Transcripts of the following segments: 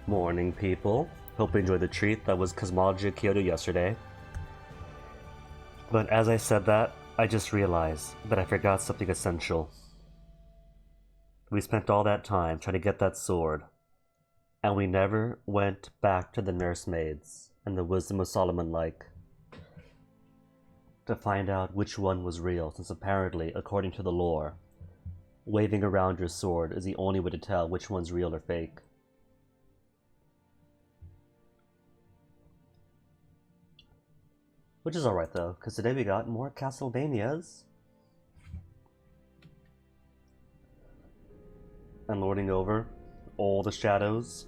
Morning, people. Hope you enjoyed the treat that was Cosmology Kyoto yesterday. But as I said that, I just realized that I forgot something essential. We spent all that time trying to get that sword, and we never went back to the nursemaids and the Wisdom of Solomon like to find out which one was real, since apparently, according to the lore, waving around your sword is the only way to tell which one's real or fake. Which is alright though, because today we got more Castlevanias. And lording over all the shadows.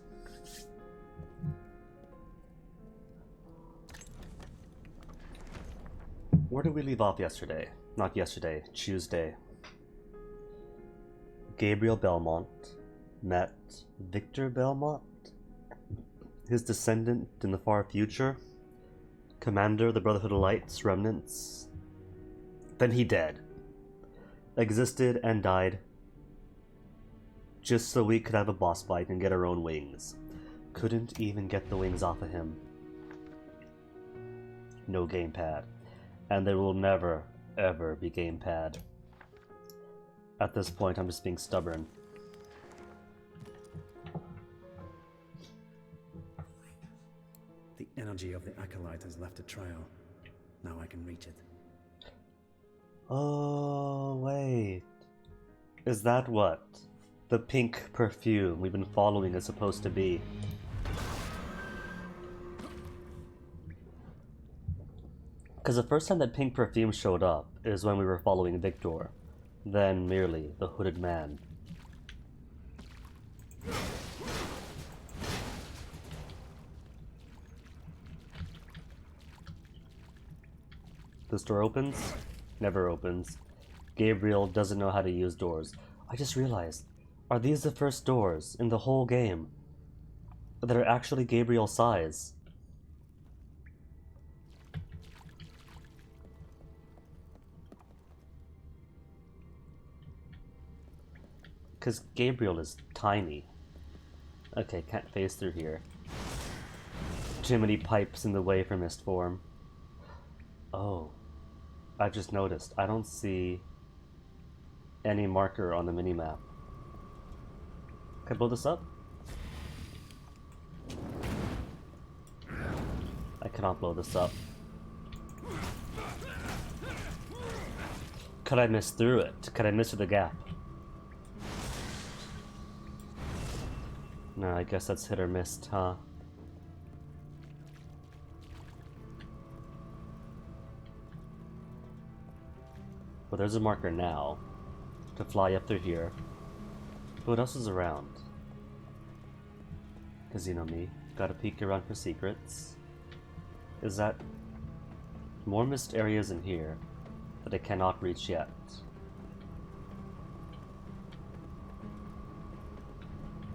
Where did we leave off yesterday? Not yesterday, Tuesday. Gabriel Belmont met Victor Belmont, his descendant in the far future, commander of the Brotherhood of Light's remnants. Then he dead. Existed and died just so we could have a boss fight and get our own wings. Couldn't even get the wings off of him. No gamepad. And there will never, ever be gamepad. At this point, I'm just being stubborn. The energy of the Acolyte has left a trail. Now I can reach it. Oh, wait. Is that what the pink perfume we've been following is supposed to be? Because the first time that pink perfume showed up is when we were following Victor, then merely the hooded man. This door opens? Never opens. Gabriel doesn't know how to use doors. I just realized, are these the first doors in the whole game that are actually Gabriel's size? Because Gabriel is tiny. Okay, can't phase through here. Too many pipes in the way for mist form. Oh. I just noticed. I don't see any marker on the minimap. Can I blow this up? I cannot blow this up. Could I miss through it? Could I miss through the gap? No, I guess that's hit or miss, huh? Well, there's a marker now to fly up through here. But what else is around? Because you know me, gotta peek around for secrets. Is that more missed areas in here that I cannot reach yet?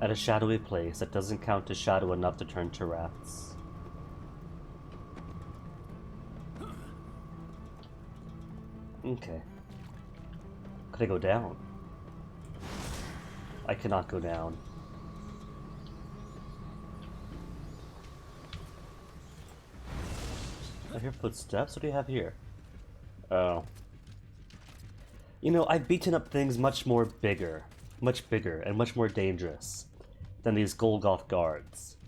At a shadowy place that doesn't count as shadow enough to turn to rats. Okay. Could I go down? I cannot go down. I hear footsteps. What do you have here? Oh. You know, I've beaten up things much bigger, and much more dangerous than these Golgoth guards.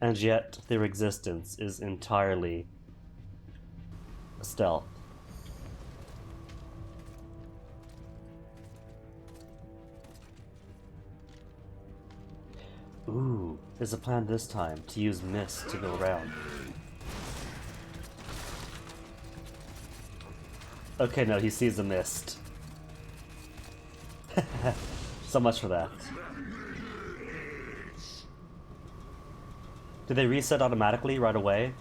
And yet, their existence is entirely stealth. Ooh, is a plan this time to use mist to go around. Okay, no, he sees the mist. So much for that. Do they reset automatically right away?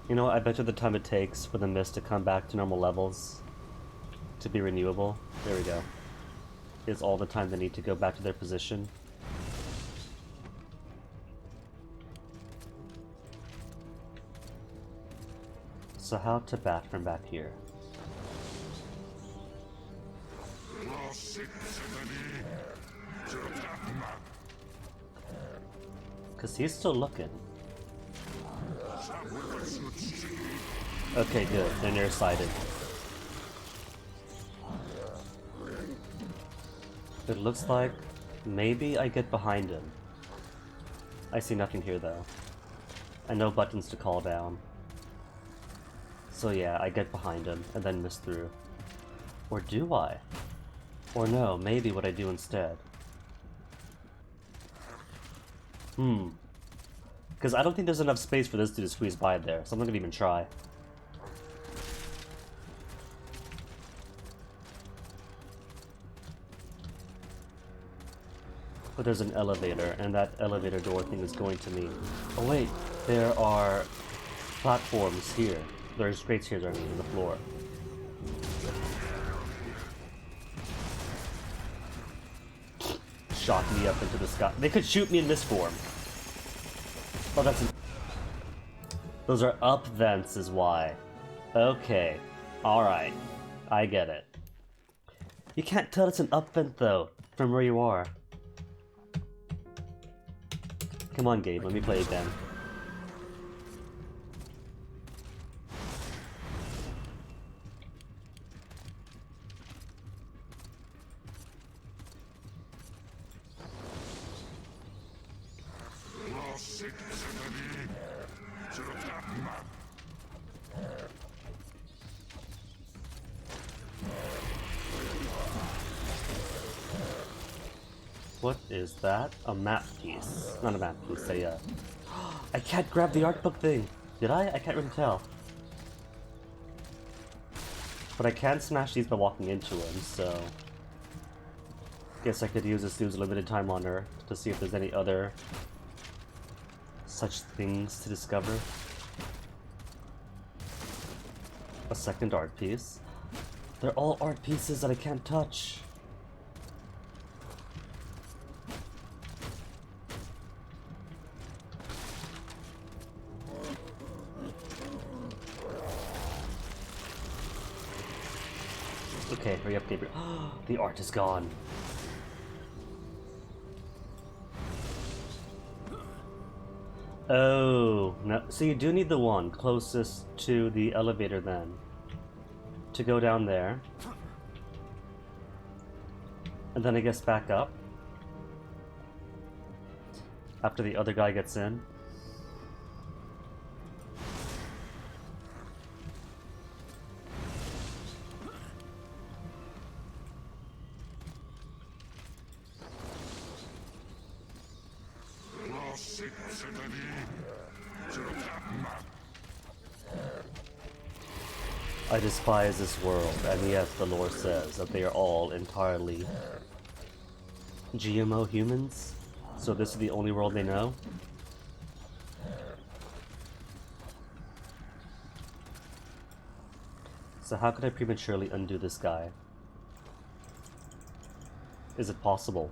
You know, I bet you the time it takes for the mist to come back to normal levels to be renewable, there we go, is all the time they need to go back to their position. So how to bat from back here? Because he's still looking. Okay, good. They're nearsighted. It looks like maybe I get behind him. I see nothing here though. And no buttons to call down. So yeah, I get behind him and then miss through. Or do I? Or no, maybe what I do instead. Because I don't think there's enough space for this dude to squeeze by there, so I'm not gonna even try. But there's an elevator, and that elevator door thing is going to me. Oh wait, there are platforms here. There's grates here, I mean, in the floor. Shot me up into the sky. They could shoot me in this form. Oh, that's... Those are up vents is why. Okay. Alright. I get it. You can't tell it's an up vent, though, from where you are. Come on, Gabe. Let me play again. What is that? A map piece. Not a map piece, I can't grab the art book thing! Did I? I can't really tell. But I can smash these by walking into them, so... Guess I could use this dude's limited time on Earth to see if there's any other... such things to discover. A second art piece. They're all art pieces that I can't touch. Okay, hurry up, Gabriel. The art is gone. Oh, no. So you do need the one closest to the elevator then. To go down there. And then I guess back up. After the other guy gets in. I despise this world, and yet the lore says that they are all entirely GMO humans, so this is the only world they know. So how could I prematurely undo this guy? Is it possible?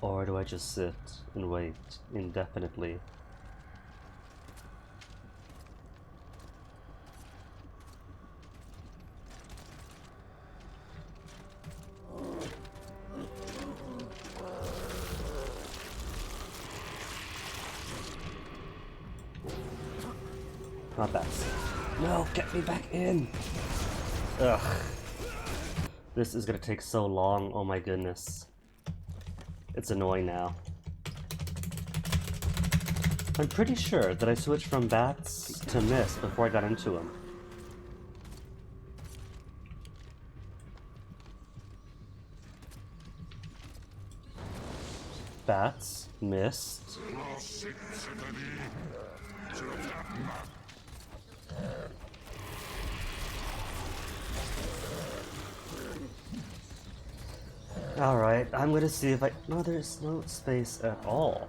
Or do I just sit and wait indefinitely? Not that. No, get me back in! Ugh. This is gonna take so long, oh my goodness. It's annoying now. I'm pretty sure that I switched from bats to mist before I got into them. Bats, mist. Alright, I'm gonna see if I... No, there's no space at all.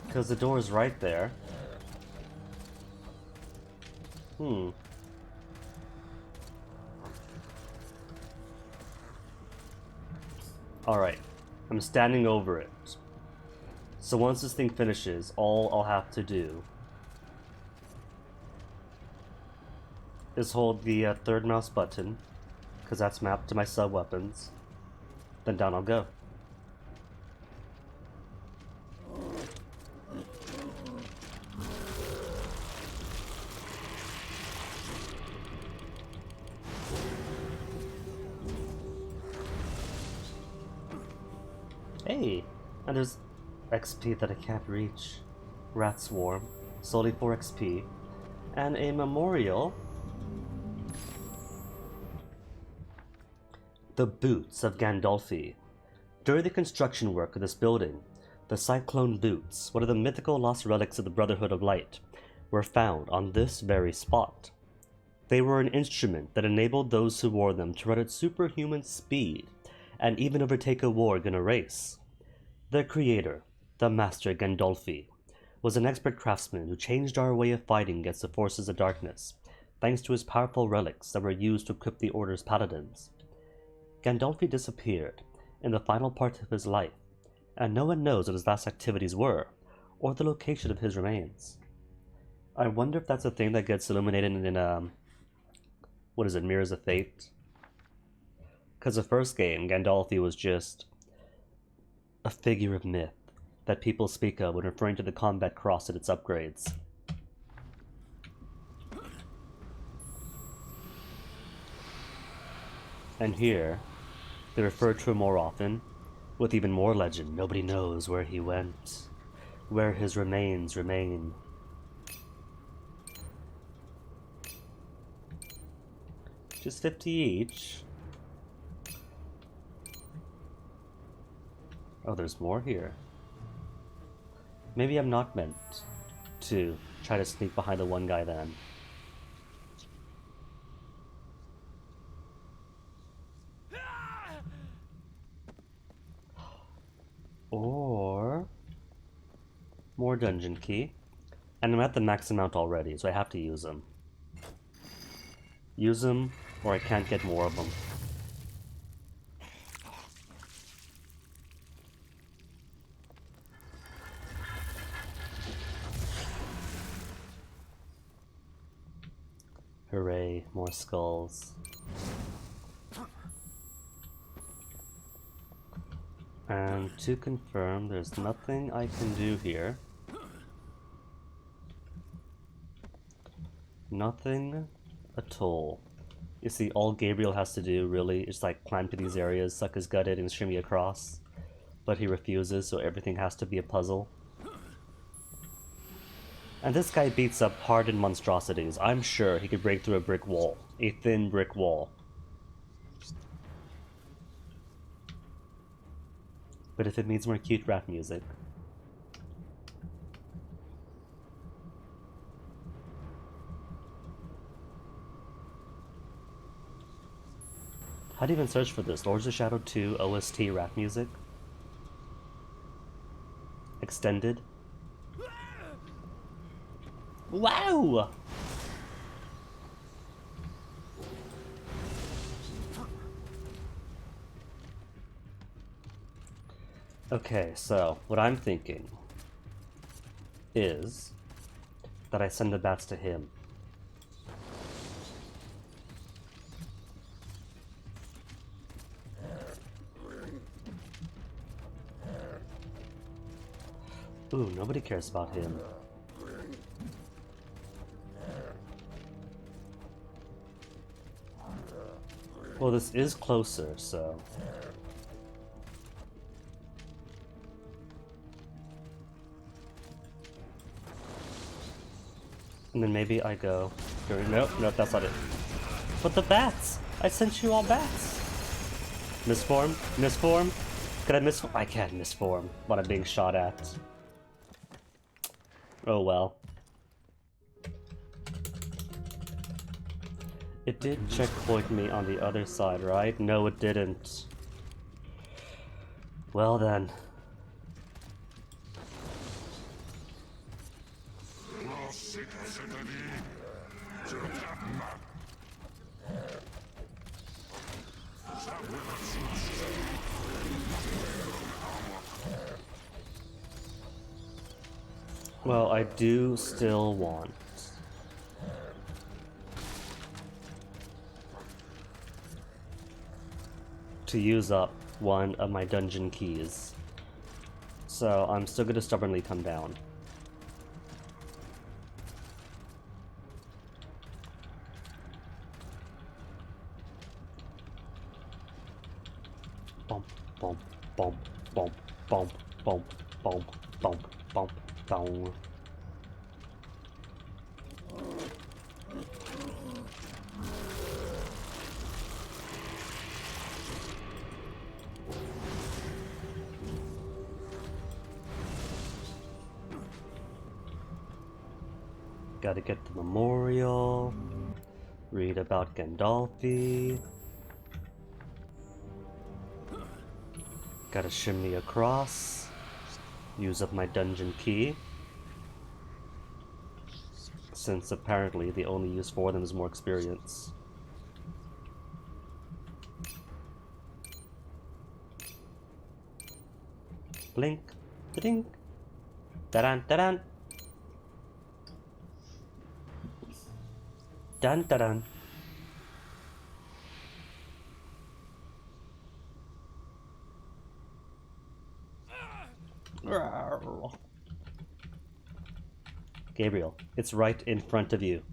Because the door is right there. Alright, I'm standing over it. So once this thing finishes, all I'll have to do is hold the third mouse button, because that's mapped to my sub-weapons. Then down I'll go. Hey! And there's XP that I can't reach. Rat Swarm, solely for XP, and a memorial. The Boots of Gandolfi. During the construction work of this building, the Cyclone Boots, one of the mythical lost relics of the Brotherhood of Light, were found on this very spot. They were an instrument that enabled those who wore them to run at superhuman speed and even overtake a warg in a race. Their creator, the Master Gandolfi, was an expert craftsman who changed our way of fighting against the forces of darkness, thanks to his powerful relics that were used to equip the Order's paladins. Gandolfi disappeared in the final part of his life, and no one knows what his last activities were, or the location of his remains. I wonder if that's a thing that gets illuminated in, what is it, Mirrors of Fate? Because the first game, Gandolfi was just a figure of myth that people speak of when referring to the combat cross and its upgrades. And here, they refer to him more often, with even more legend. Nobody knows where he went, where his remains remain. Just 50 each. Oh, there's more here. Maybe I'm not meant to try to sneak behind the one guy then. Or more dungeon key. And I'm at the max amount already, so I have to use them. Use them, or I can't get more of them. Hooray, more skulls. And to confirm, there's nothing I can do here. Nothing at all. You see, all Gabriel has to do, really, is like climb to these areas, suck his gut in, and shimmy across. But he refuses, so everything has to be a puzzle. And this guy beats up hardened monstrosities. I'm sure he could break through a brick wall. A thin brick wall. But if it means more cute rap music... How do you even search for this? Lords of Shadow 2 OST rap music? Extended? Wow! Okay, so what I'm thinking is that I send the bats to him. Ooh, nobody cares about him. Well, this is closer, so... And then maybe I go... Nope, that's not it. But the bats! I sent you all bats! Misform? Misform? Could I misform? I can't misform what I'm being shot at. Oh well. It did checkpoint me on the other side, right? No, it didn't. Well then. Well, I do still want to use up one of my dungeon keys. So I'm still gonna stubbornly come down. Bump, bump, bump, bump, bump, bump, bump, bump, bump, bump. Gotta get the memorial, read about Gandalfi. Gotta shimmy across, use up my dungeon key, since apparently the only use for them is more experience. Blink, ding, da-dan, da-dan. Dun dun dun. Gabriel, it's right in front of you.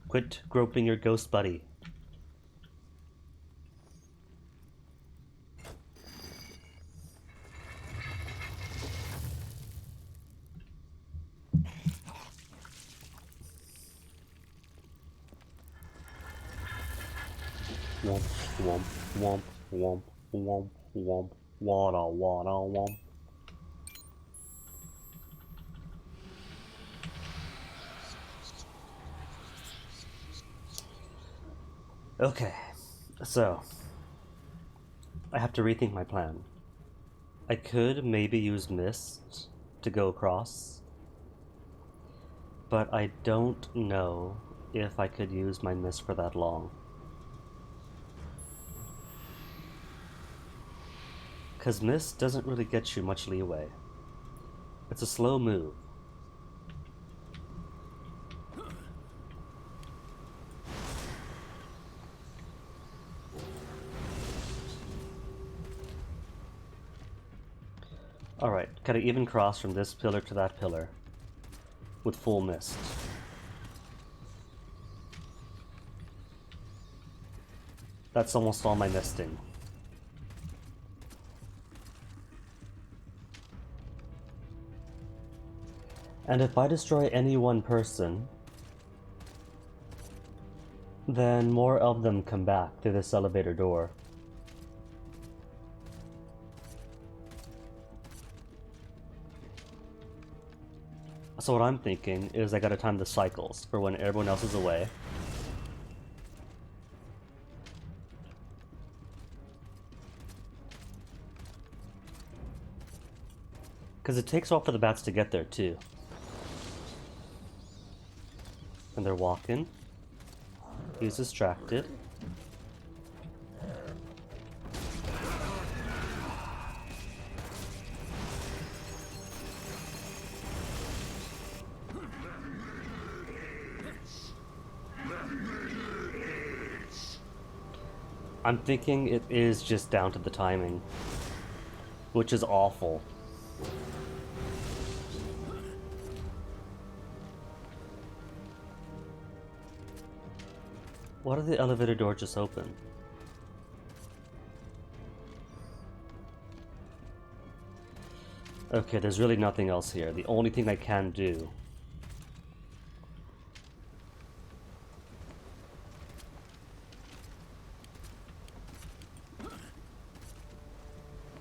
Quit groping your ghost buddy. Womp, womp, womp, womp, womp, womp, wada, wada, womp. Okay, so I have to rethink my plan. I could maybe use Mist to go across, but I don't know if I could use my Mist for that long. Because Mist doesn't really get you much leeway. It's a slow move. Alright, gotta even cross from this pillar to that pillar with full Mist. That's almost all my misting. And if I destroy any one person, then more of them come back through this elevator door. So what I'm thinking is I gotta time the cycles for when everyone else is away. Because it takes a while for the bats to get there too. And they're walking. He's distracted. I'm thinking it is just down to the timing, which is awful. Why did the elevator door just open? Okay, there's really nothing else here. The only thing I can do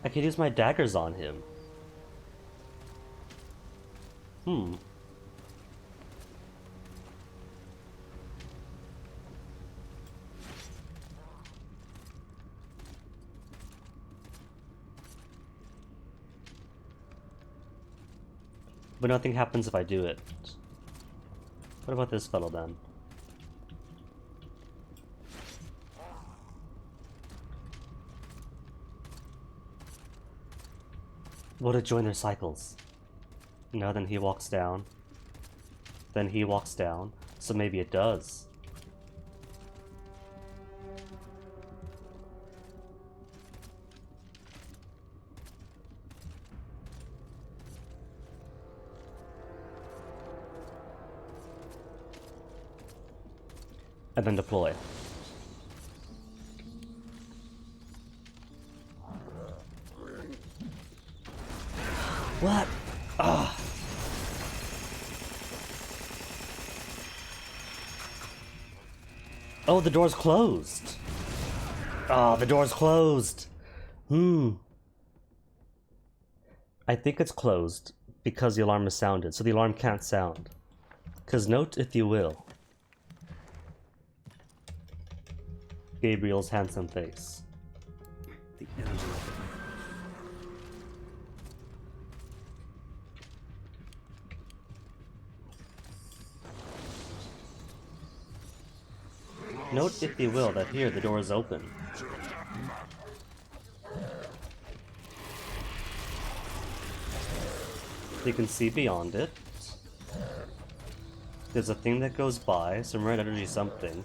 I could use my daggers on him. But nothing happens if I do it. What about this fellow then? Will it join their cycles? No, then he walks down. Then he walks down. So maybe it does. and then deploy. What? Ah. Oh, the door's closed. Ah, the door's closed. I think it's closed because the alarm is sounded, so the alarm can't sound. Because note, if you will, Gabriel's handsome face. The energy of it. Note, if you will, that here the door is open. You can see beyond it. There's a thing that goes by, some red energy something.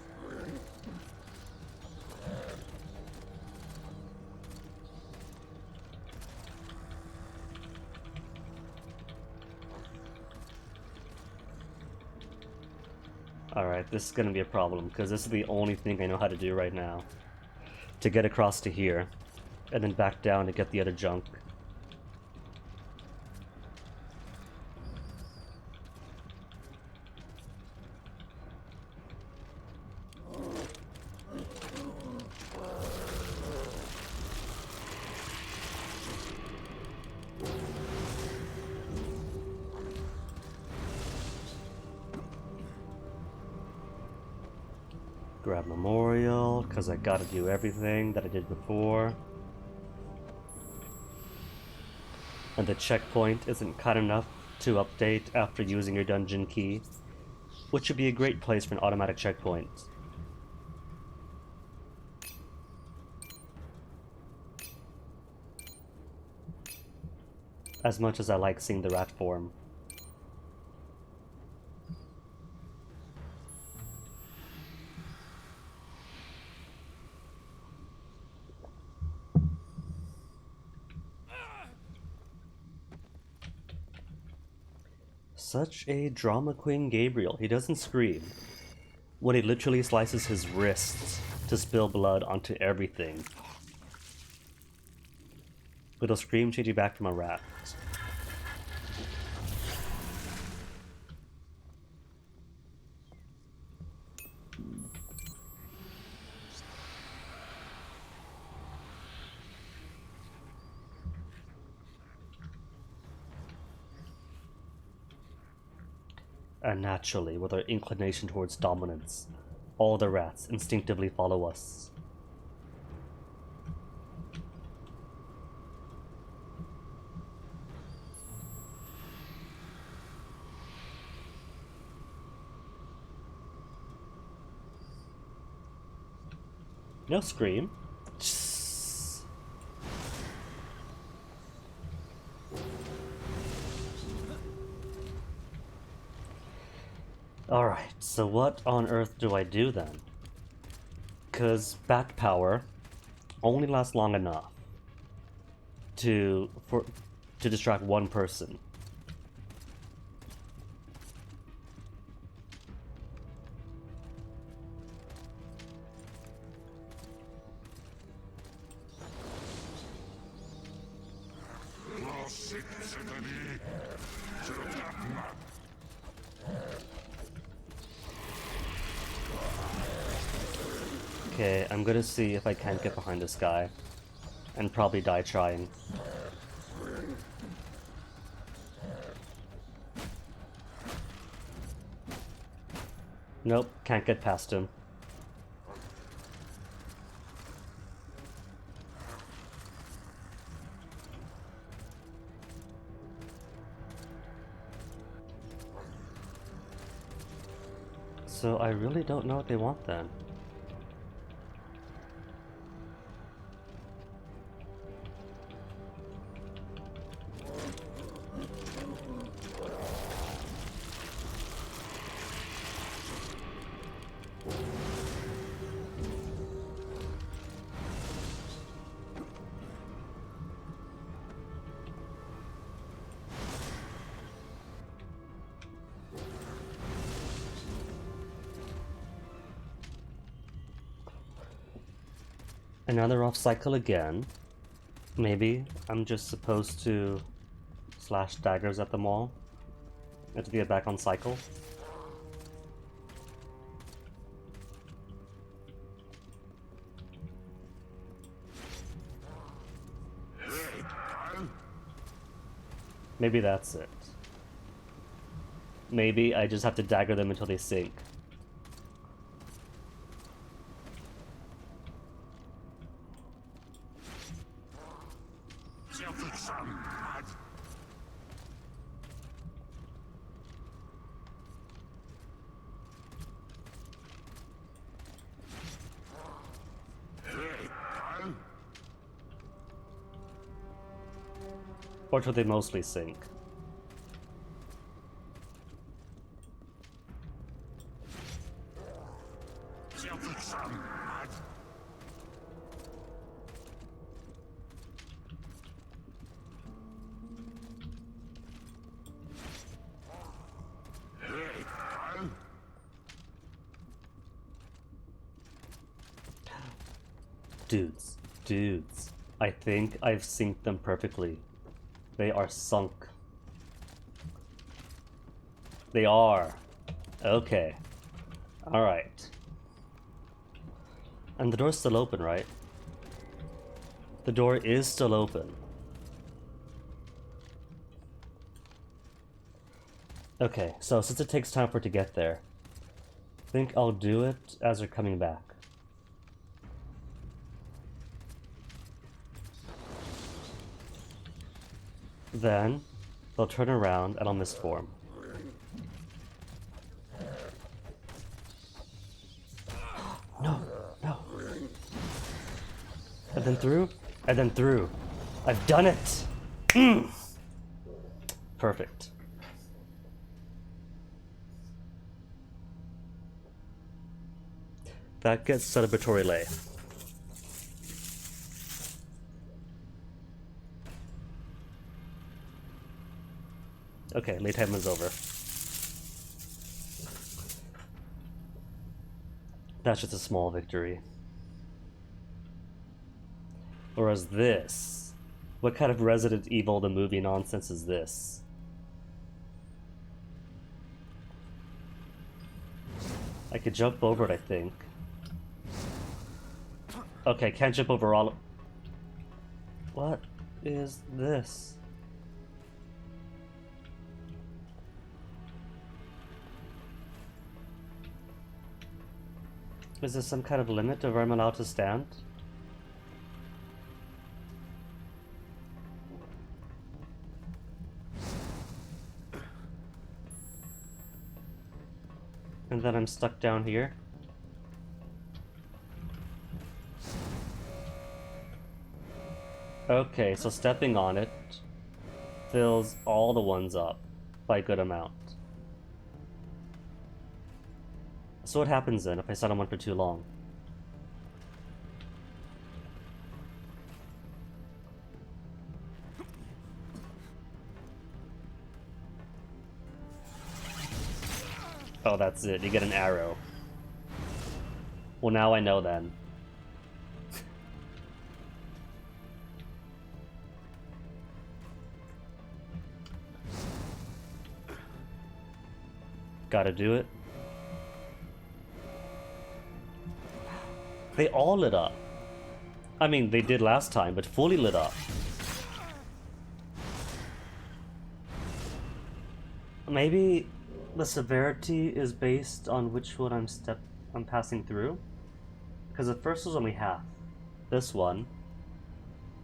Alright, this is gonna be a problem, because this is the only thing I know how to do right now. To get across to here, and then back down to get the other junk. Grab Memorial, because I gotta do everything that I did before. And the checkpoint isn't cut enough to update after using your dungeon key, which would be a great place for an automatic checkpoint. As much as I like seeing the rat form. Such a drama queen Gabriel. He doesn't scream when he literally slices his wrists to spill blood onto everything. But he'll scream change you back from a rat. And naturally, with our inclination towards dominance, all the rats instinctively follow us. No scream. Alright, so what on earth do I do then? Because bat power only lasts long enough to distract one person. Okay, I'm gonna see if I can't get behind this guy. And probably die trying. Nope, can't get past him. So I really don't know what they want then. Another off cycle again. Maybe I'm just supposed to slash daggers at them all and to get back on cycle. Maybe that's it. Maybe I just have to dagger them until they sink. Or till they mostly sink. Dudes, I think I've synced them perfectly. They are sunk. They are. Okay. Alright. And the door's still open, right? The door is still open. Okay, so since it takes time for it to get there, I think I'll do it as they're coming back. Then, they'll turn around and I'll misform. No, no. And then through, and then through. I've done it! Perfect. That gets celebratory lay. Okay, lay time is over. That's just a small victory. Whereas this, what kind of Resident Evil the movie nonsense is this? I could jump over it, I think. Okay, can't jump over all of... What is this? Is there some kind of limit of where I'm allowed to stand? And then I'm stuck down here. Okay, so stepping on it fills all the ones up by a good amount. So what happens then if I sit on one for too long? Oh, that's it. You get an arrow. Well, now I know then. Gotta do it. They all lit up. I mean, they did last time, but fully lit up. Maybe the severity is based on which one I'm passing through. Because the first was only half. This one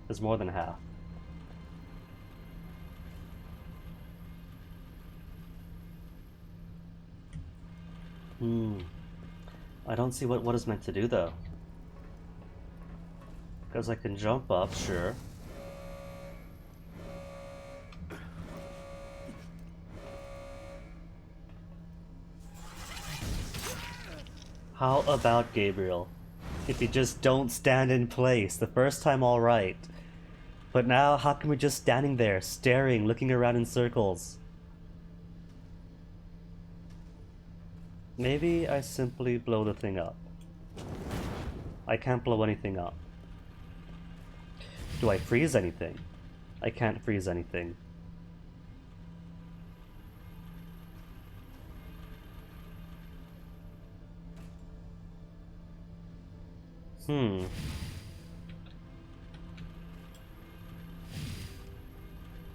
is more than half. I don't see what is meant to do though. Because I can jump up, sure. How about Gabriel? If you just don't stand in place, the first time alright. But now, how come we're just standing there, staring, looking around in circles? Maybe I simply blow the thing up. I can't blow anything up. Do I freeze anything? I can't freeze anything.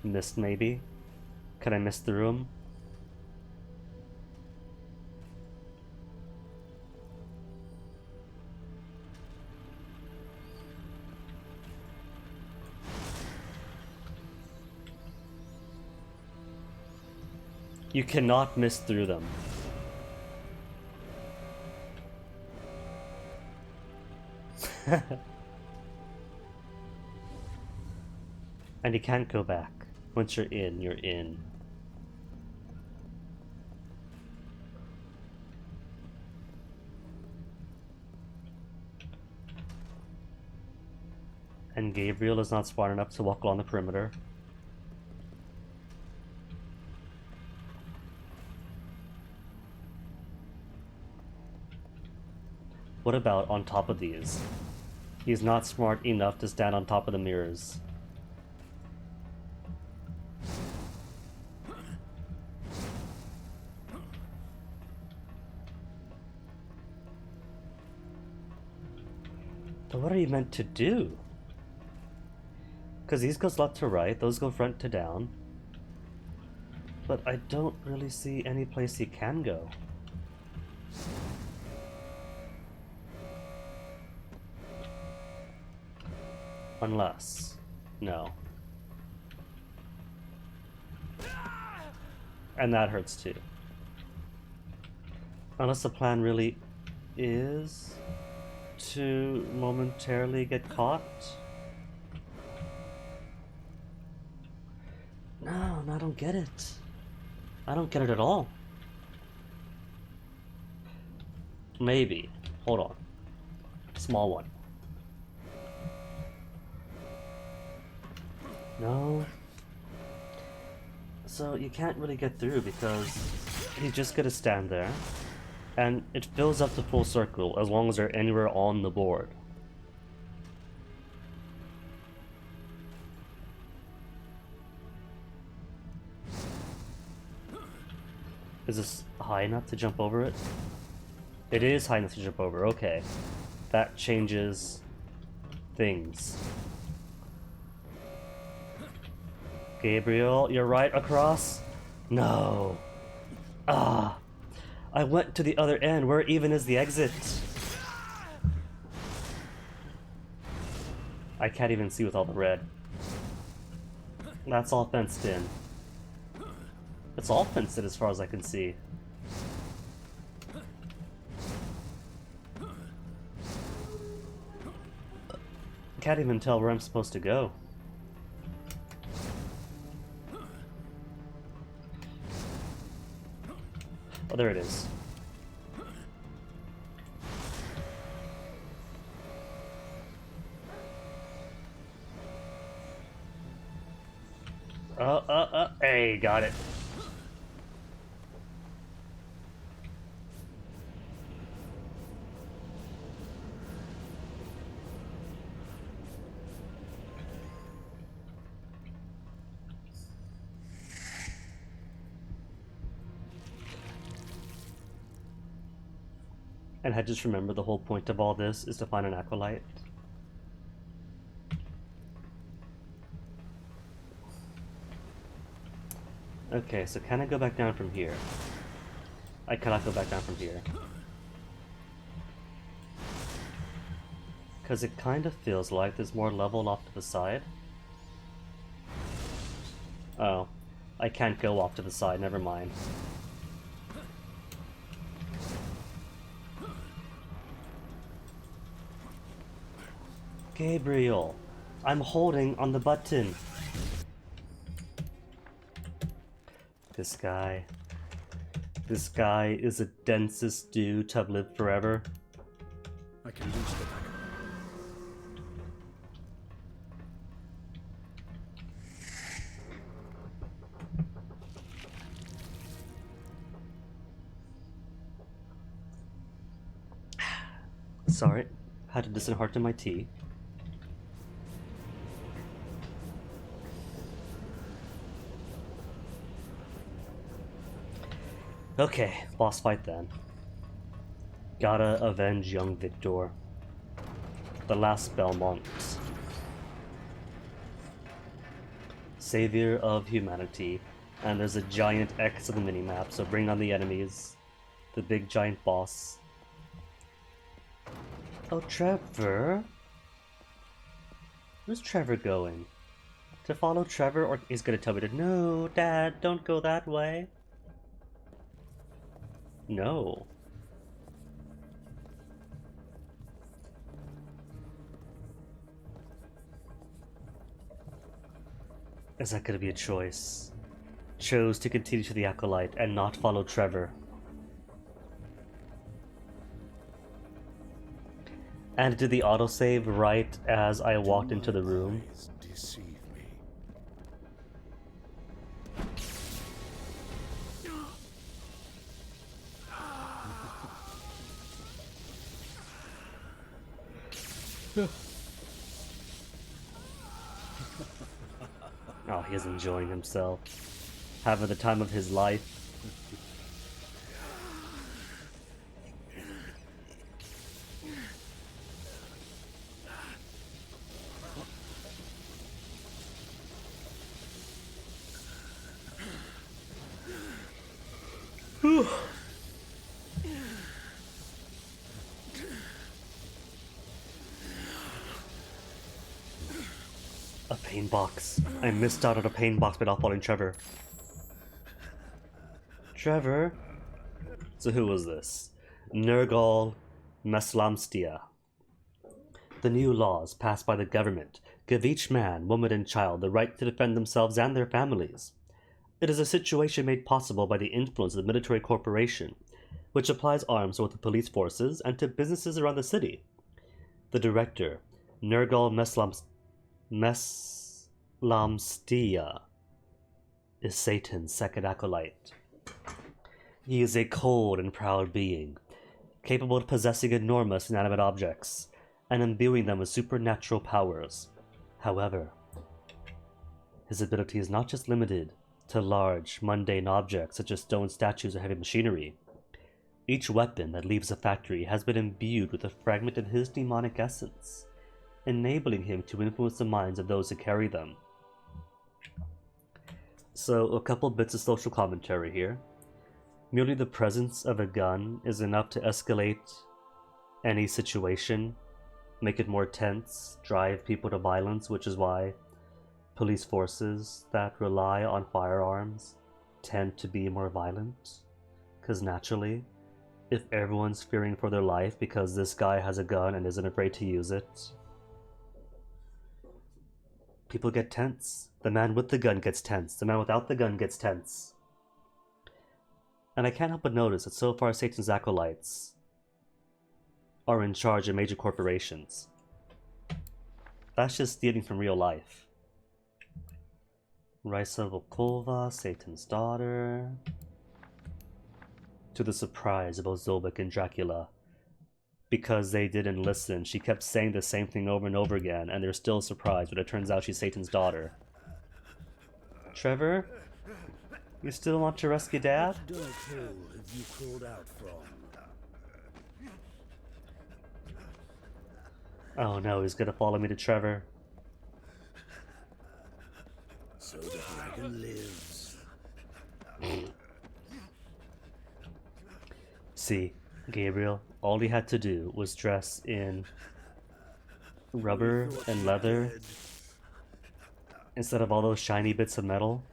Mist, maybe? Can I miss the room? You cannot miss through them. And you can't go back. Once you're in, you're in. And Gabriel is not smart enough to walk along the perimeter. What about on top of these? He's not smart enough to stand on top of the mirrors. But what are you meant to do? Because these goes left to right, those go front to down. But I don't really see any place he can go. Unless... no. And that hurts too. Unless the plan really is to momentarily get caught? No, I don't get it. I don't get it at all. Maybe. Hold on. Small one. No. So you can't really get through because he's just gonna stand there. And it fills up the full circle as long as they're anywhere on the board. Is this high enough to jump over it? It is high enough to jump over, okay. That changes things. Gabriel, you're right across? No. Ah. I went to the other end. Where even is the exit? I can't even see with all the red. That's all fenced in. It's all fenced in as far as I can see. Can't even tell where I'm supposed to go. Oh, there it is. Hey, got it. And I just remember the whole point of all this is to find an acolyte. Okay, so can I go back down from here? I cannot go back down from here. Because it kind of feels like there's more level off to the side. Oh, I can't go off to the side, never mind. Gabriel, I'm holding on the button. This guy is the densest dude to have lived forever. I can reach the back. Sorry, had to disenhearten my tea. Okay, boss fight then. Gotta avenge young Victor. The last Belmont. Savior of humanity. And there's a giant X on the minimap, so bring on the enemies. The big giant boss. Oh, Trevor? Where's Trevor going? To follow Trevor, or he's gonna tell me to, no, Dad, don't go that way. No. Is that gonna be a choice? Chose to continue to the Acolyte and not follow Trevor. And did the autosave right as I walked into the room? Deceive me. Oh, he is enjoying himself. Having the time of his life. Whew. A pain box. I missed out on a pain box by not following Trevor. Trevor? So who was this? Nergal Meslamstia. The new laws passed by the government give each man, woman, and child the right to defend themselves and their families. It is a situation made possible by the influence of the military corporation, which applies arms to both the police forces and to businesses around the city. The director, Nergal Meslamstia, is Satan's second acolyte. He is a cold and proud being, capable of possessing enormous inanimate objects and imbuing them with supernatural powers. However, his ability is not just limited to large, mundane objects such as stone statues or heavy machinery. Each weapon that leaves the factory has been imbued with a fragment of his demonic essence, enabling him to influence the minds of those who carry them. So, a couple bits of social commentary here. Merely the presence of a gun is enough to escalate any situation, make it more tense, drive people to violence, which is why police forces that rely on firearms tend to be more violent. Because naturally, if everyone's fearing for their life because this guy has a gun and isn't afraid to use it, people get tense. The man with the gun gets tense. The man without the gun gets tense. And I can't help but notice that so far Satan's acolytes are in charge of major corporations. That's just stealing from real life. Raisa Volkova, Satan's daughter. To the surprise of both Zobek and Dracula. Because they didn't listen, she kept saying the same thing over and over again, and they're still surprised when it turns out she's Satan's daughter. Trevor? You still want to rescue Dad? What dark hole have you crawled out from? Oh no, he's gonna follow me to Trevor. So the dragon lives. See, Gabriel, all he had to do was dress in rubber and leather instead of all those shiny bits of metal.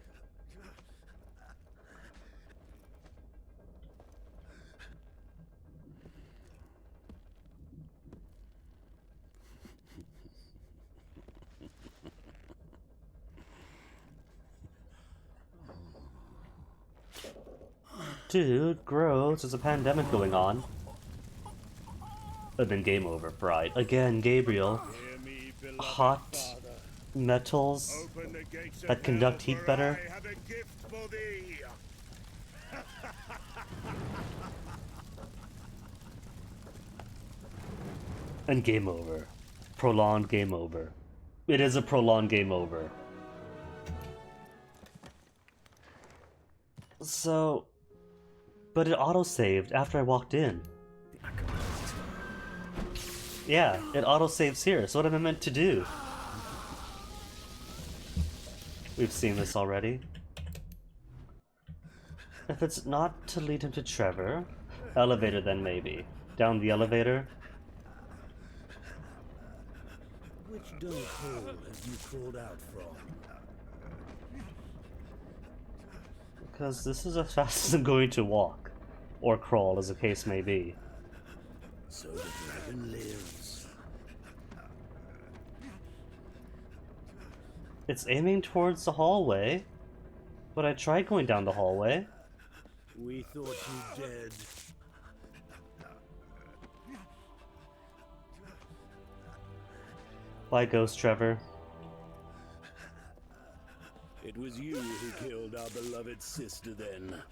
Dude, gross, there's a pandemic going on. And then game over, Pride. Again, Gabriel. Hot metals that conduct heat better. And game over. Prolonged game over. It is a prolonged game over. So, But it auto-saved after I walked in. The acolytes. Yeah, it auto-saves here, so what am I meant to do? We've seen this already. If it's not to lead him to Trevor, elevator then maybe. Down the elevator. Which dark hole have you crawled out from? Because this is as fast as I'm going to walk. Or crawl, as the case may be. So the dragon lives. It's aiming towards the hallway. But I tried going down the hallway. We thought you dead. Bye, Ghost Trevor. It was you who killed our beloved sister then.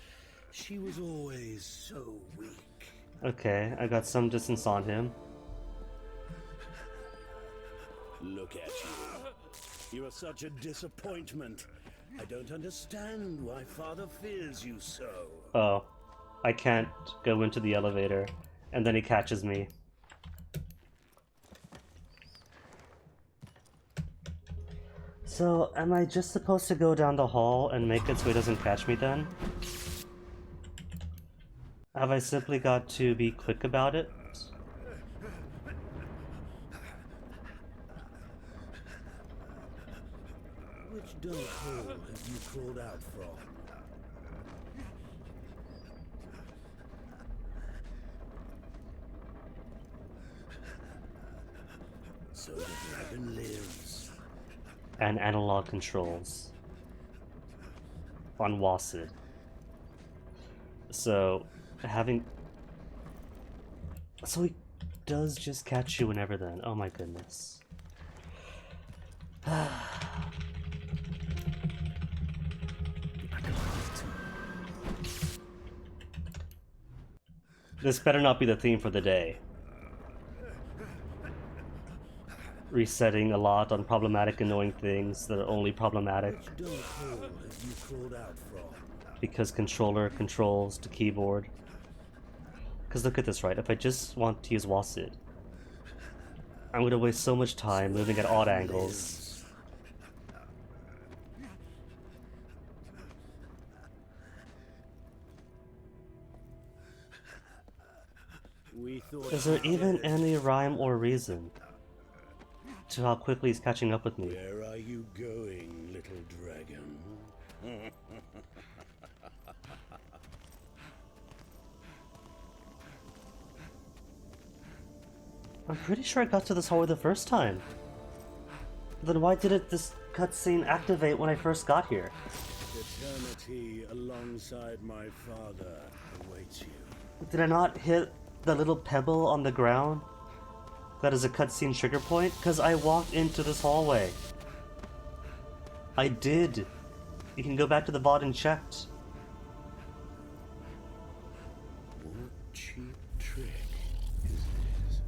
She was always so weak. Okay, I got some distance on him. Look at you. You are such a disappointment. I don't understand why Father fears you so. Oh, I can't go into the elevator, and then he catches me. So, am I just supposed to go down the hall and make it so he doesn't catch me then? Have I simply got to be quick about it? Which dark hole have you crawled out from? So the dragon lives. And analog controls. On Wasid. So, having... So he does just catch you whenever then. Oh my goodness. This better not be the theme for the day. Resetting a lot on problematic, annoying things that are only problematic Which dark hole have you crawled out from? because controller controls the keyboard. Because look at this, right? If I just want to use Wasid, I'm going to waste so much time moving at odd angles. We thought Is there you even dead. any rhyme or reason to how quickly he's catching up with me? Where are you going, little dragon? I'm pretty sure I got to this hallway the first time. Then why didn't this cutscene activate when I first got here? Eternity alongside my father awaits you. Did I not hit the little pebble on the ground? That is a cutscene trigger point? Because I walked into this hallway. I did. You can go back to the VOD and check. What cheap trick is this?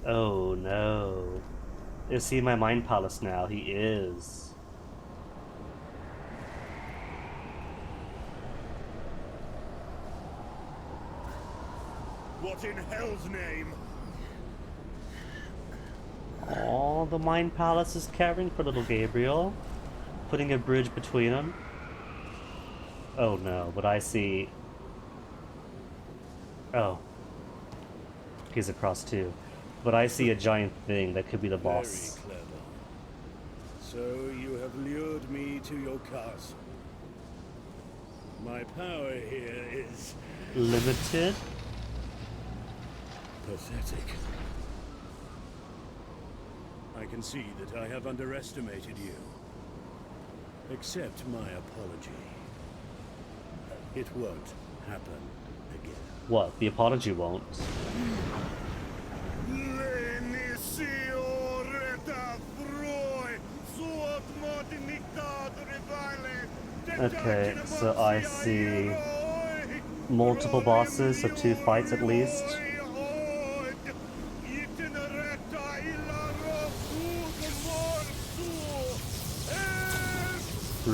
Oh no. Is he in my mind palace now? He is. What in hell's name? Oh, the mind palace is caring for little Gabriel. Putting a bridge between them. Oh no, but I see... Oh. He's across too. But I see a giant thing that could be the boss. Very clever. So you have lured me to your castle. My power here is Limited? pathetic. I can see that I have underestimated you. Accept my apology. It won't happen again. What? The apology won't. Okay, so I see multiple bosses, so 2 fights at least.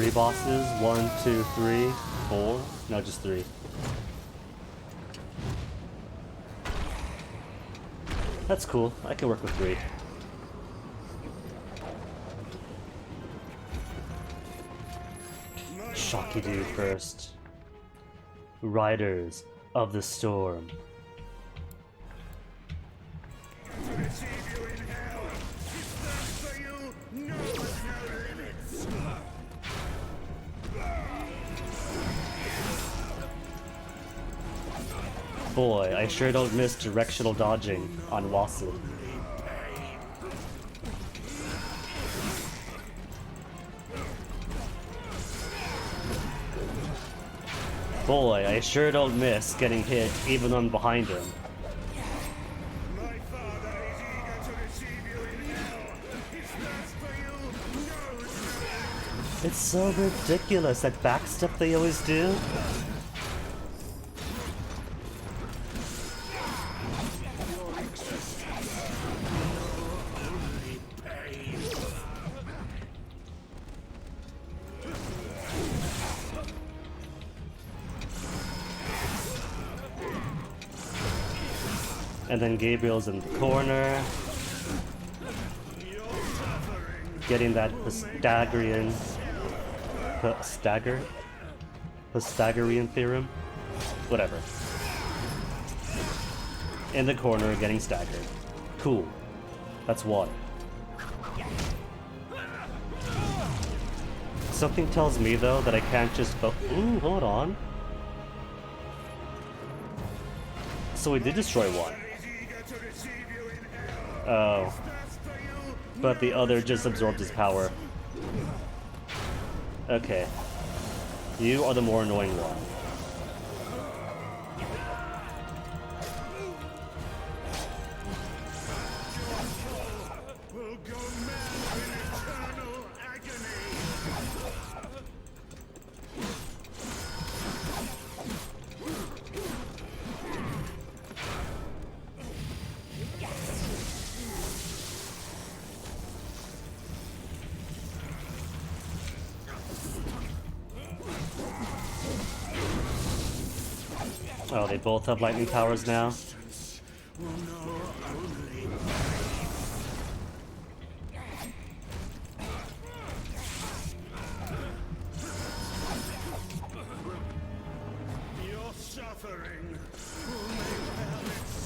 3 bosses. 1, 2, 3, 4. No, just 3. That's cool. I can work with 3. Shocky dude first. Riders of the Storm. Boy, I sure don't miss directional dodging on Wasu. Boy, I sure don't miss getting hit even when I'm behind him. My father is eager to receive you in hell. His thirst for you knows no. It's so ridiculous, that backstep they always do. And then Gabriel's in the corner, getting that Pythagorean Pythagorean theorem? Whatever. In the corner, getting staggered. Cool. That's water. Something tells me, though, that I can't just ooh, hold on. So we did destroy one. Oh. But the other just absorbed his power. Okay. You are the more annoying one. Oh, they both have lightning powers now.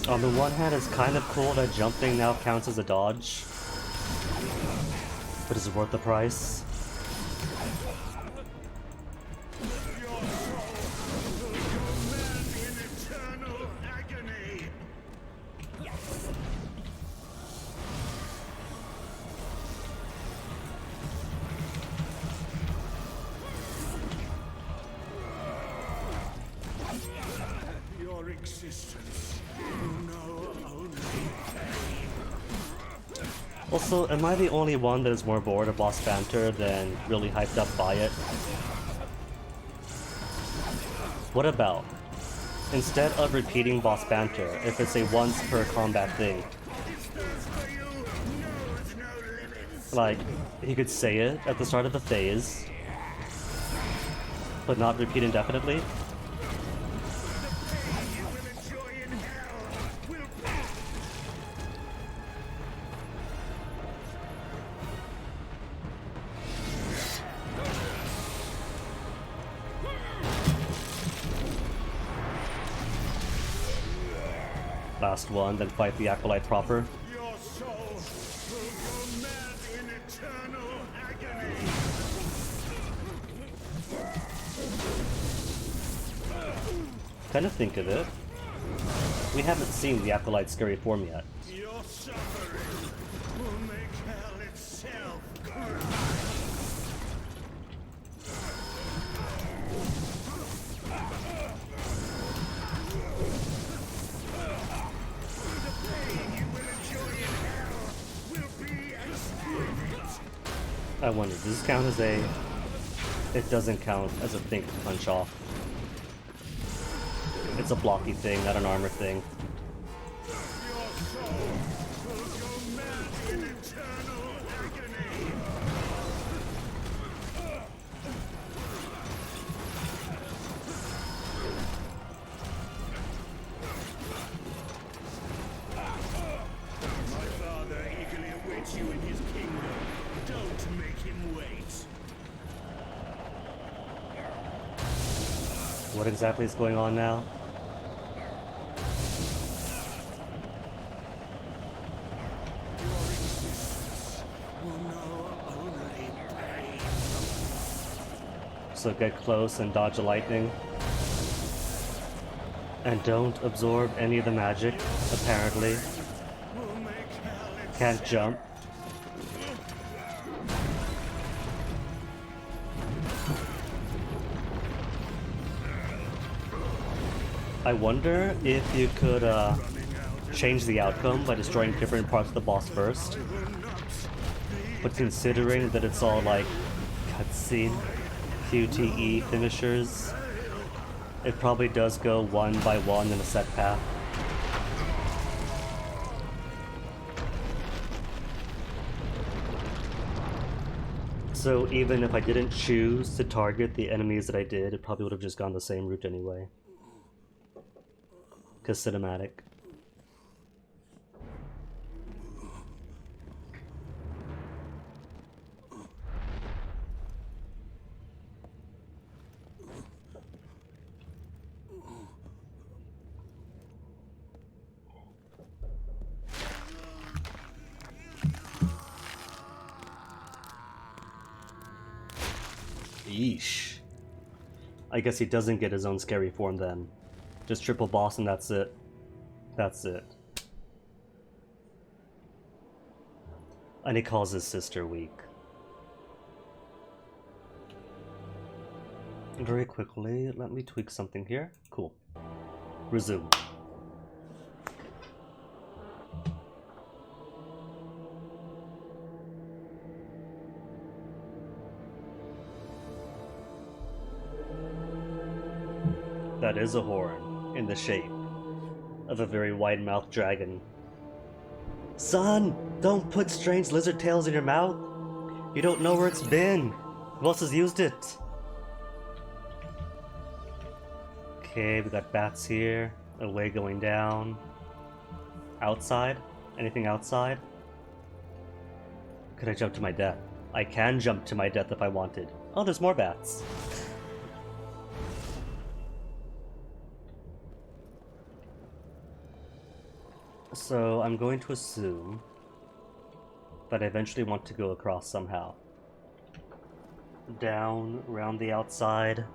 On the one hand, it's kind of cool that jumping now counts as a dodge, but is it worth the price? Also, am I the only one that is more bored of boss banter than really hyped up by it? What about, instead of repeating boss banter, if it's a once per combat thing? Like, he could say it at the start of the phase, but not repeat indefinitely? Last one, then fight the Acolyte proper. Your soul will go mad in eternal agony. Kind of think of it. We haven't seen the Acolyte's scary form yet. Your suffering will make hell itself cry. I wonder, does this count as a... It doesn't count as a think punch off. It's a blocky thing, not an armor thing. What exactly is going on now? Will know only pain. So get close and dodge the lightning. And don't absorb any of the magic, apparently. Will make hell its Can't jump. I wonder if you could change the outcome by destroying different parts of the boss first. But considering that it's all like cutscene, QTE finishers, it probably does go one by one in a set path. So even if I didn't choose to target the enemies that I did, it probably would have just gone the same route anyway. 'Cause cinematic. Yeesh. I guess he doesn't get his own scary form then. Just triple boss and that's it. That's it. And he calls his sister weak. Very quickly, let me tweak something here. Cool. Resume. That is a horn, in the shape of a very wide-mouthed dragon. Son! Don't put strange lizard tails in your mouth! You don't know where it's been! Who else has used it? Okay, we got bats here. A way going down. Outside? Anything outside? Could I jump to my death? I can jump to my death if I wanted. Oh, there's more bats. So I'm going to assume that I eventually want to go across somehow. Down, around the outside.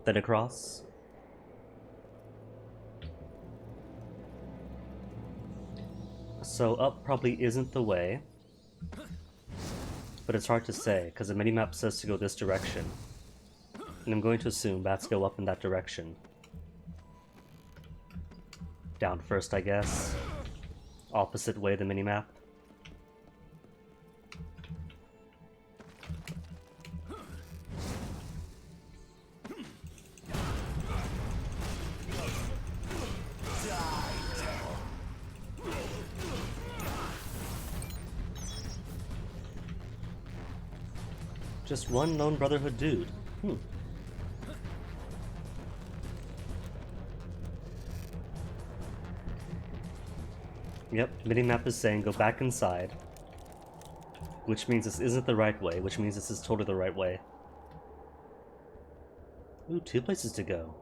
Then across. So up probably isn't the way. But it's hard to say, because the minimap says to go this direction. And I'm going to assume bats go up in that direction. Down first, I guess. Opposite way the minimap. Just one lone Brotherhood dude. Yep, minimap is saying go back inside. Which means this isn't the right way, which means this is totally the right way. Ooh, 2 places to go.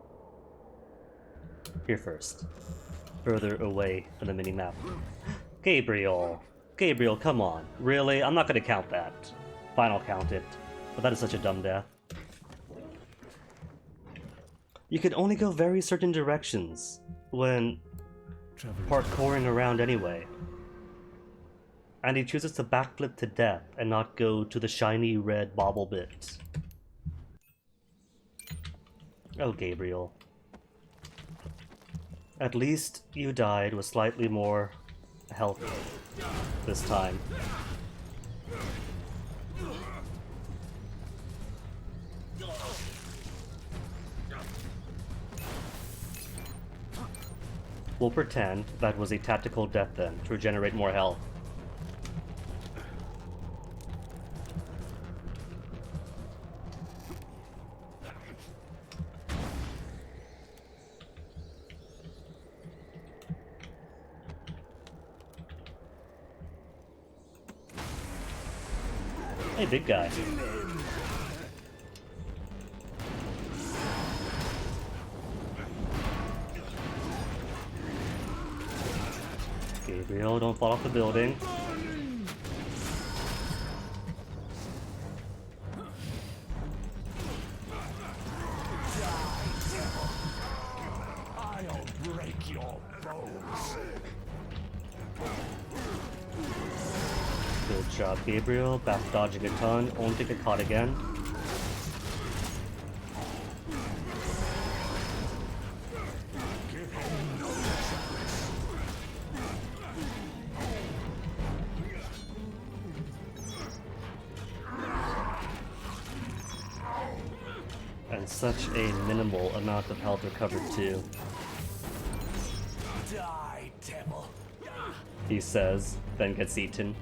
Here first. Further away from the minimap. Gabriel! Gabriel, come on. Really? I'm not gonna count that. Fine, I'll count it. But that is such a dumb death. You can only go very certain directions when parkouring around anyway. And he chooses to backflip to death and not go to the shiny red bauble bit. Oh, Gabriel. At least you died with slightly more health this time. We'll pretend that was a tactical death then, to regenerate more health. Hey, big guy. Gabriel, don't fall off the building. I'll break your bones. Good job, Gabriel. Back dodging a ton. Won't get caught again. And such a minimal amount of health recovered too. Die, devil. He says, then gets eaten.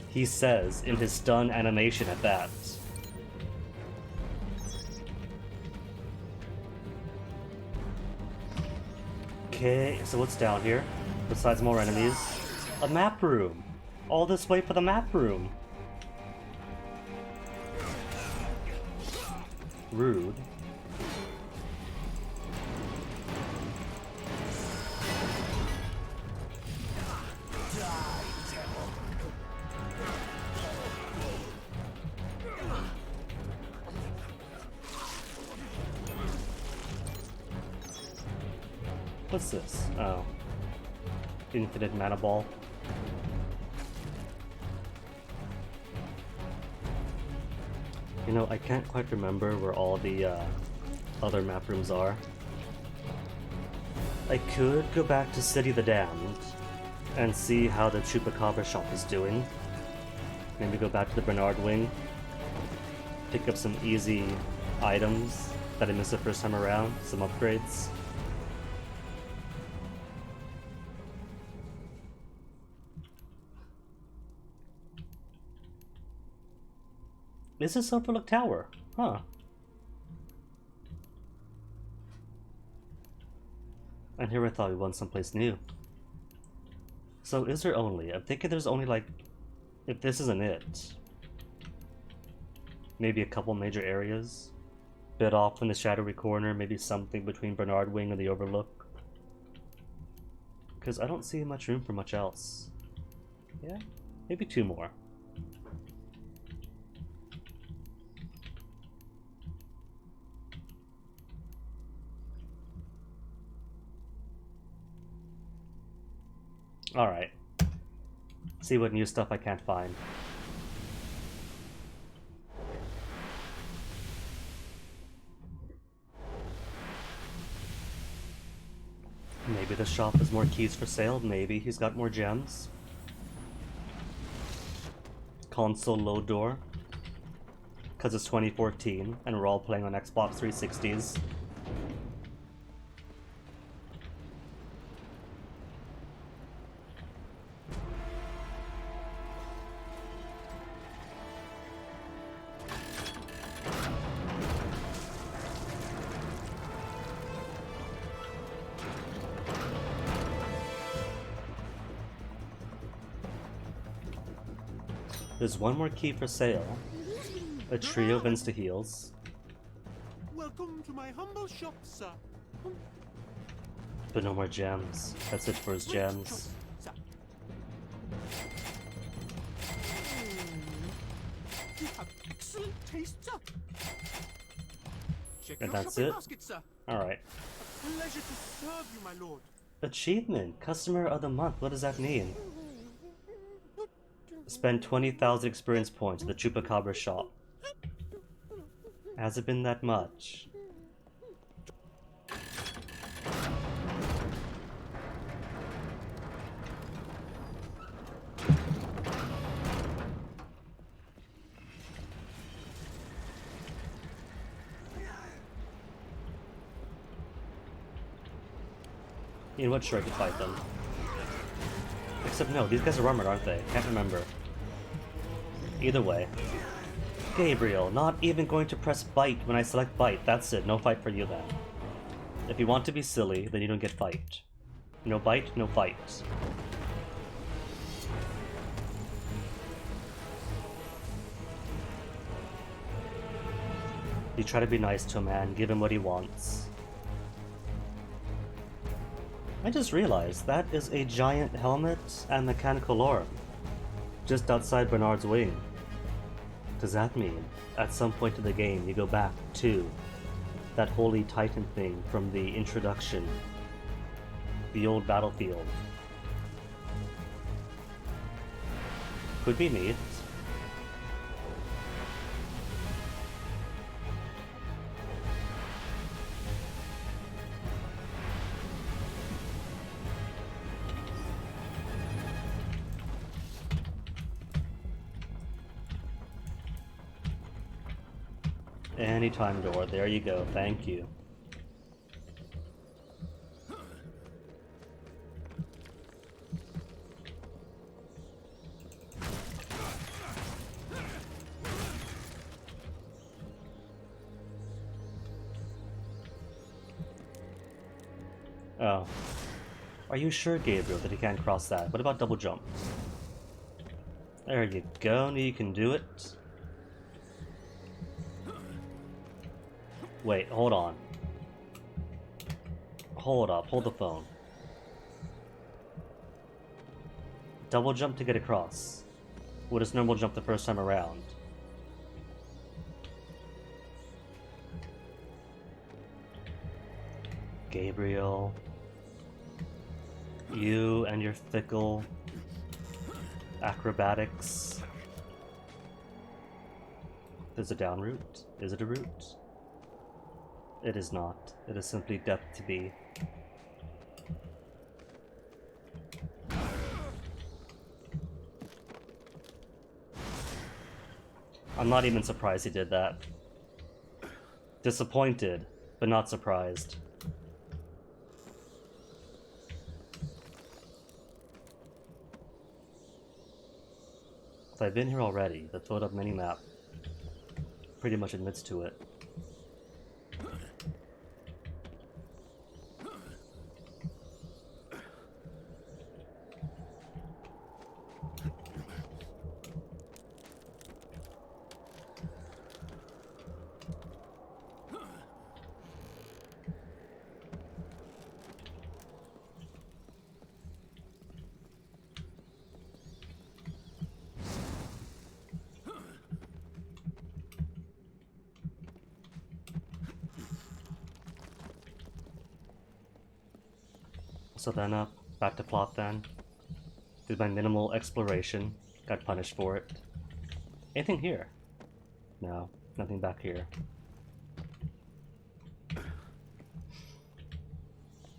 He says in his stun animation at that. Okay, so what's down here? Besides more enemies? A map room! All this way for the map room! Rude. What's this? Oh. Infinite mana ball. You know, I can't quite remember where all the other map rooms are. I could go back to City of the Damned and see how the Chupacabra shop is doing. Maybe go back to the Bernard Wing. Pick up some easy items that I missed the first time around, some upgrades. This is Silverlook Tower, huh? And here I thought we went someplace new. So is there only? I'm thinking there's only like, if this isn't it, maybe a couple major areas. Bit off in the shadowy corner, maybe something between Bernard Wing and the Overlook. Because I don't see much room for much else. Yeah, maybe two more. Alright. See what new stuff I can't find. Maybe the shop has more keys for sale, maybe he's got more gems. Console load door. Because it's 2014 and we're all playing on Xbox 360s. There's one more key for sale. A trio of insta-heals. Welcome to my humble shop, sir. But no more gems. That's it for his gems. Sir. You have excellent taste, sir. Check And your that's shopping it? basket, sir. Alright. Pleasure to serve you, my lord. Achievement! Customer of the month. What does that mean? Spend 20,000 experience points at the Chupacabra shop. Has it been that much? You know what? Sure, I could fight them. Except no, these guys are armored, aren't they? Can't remember. Either way. Gabriel, not even going to press bite when I select bite. That's it, no fight for you then. If you want to be silly, then you don't get fight. No bite, no fight. You try to be nice to a man, give him what he wants. I just realized that is a giant helmet and mechanical arm just outside Bernard's wing. Does that mean at some point in the game you go back to that Holy Titan thing from the introduction, the old battlefield? Could be neat. Anytime door, there you go, thank you. Oh. Are you sure, Gabriel, that he can't cross that? What about double jump? There you go, you can do it. Wait, hold on. Hold up, hold the phone. Double jump to get across. What is normal jump the first time around? Gabriel. You and your fickle acrobatics. There's a down route. Is it a route? It is not. It is simply death to be. I'm not even surprised he did that. Disappointed, but not surprised. I've been here already. The filled up minimap pretty much admits to it. So then back to plot then. Did my minimal exploration, got punished for it. Anything here? No, nothing back here.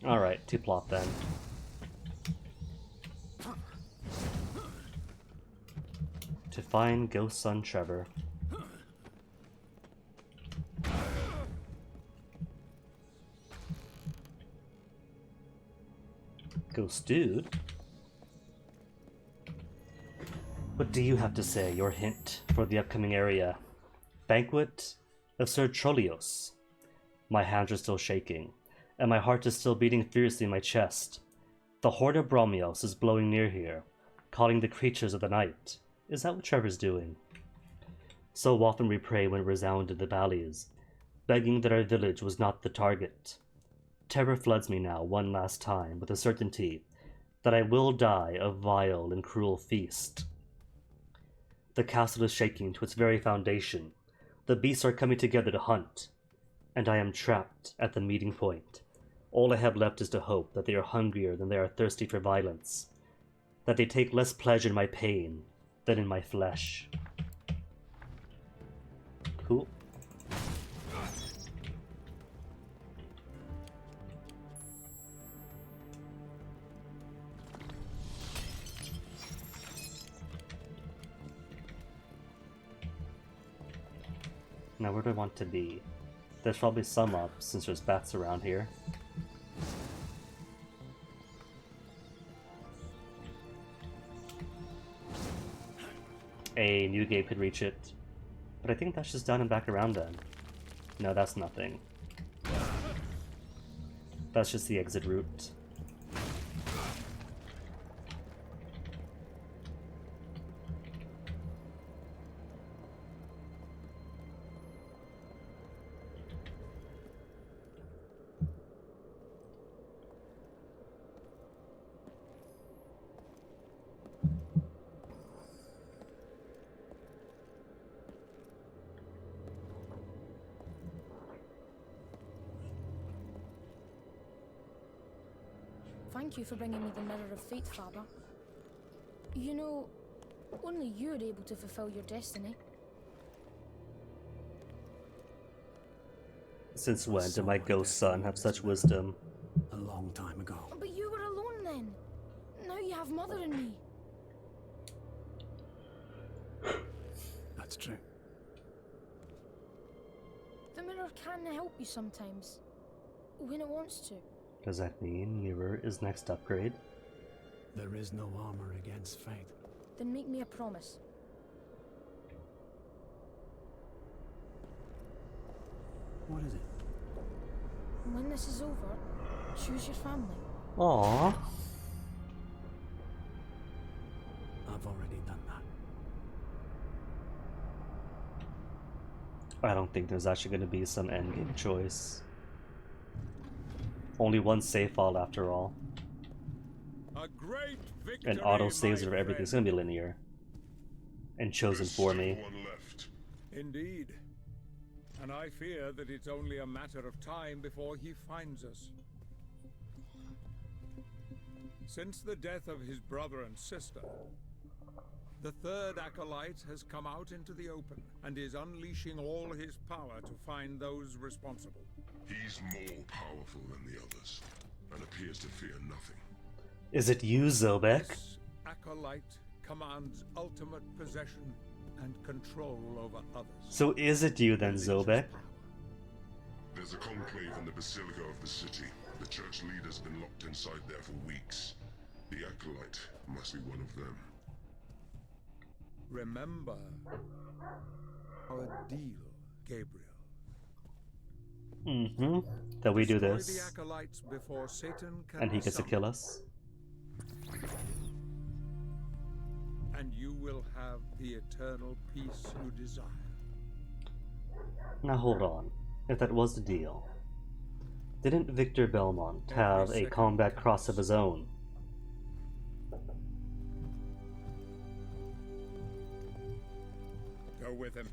Alright, to plot then. To find Ghost Son Trevor. Ghost Dude? What do you have to say, your hint for the upcoming area? Banquet of Sir Trollios. My hands are still shaking, and my heart is still beating fiercely in my chest. The horde of Bromios is blowing near here, calling the creatures of the night. Is that what Trevor's doing? So often we pray when it resounded the valleys, begging that our village was not the target. Terror floods me now one last time with the certainty that I will die a vile and cruel feast. The castle is shaking to its very foundation. The beasts are coming together to hunt, and I am trapped at the meeting point. All I have left is to hope that they are hungrier than they are thirsty for violence, that they take less pleasure in my pain than in my flesh. Cool. Now where do I want to be? There's probably some up, since there's bats around here. A new gate could reach it. But I think that's just down and back around then. No, that's nothing. That's just the exit route. Thank you for bringing me the Mirror of Fate, Father. You know, only you are able to fulfill your destiny. Since when did my ghost son have such wisdom? A long time ago. But you were alone then. Now you have Mother and me. That's true. The mirror can help you sometimes. When it wants to. Does that mean Mirror is next upgrade? There is no armor against fate. Then make me a promise. What is it? When this is over, choose your family. Aww. I've already done that. I don't think there's actually going to be some endgame choice. Only one save file after all. A great victory, And auto saves my of everything's friend. going to be linear. And chosen There's for still me. one left. Indeed. And I fear that it's only a matter of time before he finds us. Since the death of his brother and sister, the third acolyte has come out into the open and is unleashing all his power to find those responsible. He's more powerful than the others, and appears to fear nothing. Is it you, Zobek? This acolyte commands ultimate possession and control over others. So is it you then, Zobek? There's a conclave in the Basilica of the city. The church leader's been locked inside there for weeks. The acolyte must be one of them. Remember our deal, Gabriel. Mm-hmm. That we do Destroy this. the acolytes before Satan can And he gets to summon, kill us. and you will have the eternal peace you desire. Now hold on. If that was the deal, didn't Victor Belmont have a second combat counts. cross of his own? Go with him.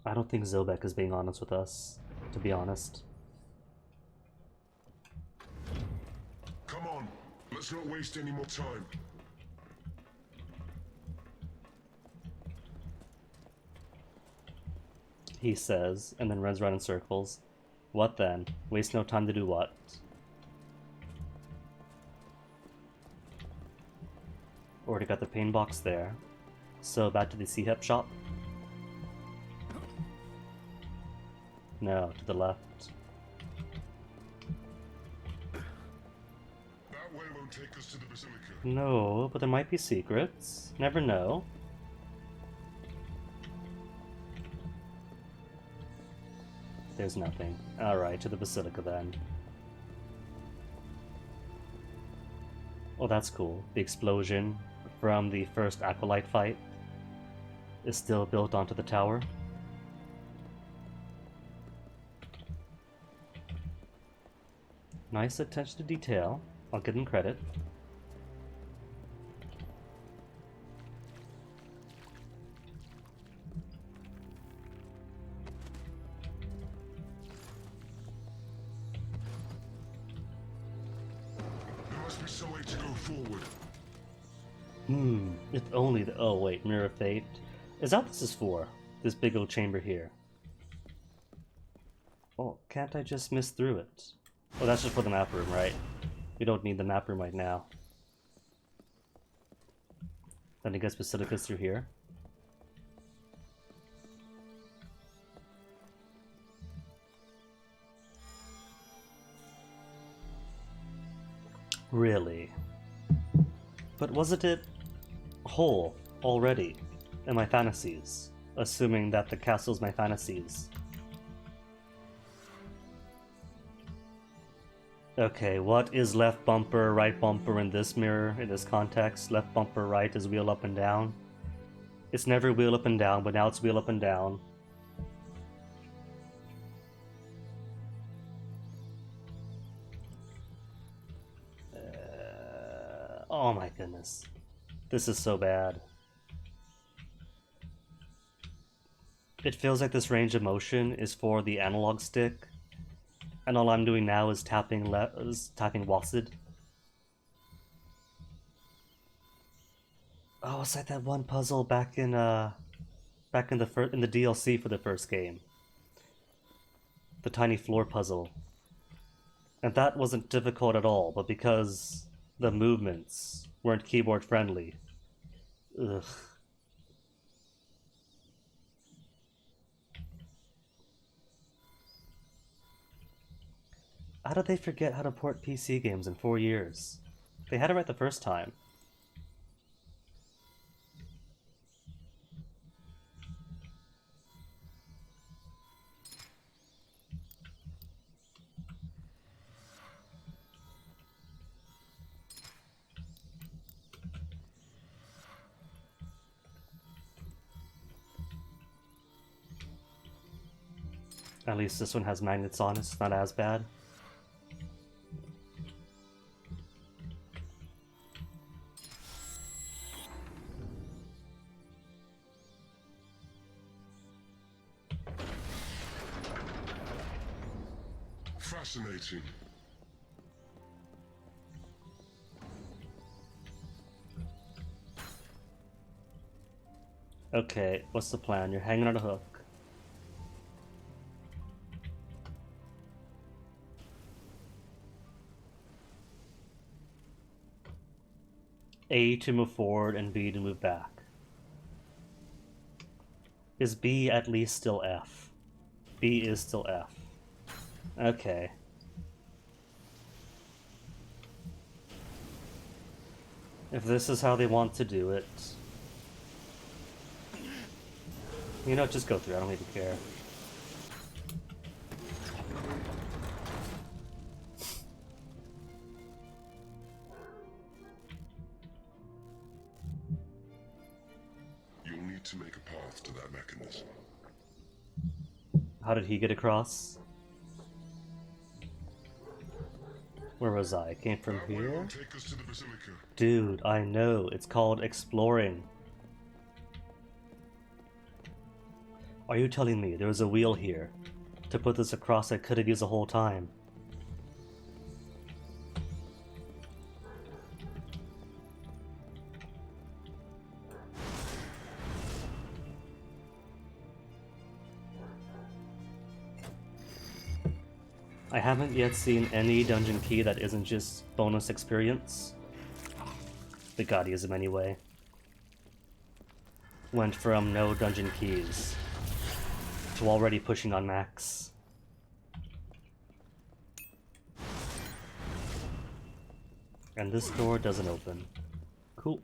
I don't think Zobek is being honest with us, to be honest. Come on, let's not waste any more time. He says, and then runs around in circles. What then? Waste no time to do what? Already got the pain box there. So back to the C-Hep shop? No, to the left. That way won't take us to the Basilica. No, but there might be secrets. Never know. There's nothing. Alright, to the Basilica then. Oh, that's cool. The explosion from the first Acolyte fight is still built onto the tower. Nice attention to detail. I'll give them credit. There must be some way to go forward. If only the— oh wait, Mirror of Fate. Is that what this is for? This big old chamber here. Oh, can't I just miss through it? Oh, that's just for the map room, right? We don't need the map room right now. Then I guess Basilica's through here. Really? But wasn't it whole already in my fantasies? Assuming that the castle's my fantasies. Okay, what is left bumper, right bumper in this mirror, in this context? Left bumper, right is wheel up and down. It's never wheel up and down, but now it's wheel up and down. Oh my goodness. This is so bad. It feels like this range of motion is for the analog stick, And all I'm doing now is tapping Wasid. Oh, it's like that one puzzle back in the DLC for the first game. The tiny floor puzzle. And that wasn't difficult at all, but because the movements weren't keyboard friendly. Ugh. How did they forget how to port PC games in 4 years? They had it right the first time. At least this one has magnets on it, it's not as bad. Fascinating. Okay, what's the plan? You're hanging on a hook. A to move forward and B to move back. Is B at least still F? B is still F. Okay. If this is how they want to do it... You know, just go through, I don't even care. You'll need to make a path to that mechanism. How did he get across? Where was I? I came from That way here? will take us to the Basilica. Dude, I know. It's called exploring. Are you telling me there was a wheel here? To put this across I could have used the whole time. I haven't yet seen any dungeon key that isn't just bonus experience. The Guardianism anyway. Went from no dungeon keys to already pushing on max. And this door doesn't open. Cool.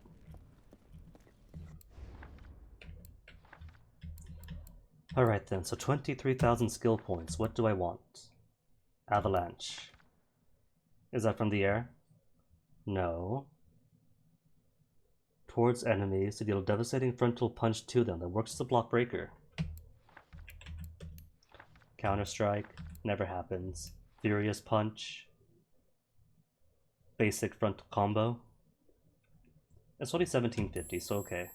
Alright then, so 23,000 skill points. What do I want? Avalanche. Is that from the air? No. Towards enemies to deal a devastating frontal punch to them that works as a block breaker. Counter-strike. Never happens. Furious punch. Basic frontal combo. It's only 1750, so okay.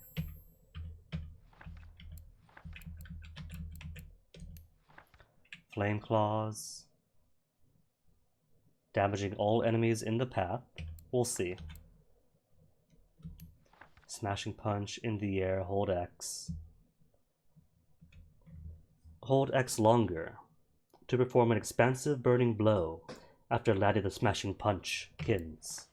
Flame claws. Damaging all enemies in the path. We'll see. Smashing punch in the air, hold X. Hold X longer to perform an expansive burning blow after landing the smashing punch kins.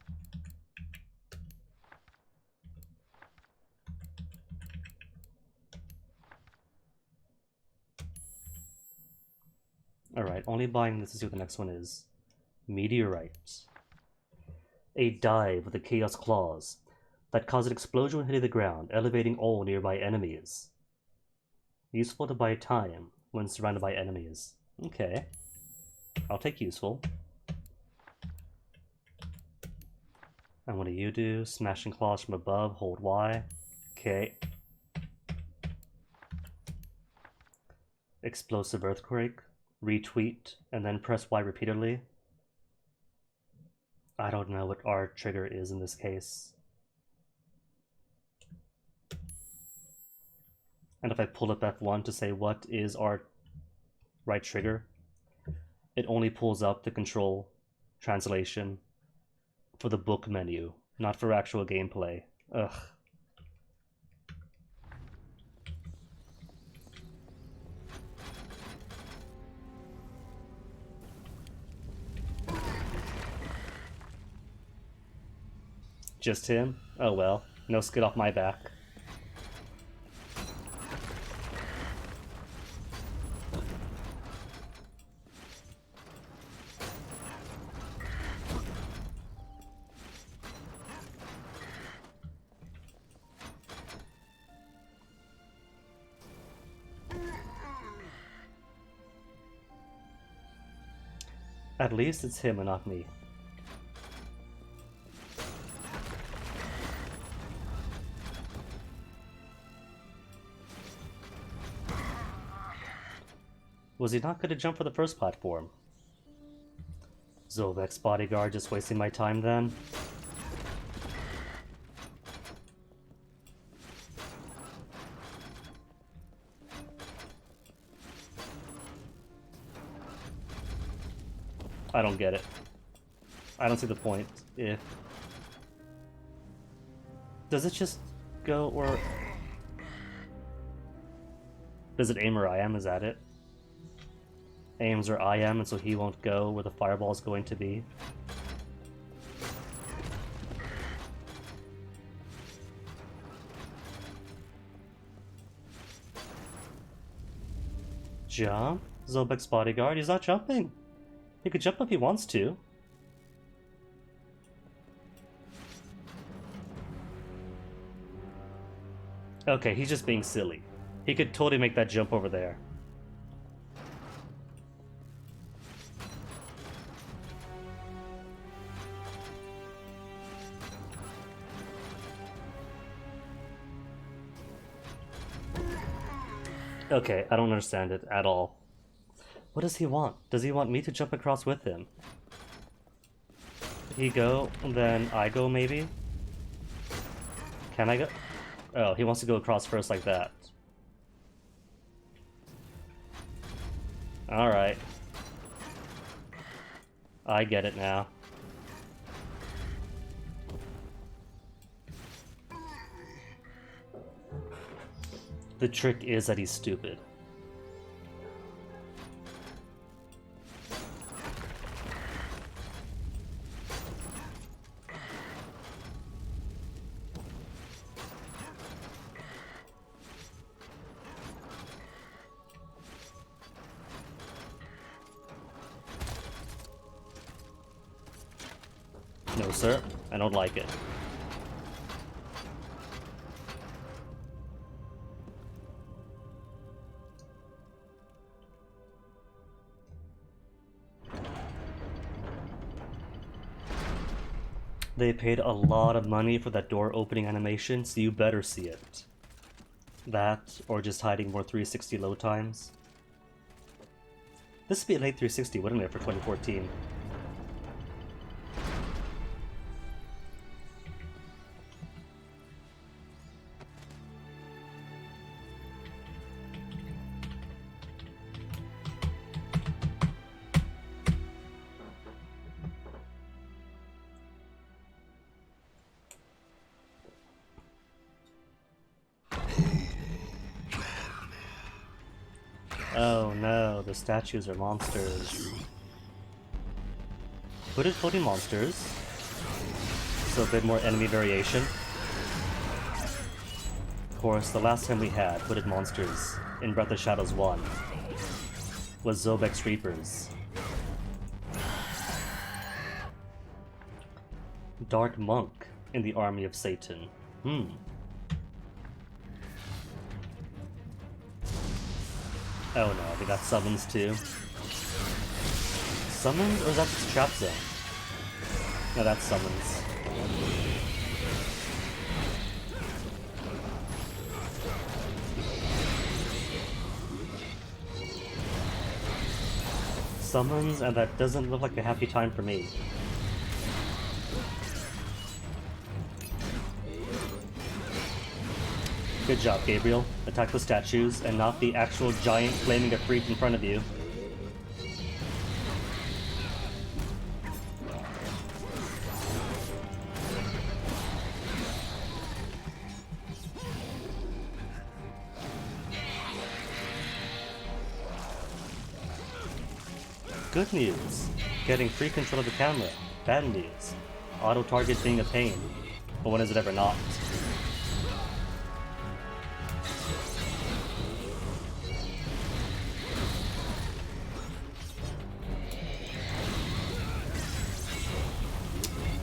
Alright, only buying this to see what the next one is. Meteorite. A dive with the Chaos Claws that cause an explosion when hitting the ground, elevating all nearby enemies. Useful to buy time when surrounded by enemies. Okay. I'll take useful. And what do you do? Smashing claws from above, hold Y. Okay. Explosive earthquake. Retweet, and then press Y repeatedly. I don't know what R trigger is in this case. And if I pull up F1 to say what is our right trigger, it only pulls up the control translation for the book menu, not for actual gameplay. Ugh. Just him? Oh well, no skid off my back. At least it's him and not me. Was he not going to jump for the first platform? Zobek's bodyguard just wasting my time then? I don't get it. I don't see the point. If... Does it just go or... Does it aim where I am? Is that it? Aims where I am, and so he won't go where the fireball is going to be. Jump? Zobek's bodyguard? He's not jumping. He could jump if he wants to. Okay, he's just being silly. He could totally make that jump over there. Okay, I don't understand it at all. What does he want? Does he want me to jump across with him? He go, and then I go maybe? Can I go? Oh, he wants to go across first like that. Alright. I get it now. The trick is that he's stupid. No, sir. I don't like it. They paid a lot of money for that door opening animation, so you better see it. That, or just hiding more 360 load times. This would be a late 360, wouldn't it, for 2014? Oh no, the statues are monsters. Hooded floating monsters. So a bit more enemy variation. Of course, the last time we had hooded monsters in Breath of Shadows 1 was Zobek's Reapers. Dark Monk in the Army of Satan. Oh no, they got summons too. Summons, or is that just trap zone? No, that's summons. Summons, and that doesn't look like a happy time for me. Good job, Gabriel. Attack the statues and not the actual giant flaming efreet in front of you. Good news. Getting free control of the camera. Bad news. Auto-target being a pain. But when is it ever not?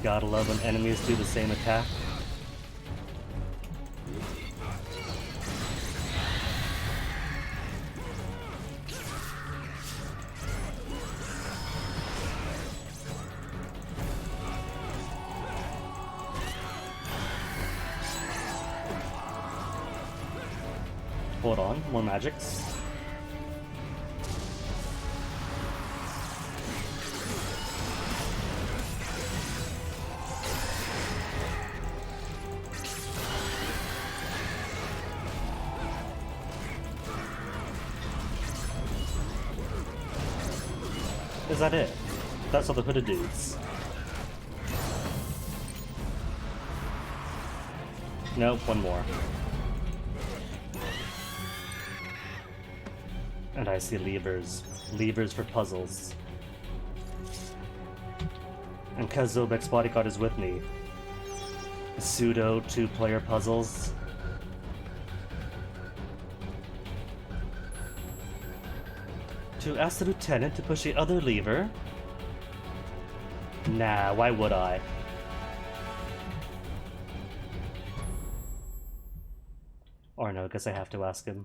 Gotta love when enemies do the same attack. Hold on, more magics. Is that it? That's all the hooded dudes. Nope, one more. And I see levers. Levers for puzzles. And cause Zobek's bodyguard is with me. Pseudo two-player puzzles. To ask the lieutenant to push the other lever? Nah, why would I? Or no, I guess I have to ask him.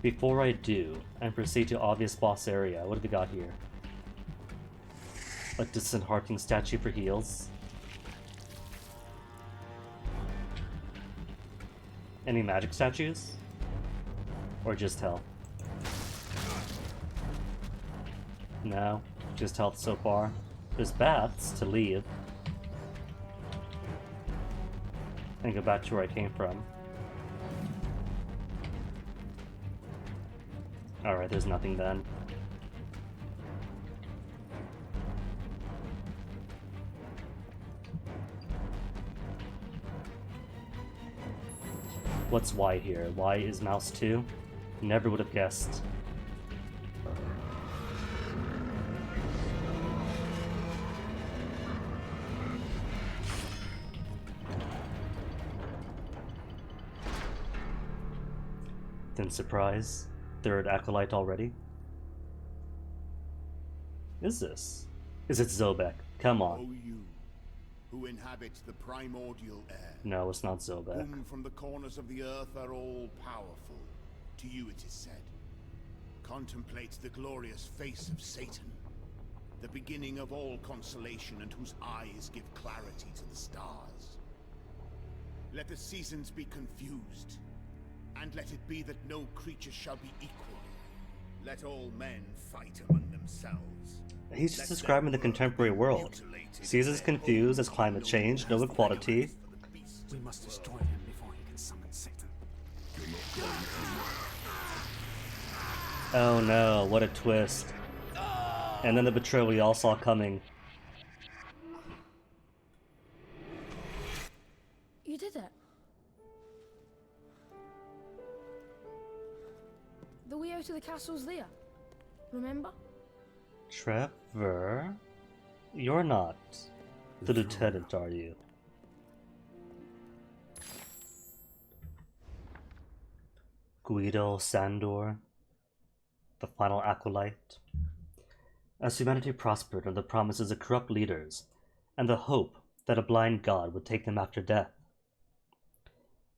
Before I do, and proceed to obvious boss area, what have we got here? A disheartening statue for heals. Any magic statues? Or just health? No, just health so far. There's baths to leave. And go back to where I came from. Alright, there's nothing then. What's Y here? Y is mouse 2? Never would have guessed. Then surprise. Third acolyte already? Is this? Is it Zobek? Come on. O you, who inhabit the primordial air, No, it's not Zobek. whom from the corners of the earth are all powerful, to you it is said, contemplate the glorious face of Satan, the beginning of all consolation and whose eyes give clarity to the stars. Let the seasons be confused, and let it be that no creature shall be equal. Let all men fight among themselves. He's just Let describing the their contemporary world. mutilated Seasons and confused as all climate change, no equality. for the beast. We must destroy him before he can summon Satan. Oh no, what a twist. And then the betrayal we all saw coming. You did it. The way out of the castle's there. Remember? Trevor? You're not the lieutenant, are you? Guido Sandor, the final acolyte. As humanity prospered under the promises of corrupt leaders, and the hope that a blind god would take them after death,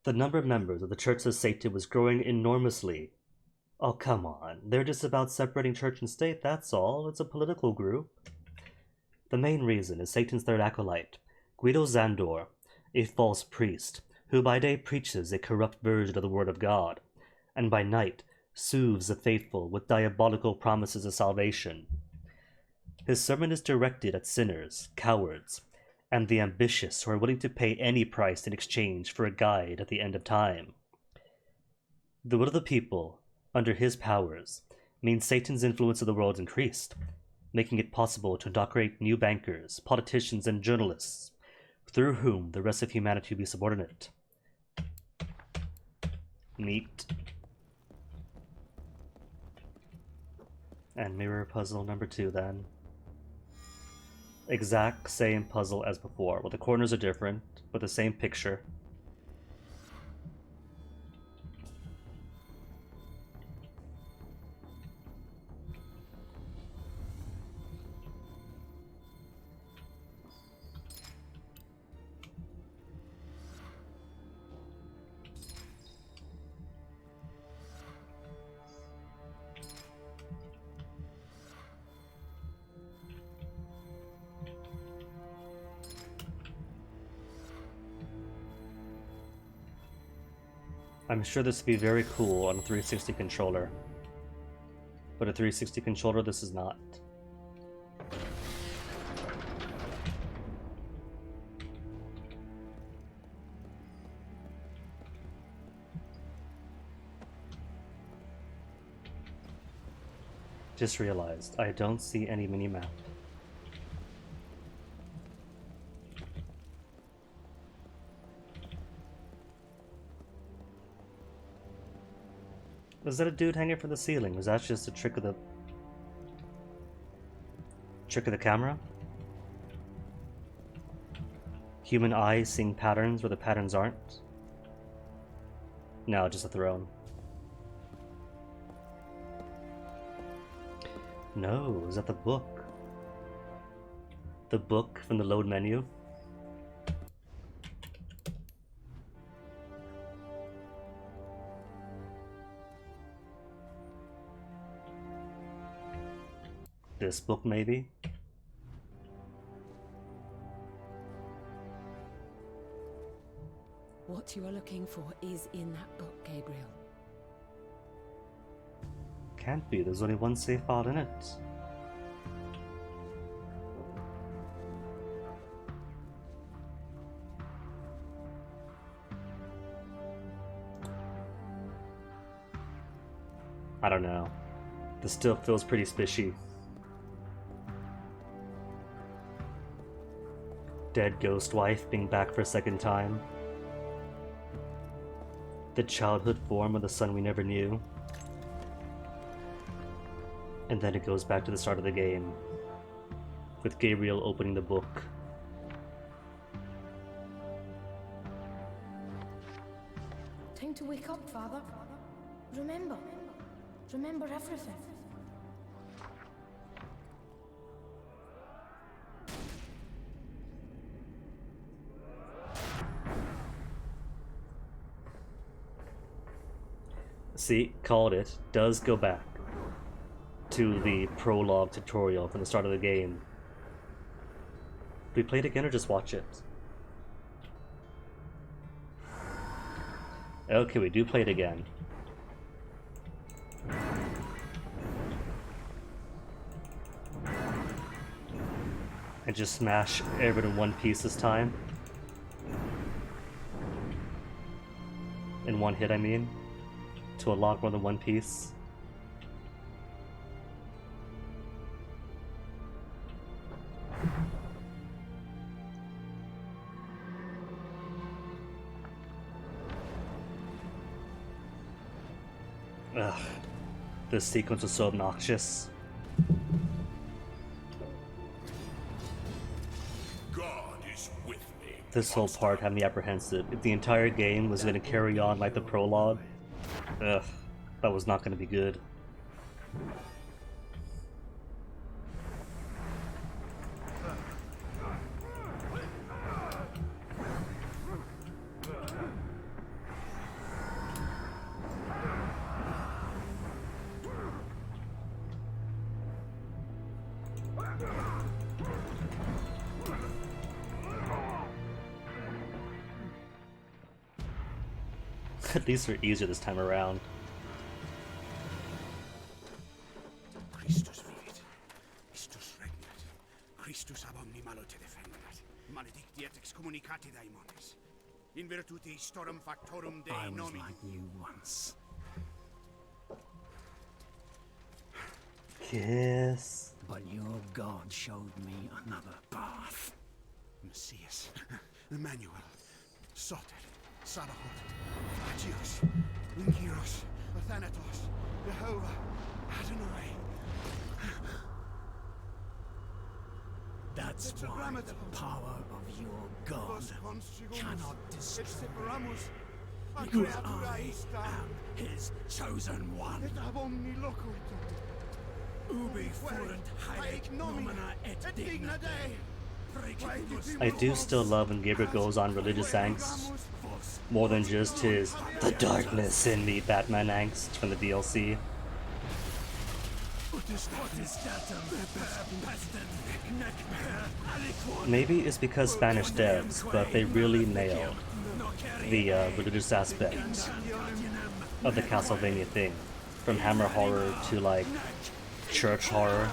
the number of members of the Church of Satan was growing enormously. Oh, come on. They're just about separating church and state, that's all. It's a political group. The main reason is Satan's third acolyte, Guido Zandor, a false priest, who by day preaches a corrupt version of the Word of God, and by night soothes the faithful with diabolical promises of salvation. His sermon is directed at sinners, cowards, and the ambitious who are willing to pay any price in exchange for a guide at the end of time. The will of the people, under his powers, means Satan's influence in the world increased, making it possible to indoctrinate new bankers, politicians, and journalists, through whom the rest of humanity will be subordinate. Neat. And mirror puzzle number 2 then. Exact same puzzle as before. Well, the corners are different, but the same picture. I'm sure this would be very cool on a 360 controller. But a 360 controller, this is not. Just realized, I don't see any mini-map. Was that a dude hanging from the ceiling? Was that just a trick of the camera? Human eyes seeing patterns where the patterns aren't? No, just a throne. No, is that the book? The book from the load menu? This book, maybe? What you are looking for is in that book, Gabriel. Can't be, there's only one save file in it. I don't know. This still feels pretty spishy. Dead ghost wife being back for a second time. The childhood form of the son we never knew. And then it goes back to the start of the game, with Gabriel opening the book. Time to wake up, Father. Remember. Remember everything. See, called it. Does go back to the prologue tutorial from the start of the game. Do we play it again or just watch it? Okay, we do play it again. And just smash everyone in one piece this time. In one hit, I mean. To unlock more than one piece. Ugh. This sequence was so obnoxious. God is with me. This whole part had me apprehensive. If the entire game was going to carry on like the prologue, ugh, that was not going to be good. These are easier this time around. Christus vivit, Christus regnat, Christus ab omni malo te defendat, maledicti et excommunicati daemones, in virtute storum factorum Dei I was nomi. like you once. Kiss. But your God showed me another path. Messias, Emmanuel, Soter, Sabaoth, Agios, Unkiros, Athanatos, Jehovah, Adonai. That's why the power of your god cannot destroy me. Because I am his chosen one. Ubi fuerunt haec nomina et digna Dei. I do still love when Gabriel goes on religious angst, more than just his "the darkness in me" Batman angst from the DLC. Maybe it's because Spanish devs, but they really nailed the religious aspect of the Castlevania thing, from Hammer horror to like church horror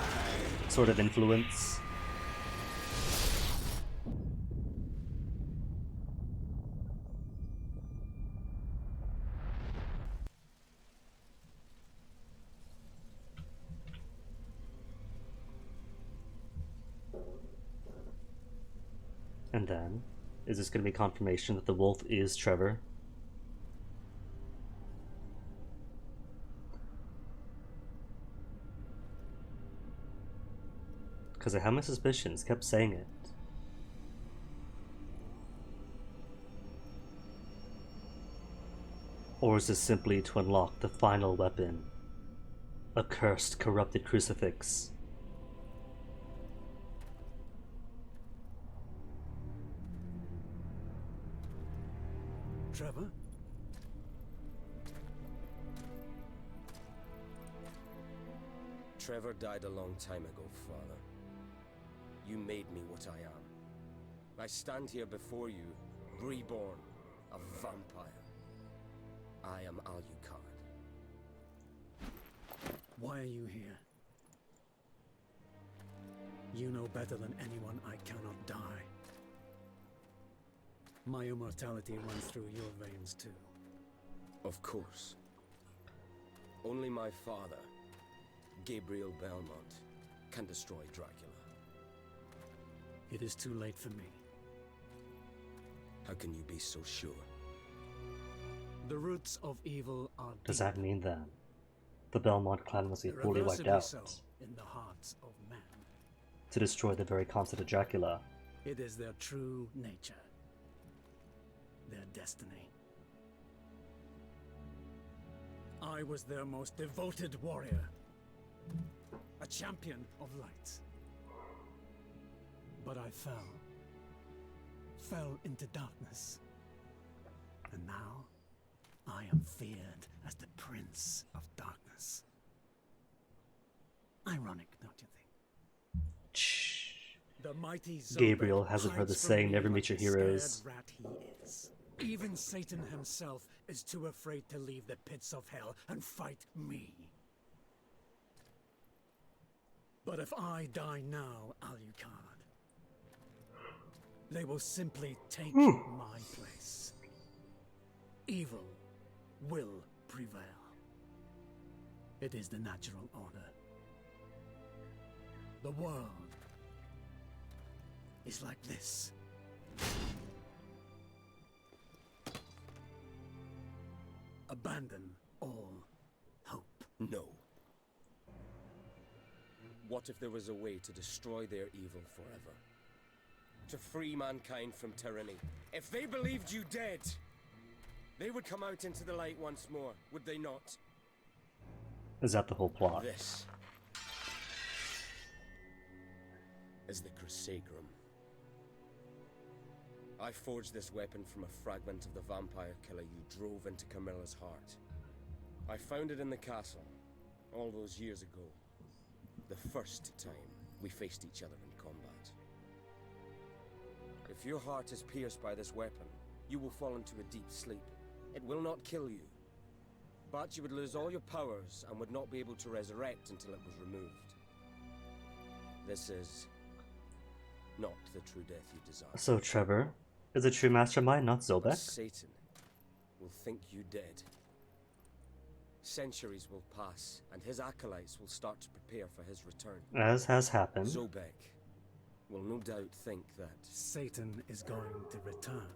sort of influence. And then, is this going to be confirmation that the wolf is Trevor? Because I had my suspicions, kept saying it. Or is this simply to unlock the final weapon? A cursed, corrupted crucifix. Trevor? Trevor died a long time ago, Father. You made me what I am. I stand here before you, reborn, a vampire. I am Alucard. Why are you here? You know better than anyone I cannot die. My immortality runs through your veins too. Of course. Only my father, Gabriel Belmont, can destroy Dracula. It is too late for me. How can you be so sure? The roots of evil are Does deep, that mean then the Belmont clan must be fully wiped irreversibly out so in the hearts of men? to destroy the very concept of Dracula? It is their true nature. Their destiny. I was their most devoted warrior. A champion of light. But I fell. Fell into darkness. And now, I am feared as the Prince of Darkness. Ironic, don't you think? Shh. The mighty Zobek Gabriel hasn't heard the hides from saying, me never like meet your the scared heroes. rat he is. Even Satan himself is too afraid to leave the pits of hell and fight me. But if I die now, Alucard, they will simply take my place. Evil will prevail. It is the natural order. The world is like this. Abandon all hope. No. What if there was a way to destroy their evil forever? To free mankind from tyranny? If they believed you dead, they would come out into the light once more, would they not? Is that the whole plot? This is the Crusaegrum. I forged this weapon from a fragment of the vampire killer you drove into Camilla's heart. I found it in the castle, all those years ago. The first time we faced each other in combat. If your heart is pierced by this weapon, you will fall into a deep sleep. It will not kill you, but you would lose all your powers and would not be able to resurrect until it was removed. This is not the true death you desire. So Trevor is a true mastermind, not But Zobek? Satan will think you dead. Centuries will pass, and his acolytes will start to prepare for his return. As has happened. Zobek will no doubt think that Satan is going to return.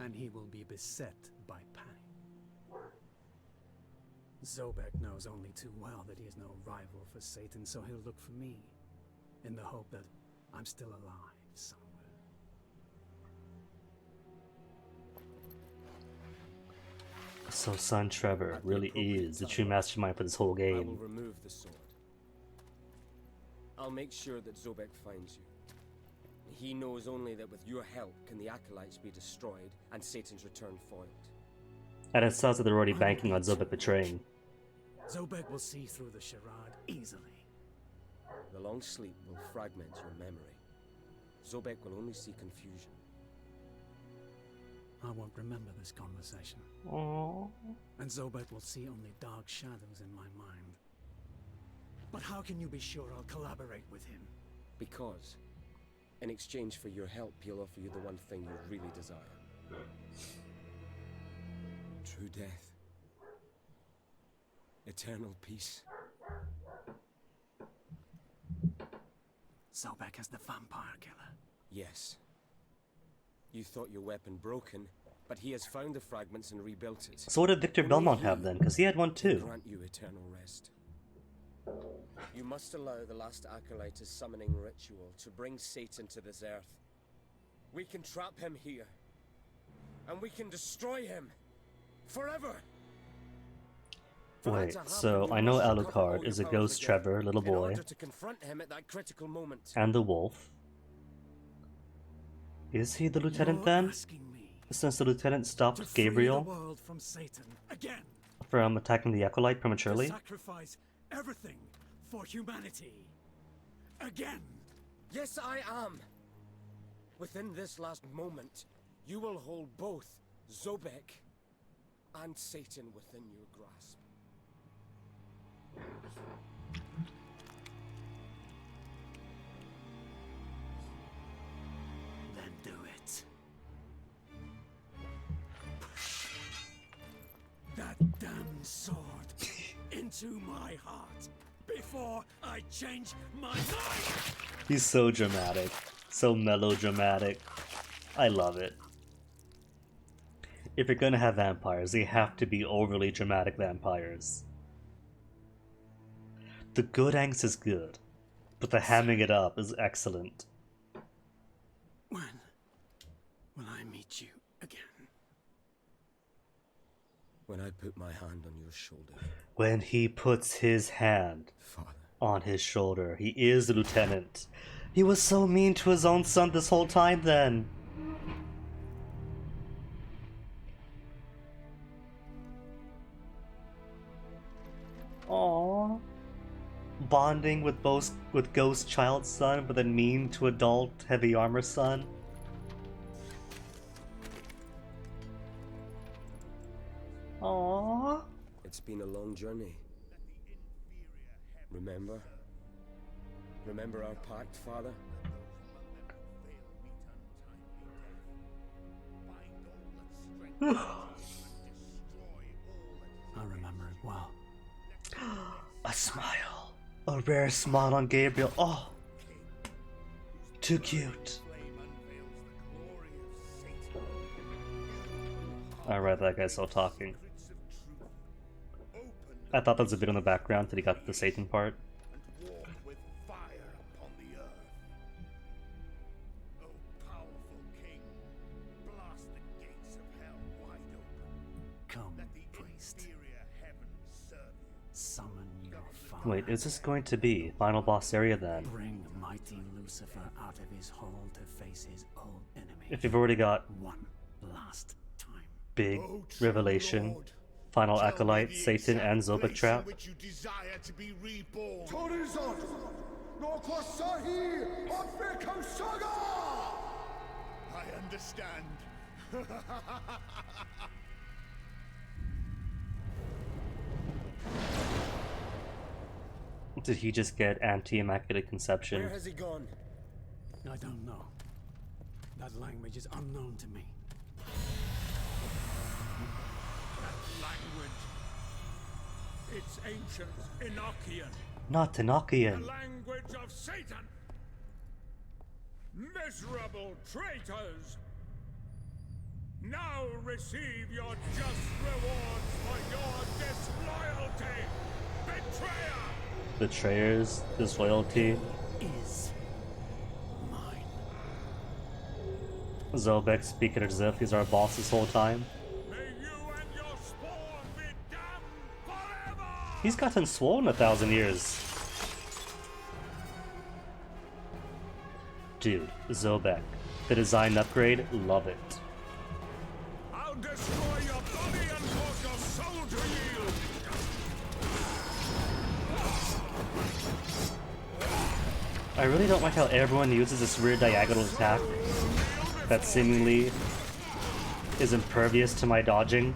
And he will be beset by panic. Zobek knows only too well that he is no rival for Satan, so he'll look for me. in the hope that I'm still alive somewhere. So son Trevor really is the true mastermind for this whole I will game. remove the sword. I'll make sure that Zobek finds you. He knows only that with your help can the Acolytes be destroyed and Satan's return foiled. And it sounds like they're already banking on Zobek betraying. Zobek will see through the charade easily. The long sleep will fragment your memory. Zobek will only see confusion. I won't remember this conversation. Aww. And Zobek will see only dark shadows in my mind. But how can you be sure I'll collaborate with him? Because, in exchange for your help, he'll offer you the one thing you really desire. True death. Eternal peace. Zobek is the vampire killer. Yes. You thought your weapon broken, but he has found the fragments and rebuilt it. So what did Victor Belmont have then? Because he had one too. Grant you eternal rest. You must allow the last Acolyte's summoning ritual to bring Satan to this earth. We can trap him here. And we can destroy him. Forever! Wait, so I know Alucard is a ghost Trevor, little boy, In order to confront him at that critical moment. and the wolf. Is he the lieutenant You're then? asking me Since the lieutenant to stopped free the Gabriel world from Satan again. from attacking the Acolyte To prematurely? sacrifice everything for humanity. Again. Yes, I am. Within this last moment, you will hold both Zobek and Satan within your grasp. Then do it. That damn sword into my heart before I change my mind! He's so dramatic. So melodramatic. I love it. If you're gonna have vampires, they have to be overly dramatic vampires. The good angst is good, but the hamming it up is excellent. When will I meet you again? When I put my hand on your shoulder, When he puts his hand Father. on his shoulder, he is the lieutenant. He was so mean to his own son this whole time then. Aww. Bonding with ghost child son, but then mean to adult heavy armor son. Aww. It's been a long journey. Remember? Remember our pact, Father? I remember it well. A smile. A rare smile on Gabriel. Oh. Too cute. Alright, that guy's still talking. I thought that was a bit in the background till he got to the Satan part. And walk with fire upon the earth. O powerful king, blast the gates of hell wide open. Come, Let the priest. inferior heavens serve you. Summon your father. Wait, is this going to be final boss area then? Bring mighty Lucifer out of his hole to face his old enemy. If you've already got One last time. big O true revelation, Lord, final tell me acolyte, the Satan, exact and Zobek place in trap. which you desire to be reborn. I understand. Did he just get anti-immaculate conception? Where has he gone? I don't know. That language is unknown to me. Language. It's ancient Enochian. Not The Enochian. language of Satan. Miserable traitors! Now receive your just rewards for your disloyalty! Betrayer! Betrayers, disloyalty. Is Zobek speaking as if he's our boss this whole time. May you and your spawn be damned forever! He's gotten swollen 1,000 years. Dude, Zobek. The design upgrade, love it. I'll destroy your body and cause your soul to yield! I really don't like how everyone uses this weird diagonal attack that seemingly is impervious to my dodging.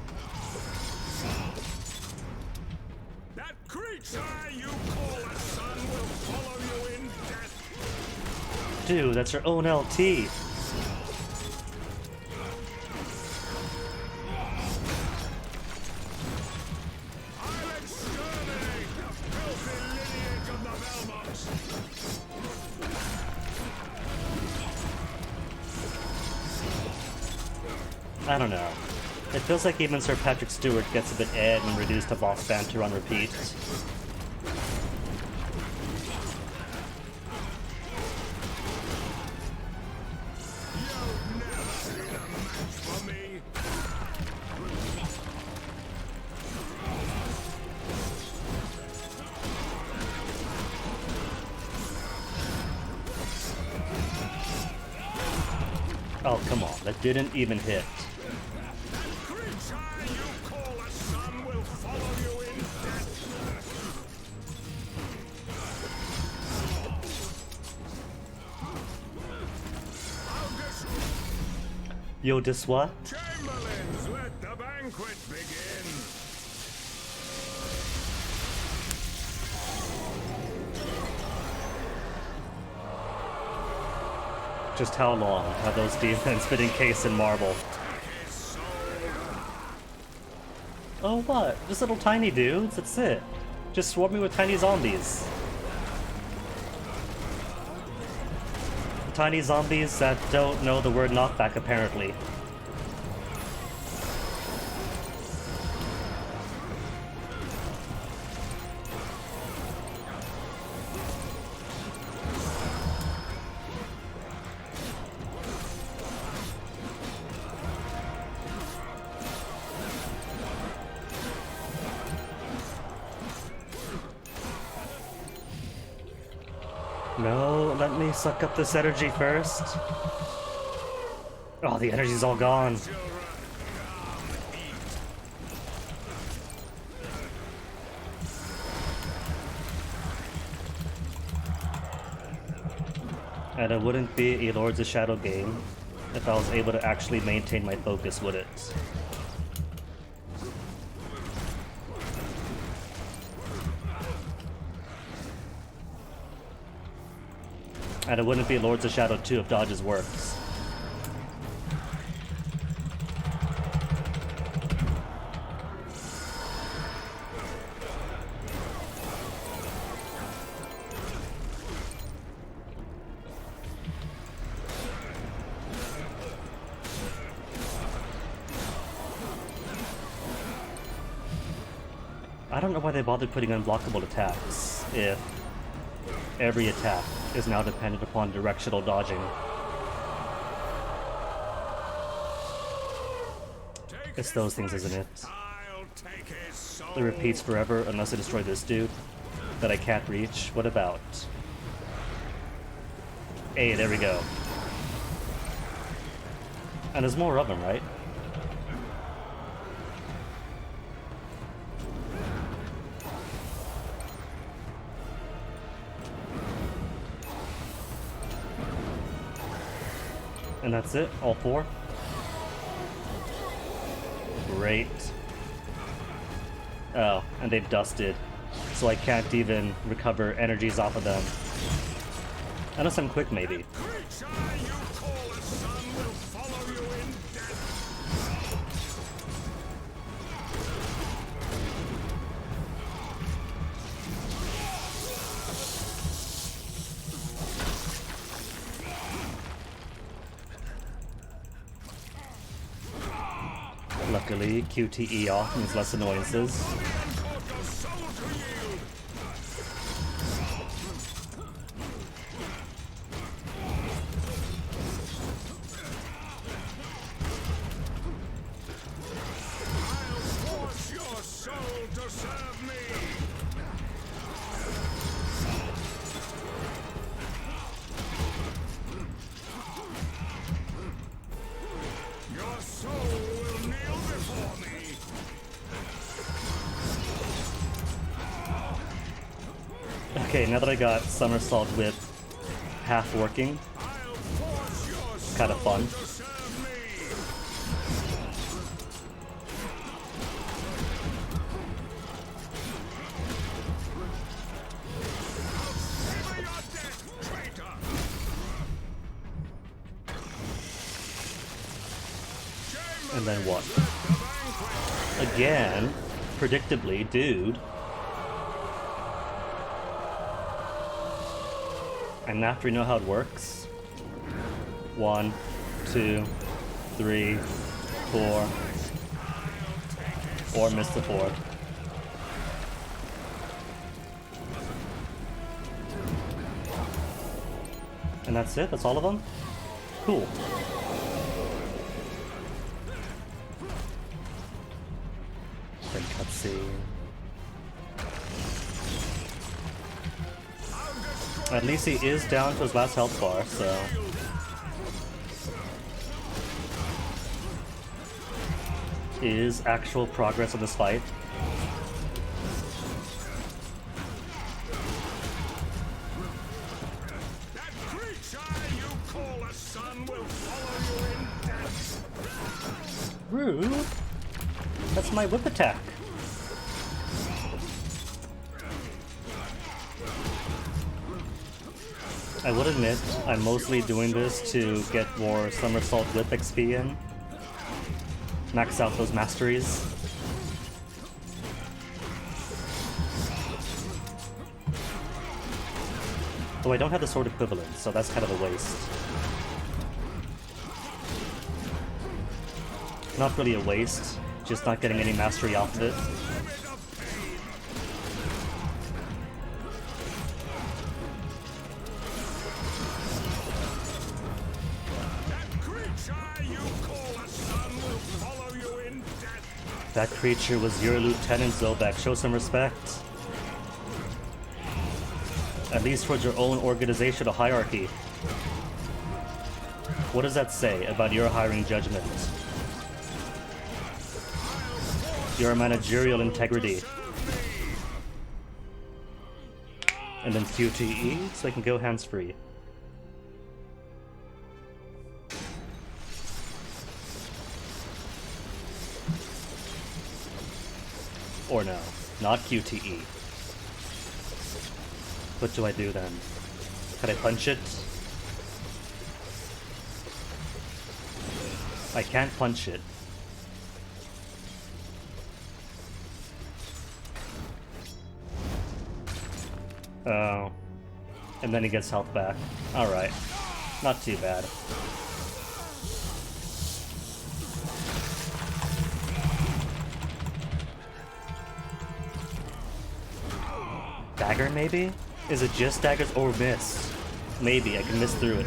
That creature you call a son will follow you in death! Dude, that's your own LT. I'll exterminate the filthy lineage of the Belmonts! I don't know. It feels like even Sir Patrick Stewart gets a bit ed when reduced to boss banter on repeat. You've never seen a match for me! Oh, come on. That didn't even hit. Creature you call a son will follow you in death! I'll Yo, this what? Chamberlains, let the banquet begin! Just how long have those demons been encased in marble? Oh, what? Just little tiny dudes, that's it. Just swarm me with tiny zombies. Tiny zombies that don't know the word knockback, apparently. No, let me suck up this energy first. Oh, the energy's all gone. And it wouldn't be a Lords of Shadow game if I was able to actually maintain my focus, would it? And it wouldn't be Lords of Shadow 2 if dodges works. I don't know why they bothered putting unblockable attacks if every attack is now dependent upon directional dodging. It's those things, isn't it? It repeats forever unless I destroy this dude that I can't reach. What about? Hey, there we go. And there's more of them, right? And that's it? All four? Great. Oh, and they've dusted. So I can't even recover energies off of them. Unless I'm quick, maybe. Luckily, QTE off means less annoyances. to serve me! Your soul will kneel before me! Okay, now that I got Somersault Whip half working, kind of fun. And then what? Again, predictably, dude. And after we know how it works, 1, 2, 3, 4, or miss the 4th. And that's it? That's all of them? Cool. Then cutscene. At least he is down to his last health bar, so... Is actual progress in this fight. That creature you call a son will follow you in death! Rude. That's my whip attack. I would admit, I'm mostly doing this to get more Somersault Whip XP in. Max out those masteries. Though I don't have the sword equivalent, so that's kind of a waste. Not really a waste, just not getting any mastery off of it. That creature was your Lieutenant Zobek. Show some respect. At least towards your own organizational hierarchy. What does that say about your hiring judgment? Your managerial integrity. And then QTE, so I can go hands-free. Or no, not QTE. What do I do then? Can I punch it? I can't punch it. Oh. And then he gets health back. Alright. Not too bad. Dagger, maybe? Is it just daggers or miss? Maybe, I can miss through it.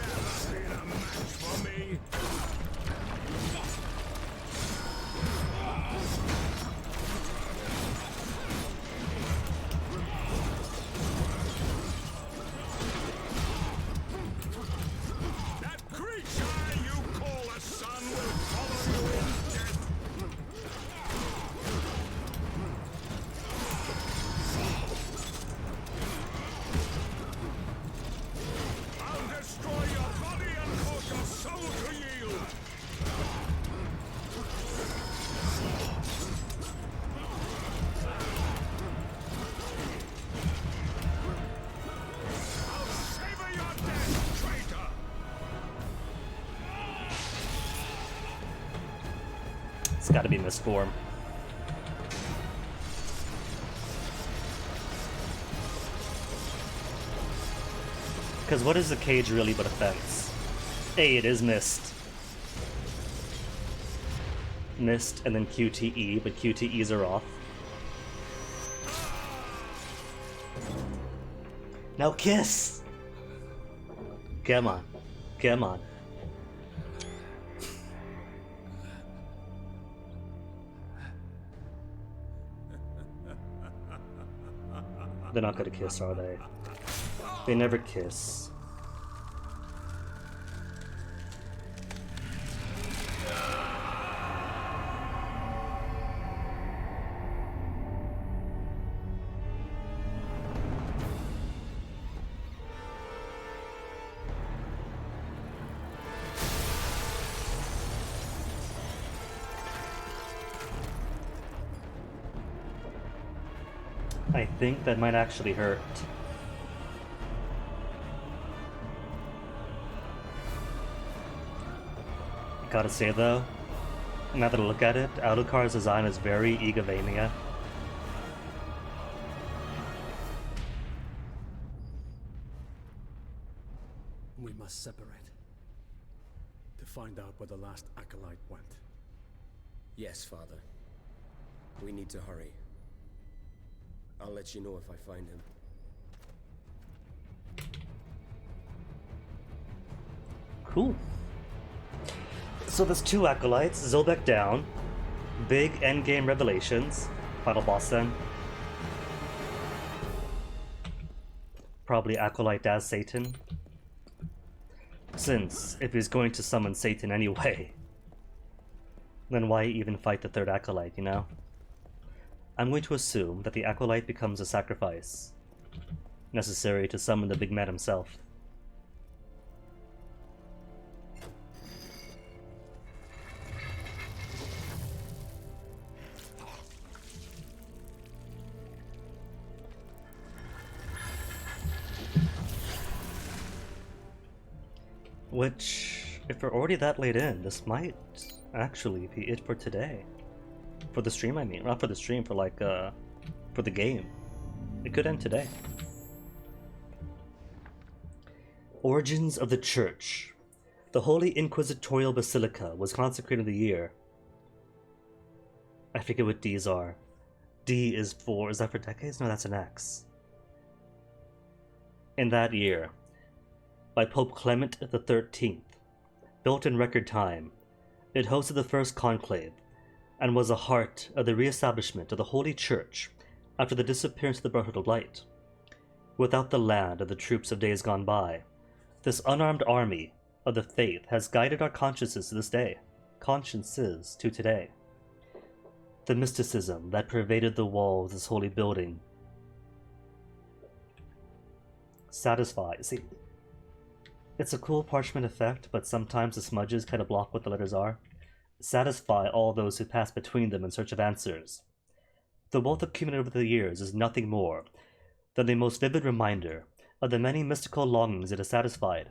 It's gotta be Mistform. Because what is the cage really but a fence? Hey, it is Mist. Mist and then QTE, but QTEs are off. Now kiss! Come on. Come on. They're not gonna kiss, are they? They never kiss. I think that might actually hurt. Gotta say though, now that I look at it, Alucard's design is very Egavania. We must separate. To find out where the last acolyte went. Yes, Father. We need to hurry. I'll let you know if I find him. Cool. So there's 2 acolytes, Zobek down, big endgame revelations, final boss then. Probably acolyte as Satan. Since, if he's going to summon Satan anyway, then why even fight the 3rd acolyte, you know? I'm going to assume that the acolyte becomes a sacrifice, necessary to summon the big man himself. Which, if we're already that late in, this might actually be it for today. For the stream, I mean. Not for the stream, for like, for the game. It could end today. Origins of the Church. The Holy Inquisitorial Basilica was consecrated in the year... I forget what D's are. D is for... is that for decades? No, that's an X. In that year, by Pope Clement XIII, built in record time, it hosted the first conclave, and was the heart of the re-establishment of the Holy Church after the disappearance of the Brotherhood of Light. Without the land of the troops of days gone by, this unarmed army of the faith has guided our consciences to this day, consciences to today. The mysticism that pervaded the walls of this holy building satisfies. See, it's a cool parchment effect, but sometimes the smudges kind of block what the letters are. Satisfy all those who pass between them in search of answers. The wealth accumulated over the years is nothing more than the most vivid reminder of the many mystical longings it has satisfied.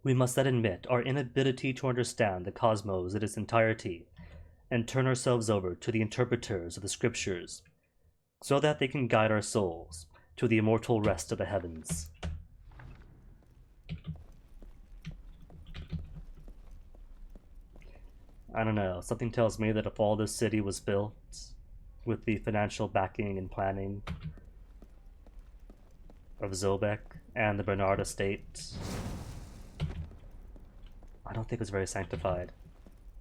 We must then admit our inability to understand the cosmos in its entirety, and turn ourselves over to the interpreters of the scriptures, so that they can guide our souls to the immortal rest of the heavens. I don't know, something tells me that if all this city was built with the financial backing and planning of Zobek and the Bernard estate, I don't think it's very sanctified.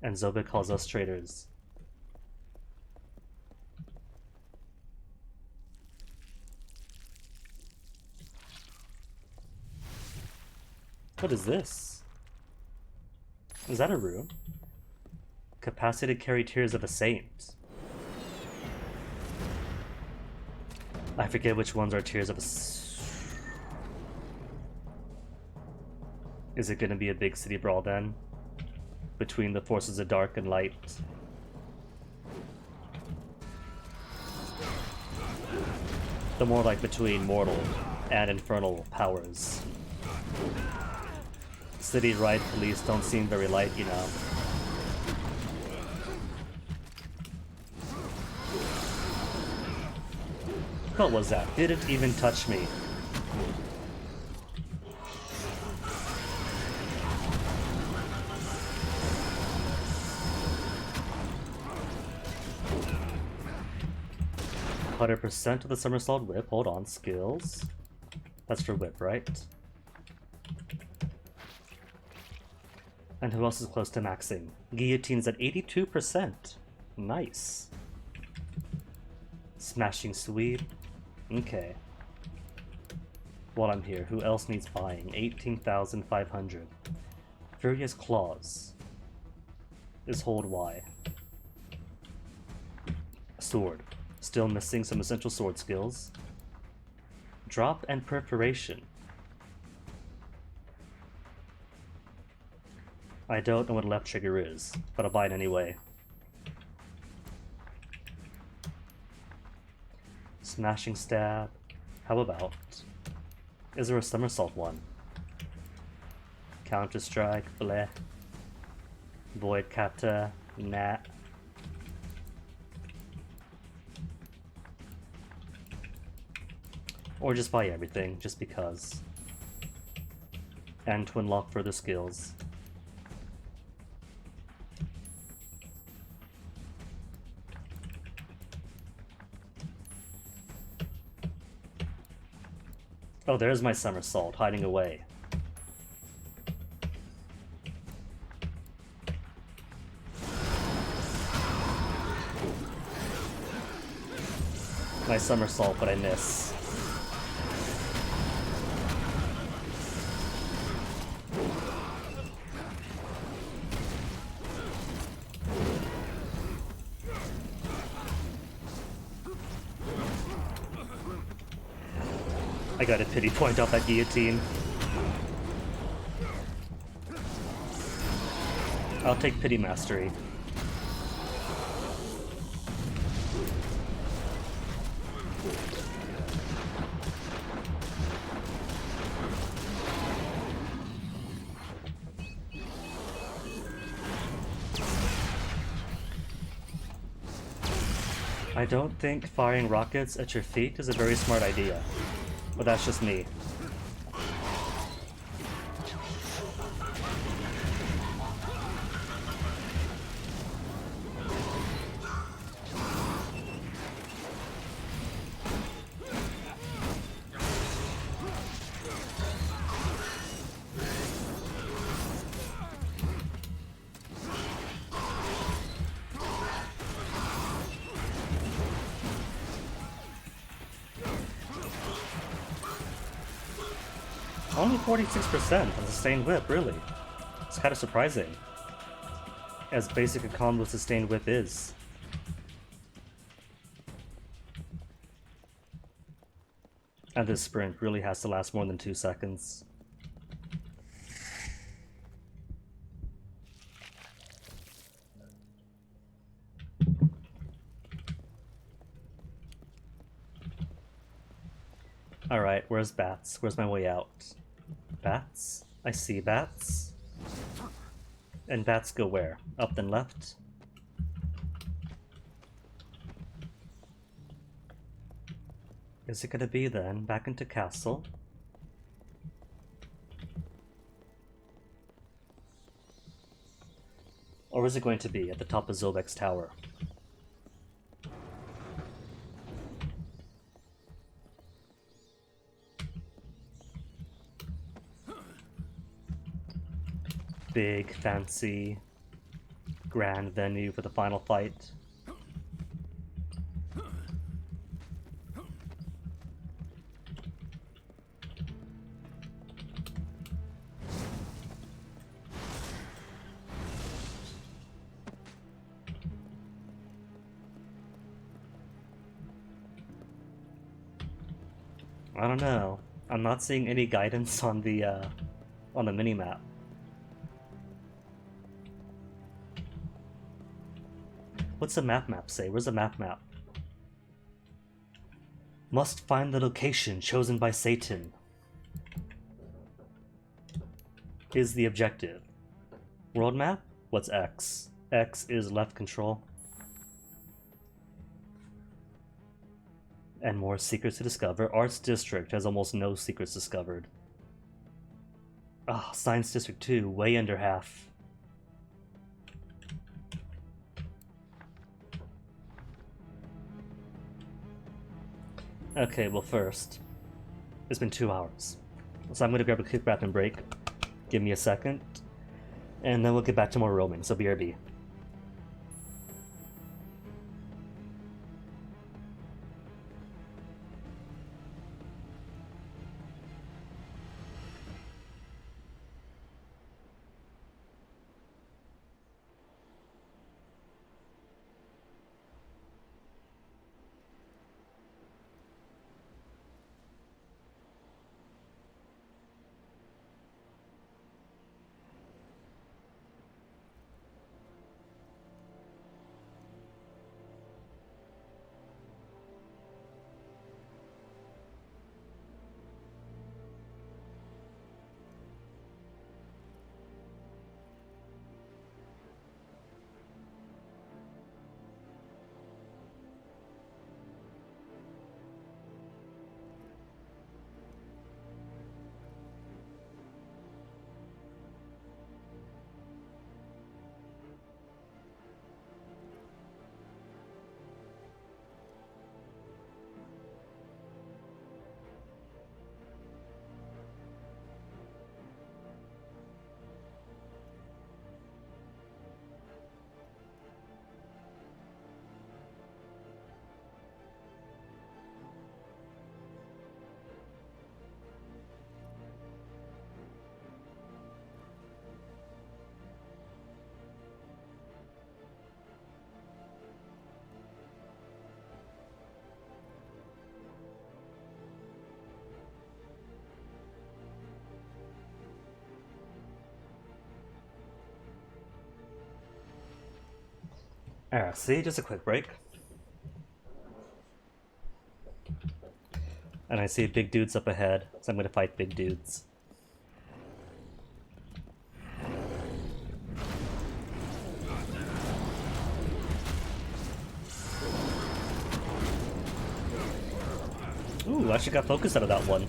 And Zobek calls us traitors. What is this? Is that a room? Capacity to carry tears of a saint. I forget which ones are tears of a... Is it gonna be a big city brawl then? Between the forces of dark and light? The more like between mortal and infernal powers. City riot police don't seem very light, you know. What was that? Didn't even touch me. %% of the somersault whip. Hold on, skills. That's for whip, right? And who else is close to maxing? Guillotine's at 82%. Nice. Smashing sweep. Okay. while I'm here, who else needs buying? 18,500. Furious Claws is hold Y. Sword. Still missing some essential sword skills. Drop and Perforation. I don't know what a left trigger is, but I'll buy it anyway. Smashing Stab. How about... Is there a Somersault one? Counter Strike, bleh. Void Kata, nah. Or just buy everything, just because. And to unlock further skills. Oh, there's my Somersault, hiding away. My Somersault, but I miss. I got a pity point off that guillotine. I'll take Pity Mastery. I don't think firing rockets at your feet is a very smart idea. But that's just me. Only 46% on the sustained whip, really. It's kind of surprising. As basic a combo sustained whip is. And this sprint really has to last more than 2 seconds. Alright, where's bats? Where's my way out? Bats? I see bats. And bats go where? Up then left? Is it gonna be then back into castle? Or is it going to be at the top of Zobek's tower? Big, fancy, grand venue for the final fight. I don't know. I'm not seeing any guidance on the minimap. What's the map say? Where's the map? Must find the location chosen by Satan. Is the objective. World map? What's X? X is left control. And more secrets to discover. Arts District has almost no secrets discovered. Ah, Science District 2, way under half. Okay, well first, it's been 2 hours. So I'm gonna grab a quick bathroom break. Give me a second. And then we'll get back to more roaming, so BRB. Alright, see, just a quick break. And I see big dudes up ahead, so I'm gonna fight big dudes. Ooh, I actually got focus out of that one.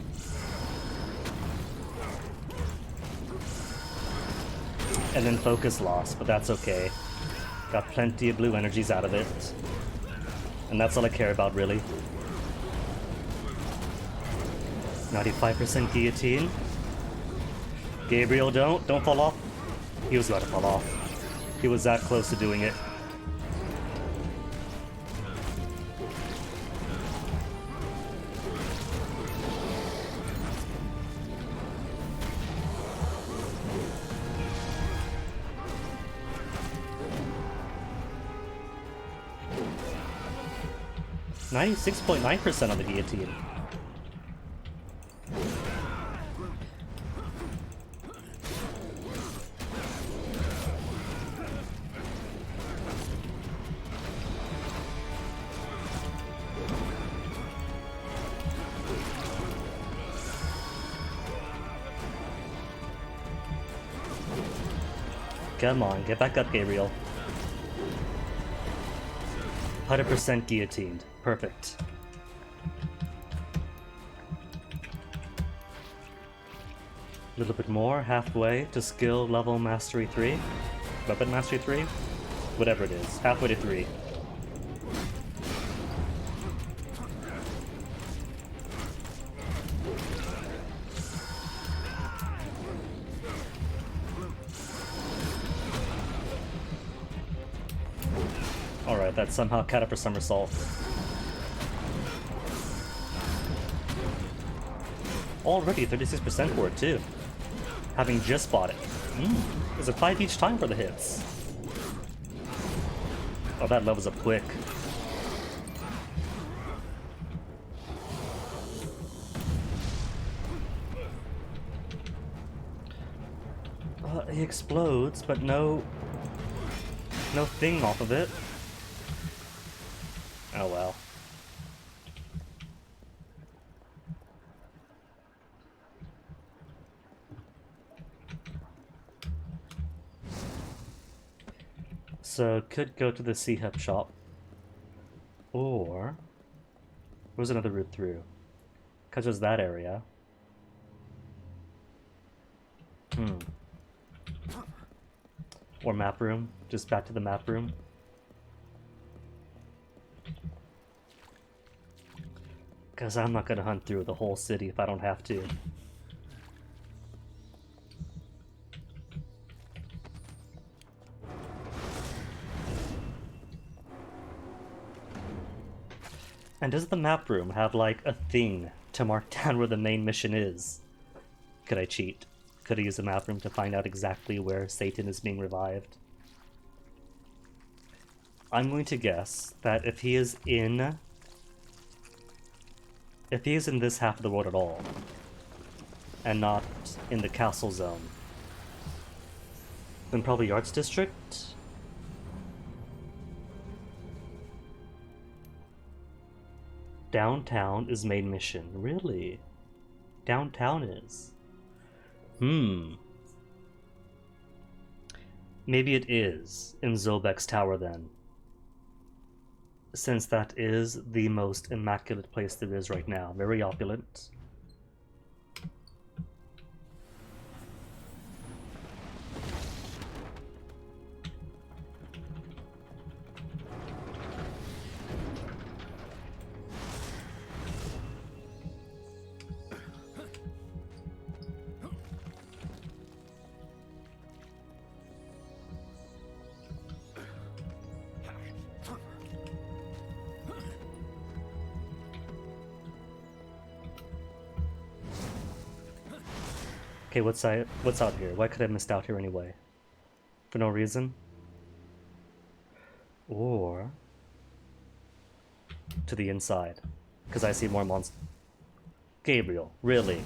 And then focus lost, but that's okay. Got plenty of blue energies out of it. And that's all I care about, really. 95% guillotine. Gabriel, don't fall off. He was about to fall off. He was that close to doing it. .9% on the guillotine. Come on, get back up, Gabriel. 100% guillotined. Perfect. A little bit more, halfway to skill level mastery 3. Weapon mastery 3? Whatever it is, halfway to 3. Alright, that somehow cut up a somersault. Already 36% for it too. Having just bought it. There's a 5 each time for the hits. Oh, that levels up quick. He explodes, but no thing off of it. Oh well. So, could go to the C-Hub shop. Or... where's another route through? Because there's that area. Or map room. Just back to the map room. Because I'm not going to hunt through the whole city if I don't have to. And does the map room have like a thing to mark down where the main mission is? Could I cheat? Could I use the map room to find out exactly where Satan is being revived? I'm going to guess that if he is in this half of the world at all, and not in the castle zone, then probably Arts District? Downtown is main mission. Really? Downtown is? Maybe it is in Zobek's Tower then. Since that is the most immaculate place there is right now. Very opulent. Okay, what's out here? Why could I have missed out here anyway? For no reason? Or... to the inside. Because I see more monsters. Gabriel, really?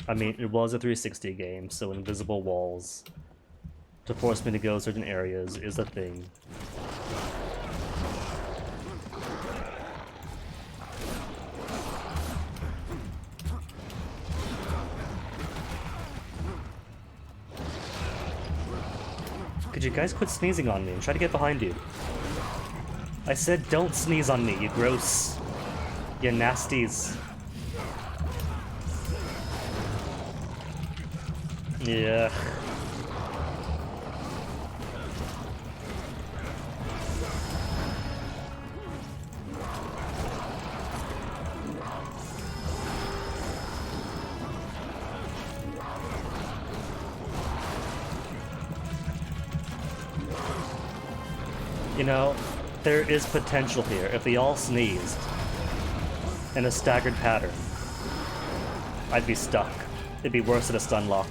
I mean, it was a 360 game, so invisible walls to force me to go certain areas is a thing. Could you guys quit sneezing on me? I'm trying to get behind you. I said don't sneeze on me, you gross. You nasties. Yeah. You know, there is potential here if they all sneezed in a staggered pattern. I'd be stuck. It'd be worse than a stun lock.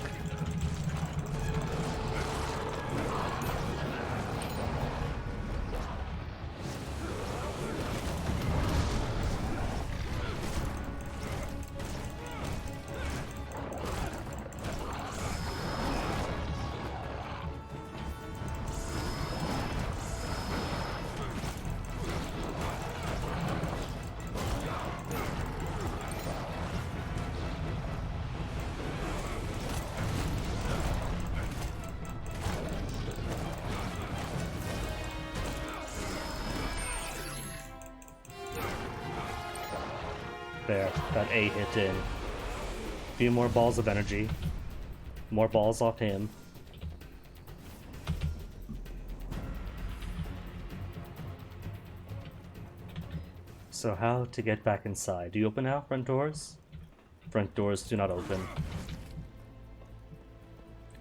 There, got A hit in. Few more balls of energy. More balls off him. So how to get back inside? Do you open now? Front doors? Front doors do not open.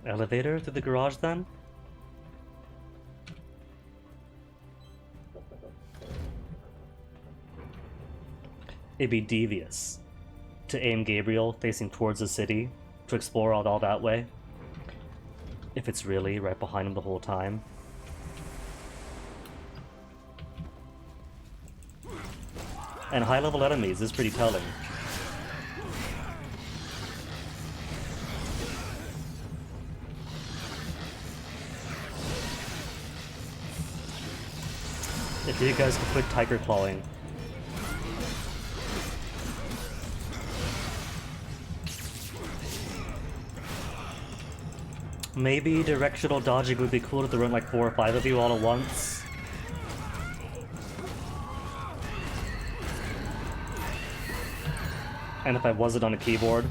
Elevator to the garage then? It'd be devious to aim Gabriel facing towards the city to explore all that way if it's really right behind him the whole time. And high-level enemies is pretty telling. If you guys could quit tiger clawing. Maybe directional dodging would be cool if there weren't like 4 or 5 of you all at once. And if I wasn't on a keyboard.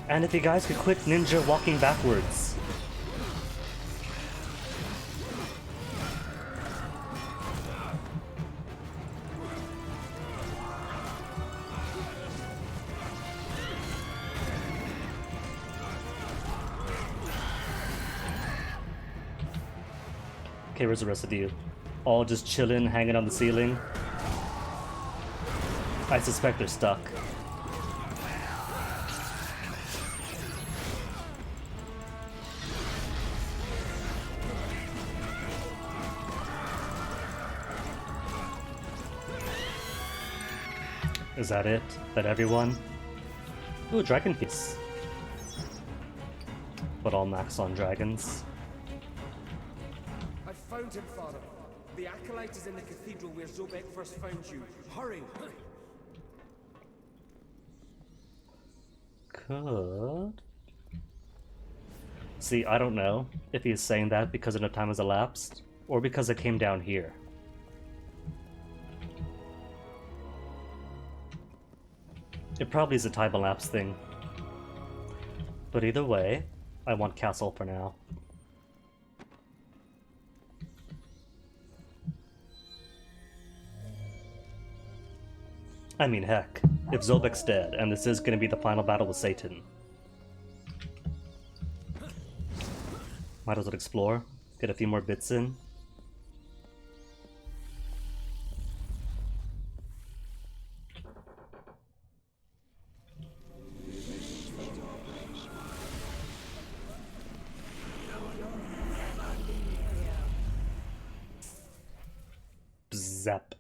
And if you guys could quit ninja walking backwards. Okay, where's the rest of you? All just chilling, hanging on the ceiling? I suspect they're stuck. Is that it? That everyone? Ooh, dragon piece. But all max on dragons. I've found him, Father. The Acolyte is in the cathedral where Zobek first found you. Hurry! Could... See, I don't know if he's saying that because enough time has elapsed, or because it came down here. It probably is a time elapse thing. But either way, I want castle for now. I mean, heck, if Zobek's dead, and this is going to be the final battle with Satan, might as well explore, get a few more bits in. Zap.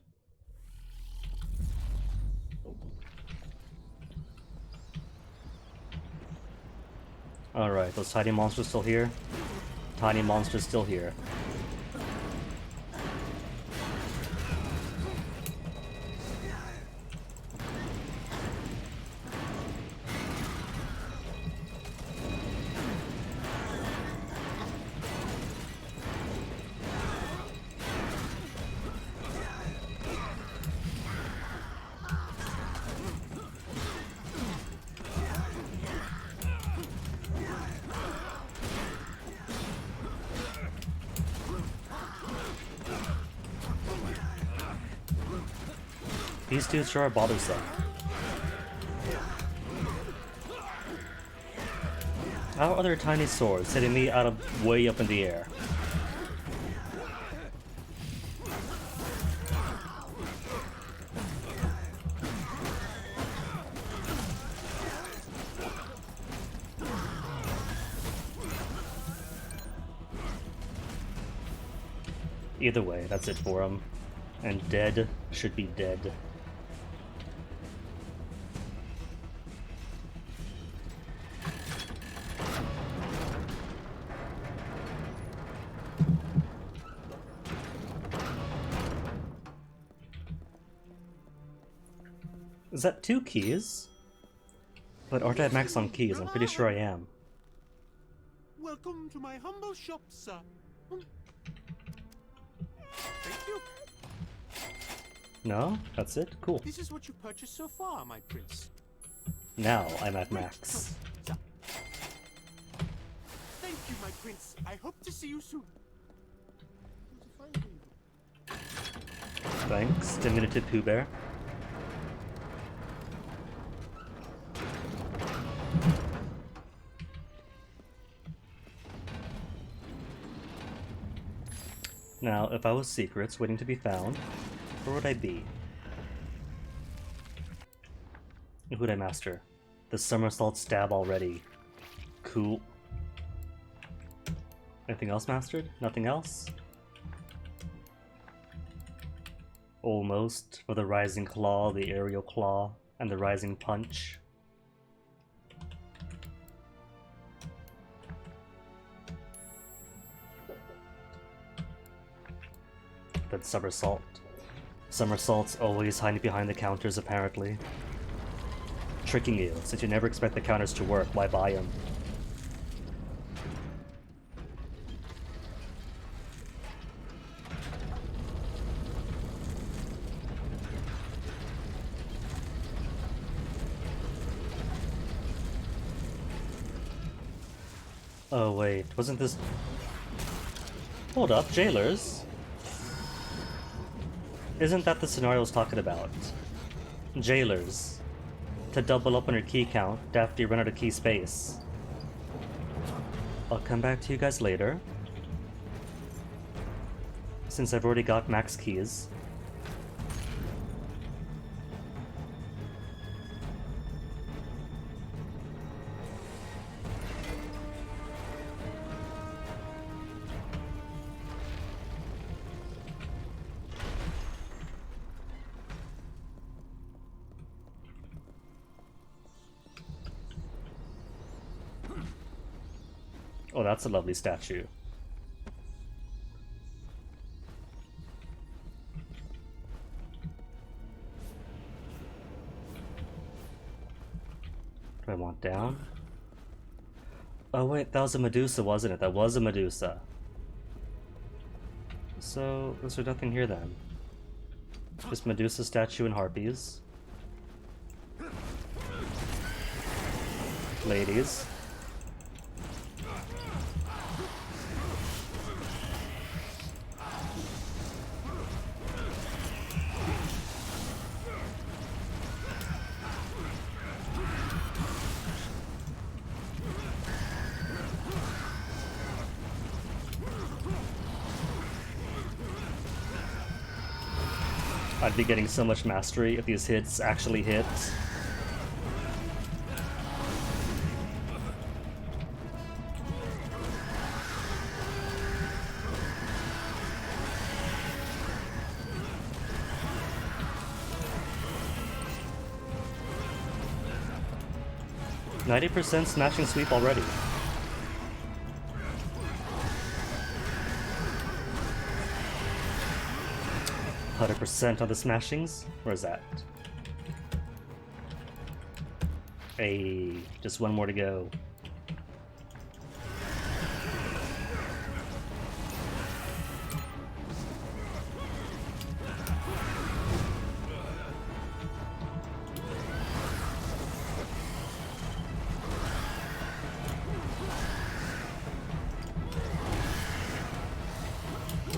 Alright, those tiny monsters still here? Tiny monsters still here. These dudes sure are bothersome. How are there tiny swords hitting me out of way up in the air? Either way, that's it for him. And dead should be dead. Is that 2 keys? But aren't I max on keys? I'm pretty sure I am. Welcome to my humble shop, sir. Thank you. No? That's it? Cool. This is what you purchased so far, my prince. Now I'm at max. Thank you, my prince. I hope to see you soon. Thanks, diminutive Pooh Bear. Now, if I was secrets waiting to be found, where would I be? Who'd I master? The somersault stab already. Cool. Anything else mastered? Nothing else? Almost, for the rising claw, the aerial claw, and the rising punch. Then somersault. Somersault's always hiding behind the counters, apparently. Tricking you, since you never expect the counters to work, why buy them? Oh wait, wasn't this... Hold up, jailers? Isn't that the scenario I was talking about? Jailers. To double up on your key count after you run out of key space. I'll come back to you guys later. Since I've already got max keys. Oh, that's a lovely statue. Do I want down? Oh wait, that was a Medusa, wasn't it? That was a Medusa. So, is there nothing here then? Just Medusa statue and harpies. Ladies. I'd be getting so much mastery if these hits actually hit. %90 snatching sweep already. 100% on the smashings. Where's that? Hey, just one more to go.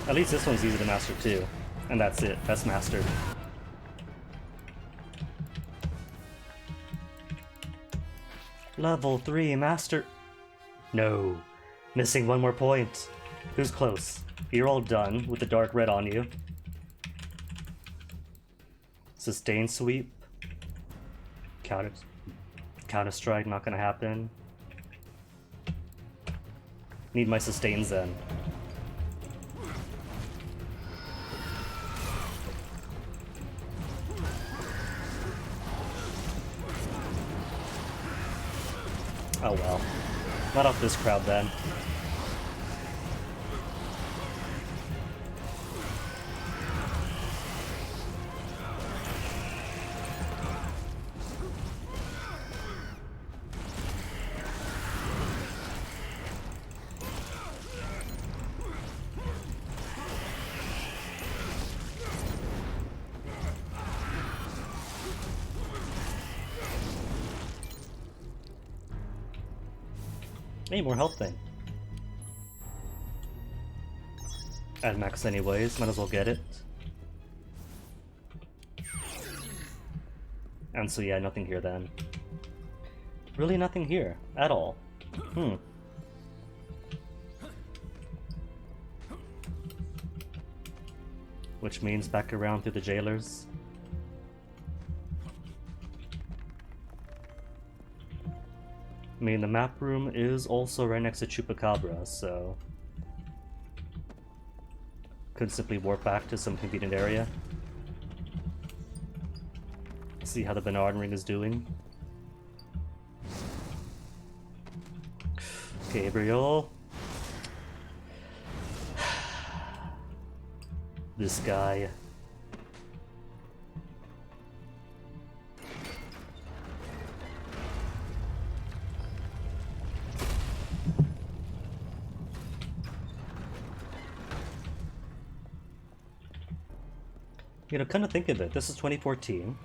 At least this one's easy to master too. And that's it, that's mastered. Level 3 master. No. Missing one more point. Who's close? You're all done with the dark red on you. Sustain sweep. Counter strike, not gonna happen. Need my sustains then. Oh well. Not off this crowd then. Hey, more health thing. At max anyways, might as well get it. And so yeah, nothing here then. Really nothing here, at all. Which means back around through the jailers. I mean, the map room is also right next to Chupacabra, so... could simply warp back to some convenient area. See how the Bernard ring is doing. Gabriel. This guy. You know, kind of think of it, this is 2014,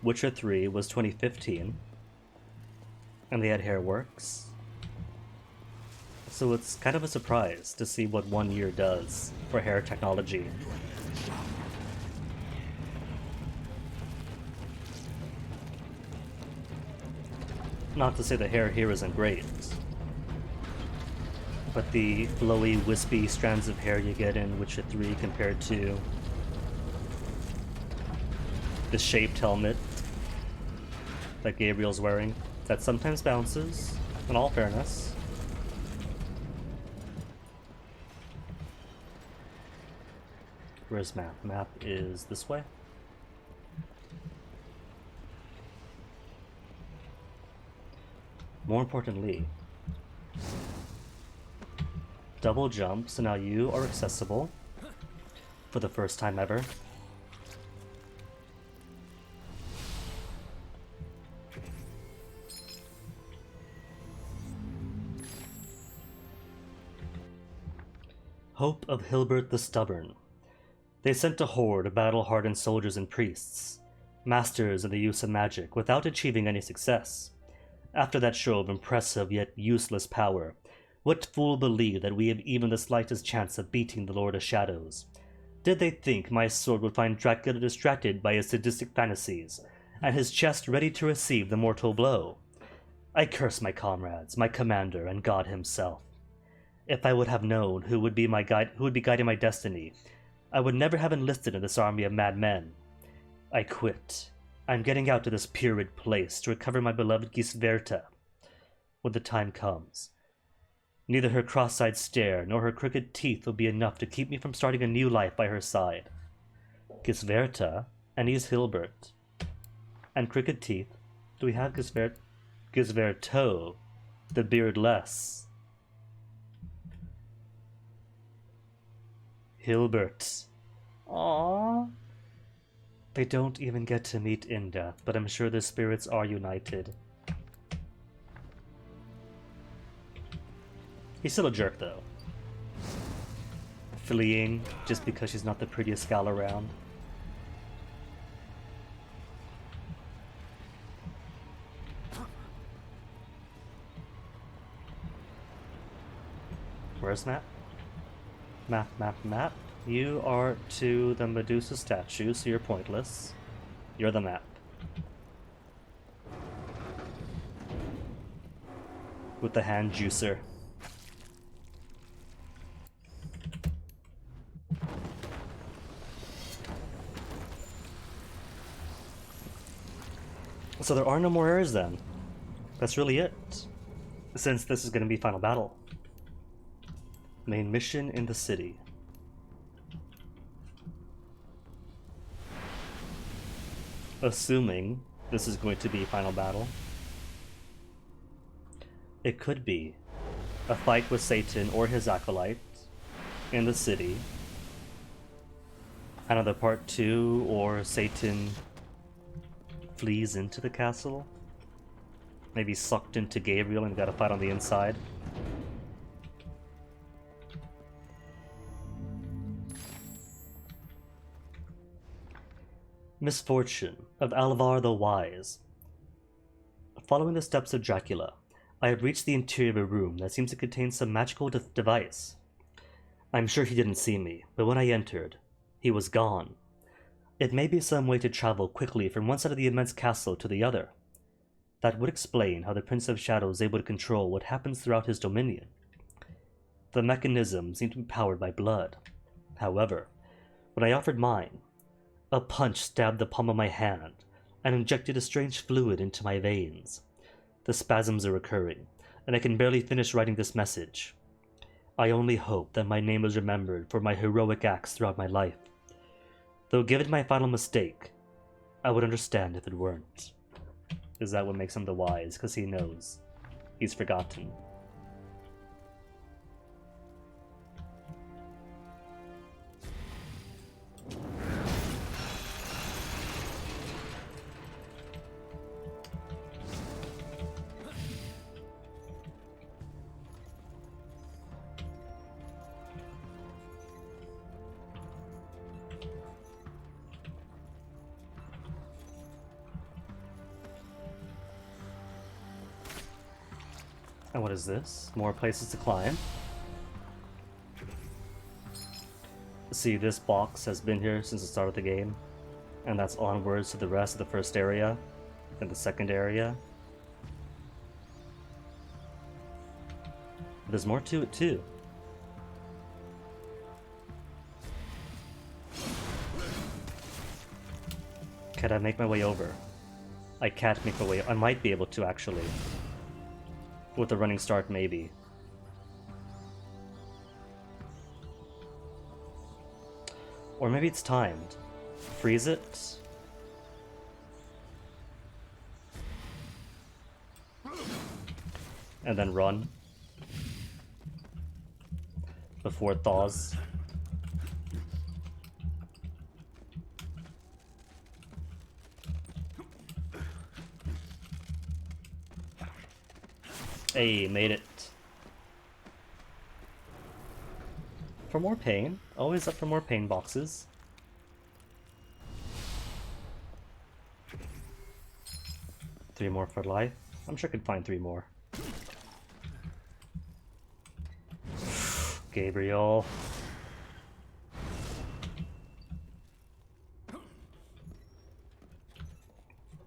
Witcher 3 was 2015, and they had Hairworks. So it's kind of a surprise to see what 1 year does for hair technology. Not to say the hair here isn't great, but the flowy, wispy strands of hair you get in Witcher 3 compared to the shaped helmet that Gabriel's wearing, that sometimes bounces, in all fairness. Where's map? Map is this way. More importantly, double jump, so now you are accessible for the first time ever. Hope of Hilbert the Stubborn. They sent a horde of battle-hardened soldiers and priests, masters in the use of magic, without achieving any success. After that show of impressive yet useless power, what fool believed that we have even the slightest chance of beating the Lord of Shadows? Did they think my sword would find Dracula distracted by his sadistic fantasies, and his chest ready to receive the mortal blow? I curse my comrades, my commander, and God himself. If I would have known who would be guiding my destiny, I would never have enlisted in this army of madmen. I quit. I'm getting out to this purid place to recover my beloved Gisverta when the time comes. Neither her cross-eyed stare nor her crooked teeth will be enough to keep me from starting a new life by her side. Gisverta, and he's Hilbert. And crooked teeth. Do we have Gisverto, the beardless? Hilbert, Aww. They don't even get to meet in death, but I'm sure their spirits are united. He's still a jerk, though. Fleeing just because she's not the prettiest gal around. Where's Map? Map. You are to the Medusa statue, so you're pointless. You're the map. With the hand juicer. So there are no more errors then. That's really it. Since this is going to be final battle. Main mission in the city. Assuming this is going to be final battle. It could be a fight with Satan or his acolyte in the city. Another part 2, or Satan flees into the castle. Maybe sucked into Gabriel and got a fight on the inside. Misfortune of Alvar the Wise. Following the steps of Dracula, I have reached the interior of a room that seems to contain some magical device. I'm sure he didn't see me, but when I entered, he was gone. It may be some way to travel quickly from one side of the immense castle to the other. That would explain how the Prince of Shadows is able to control what happens throughout his dominion. The mechanism seemed to be powered by blood. However, when I offered mine, a punch stabbed the palm of my hand and injected a strange fluid into my veins. The spasms are recurring, and I can barely finish writing this message. I only hope that my name is remembered for my heroic acts throughout my life. Though given my final mistake, I would understand if it weren't. Is that what makes him the wise? Because he knows. He's forgotten. And what is this? More places to climb. See, this box has been here since the start of the game, and that's onwards to the rest of the first area, and the second area. There's more to it too. Can I make my way over? I can't make my way. I might be able to actually. With a running start, maybe. Or maybe it's timed. Freeze it. And then run. Before it thaws. Hey, made it. For more pain. Always up for more pain boxes. Three more for life. I'm sure I could find 3 more. Gabriel.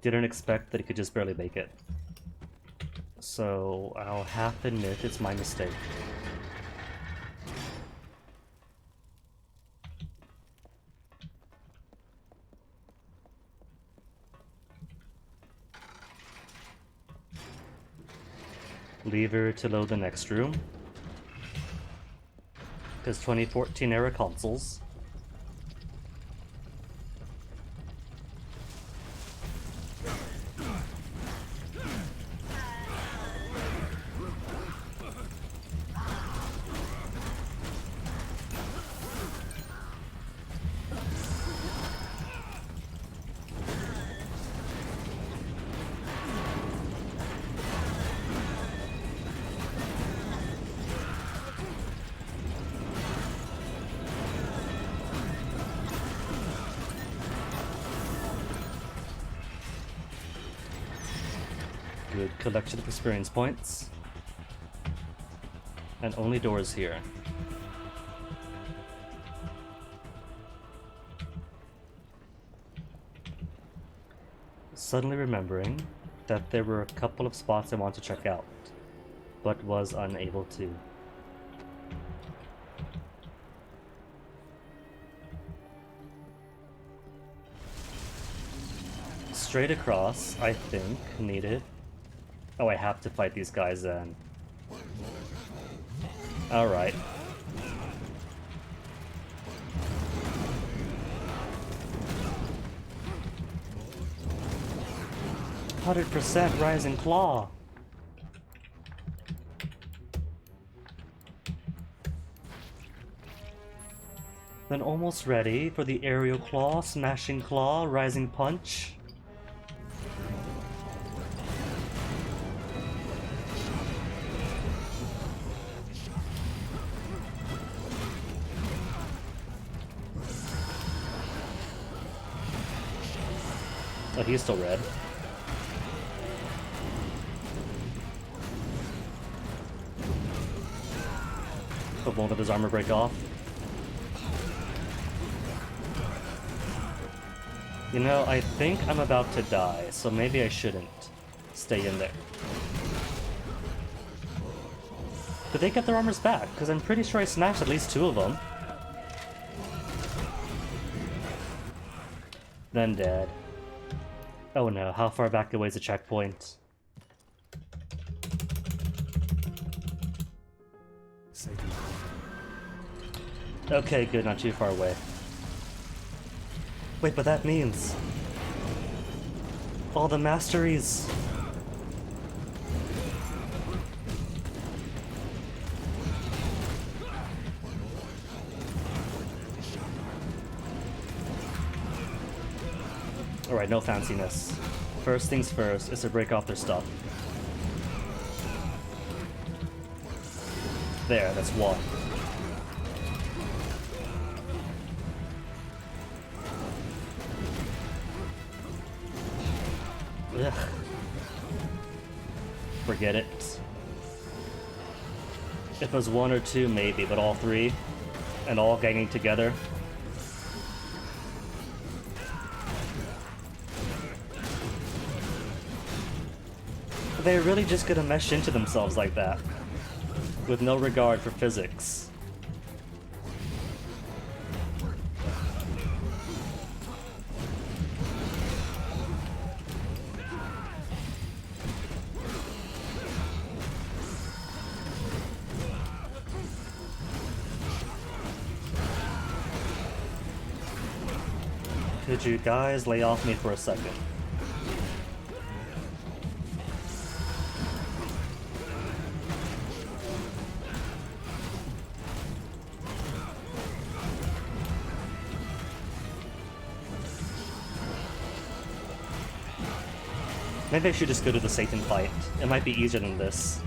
Didn't expect that he could just barely make it. So I'll have to admit it's my mistake. Lever to load the next room. Because 2014 era consoles. good collection of experience points. And only doors here. Suddenly remembering that there were a couple of spots I wanted to check out, but was unable to. Straight across, I think, needed. Oh, I have to fight these guys then. Alright. %, Rising Claw. Then almost ready for the Aerial Claw, Smashing Claw, Rising Punch. Oh, he's still red. But won't let his armor break off. You know, I think I'm about to die, so maybe I shouldn't stay in there. Did they get their armors back? Because I'm pretty sure I smashed at least 2 of them. Then dead. Oh no, how far back away is the checkpoint? Okay, good, not too far away. Wait, but that means... all the masteries! Alright, no fanciness. First things first is to break off their stuff. There, that's 1. Ugh. Forget it. If it was 1 or 2, maybe, but all 3, and all ganging together. They're really just gonna mesh into themselves like that, with no regard for physics. Could you guys lay off me for a second? Maybe I should just go to the Satan fight. It might be easier than this.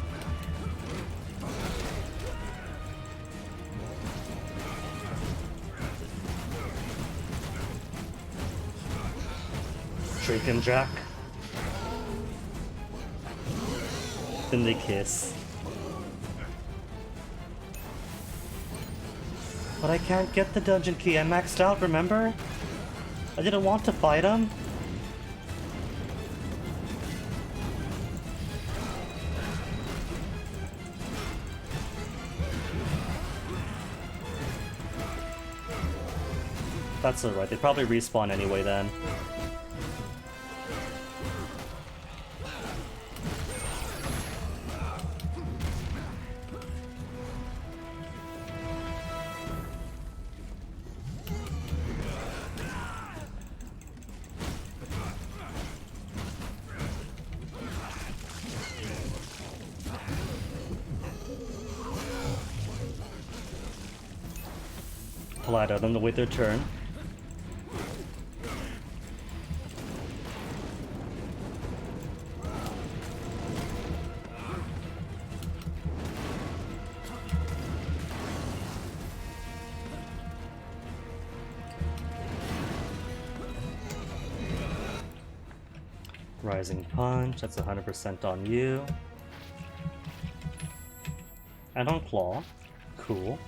Shrieking Jack. Then they kiss. But I can't get the dungeon key. I maxed out, remember? I didn't want to fight him. That's alright, they probably respawn anyway then. Polite of them to wait their turn. Rising Punch, that's 100% on you. And on Claw. Cool.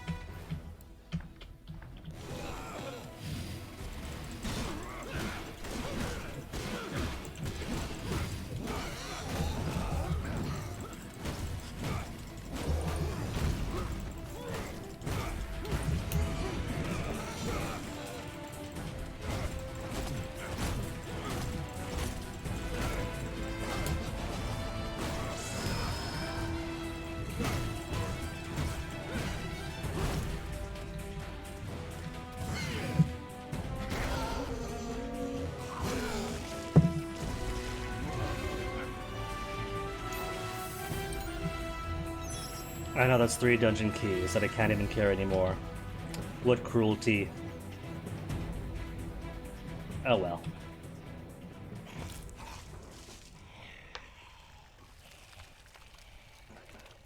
I know that's 3 dungeon keys that I can't even carry anymore. What cruelty. Oh well.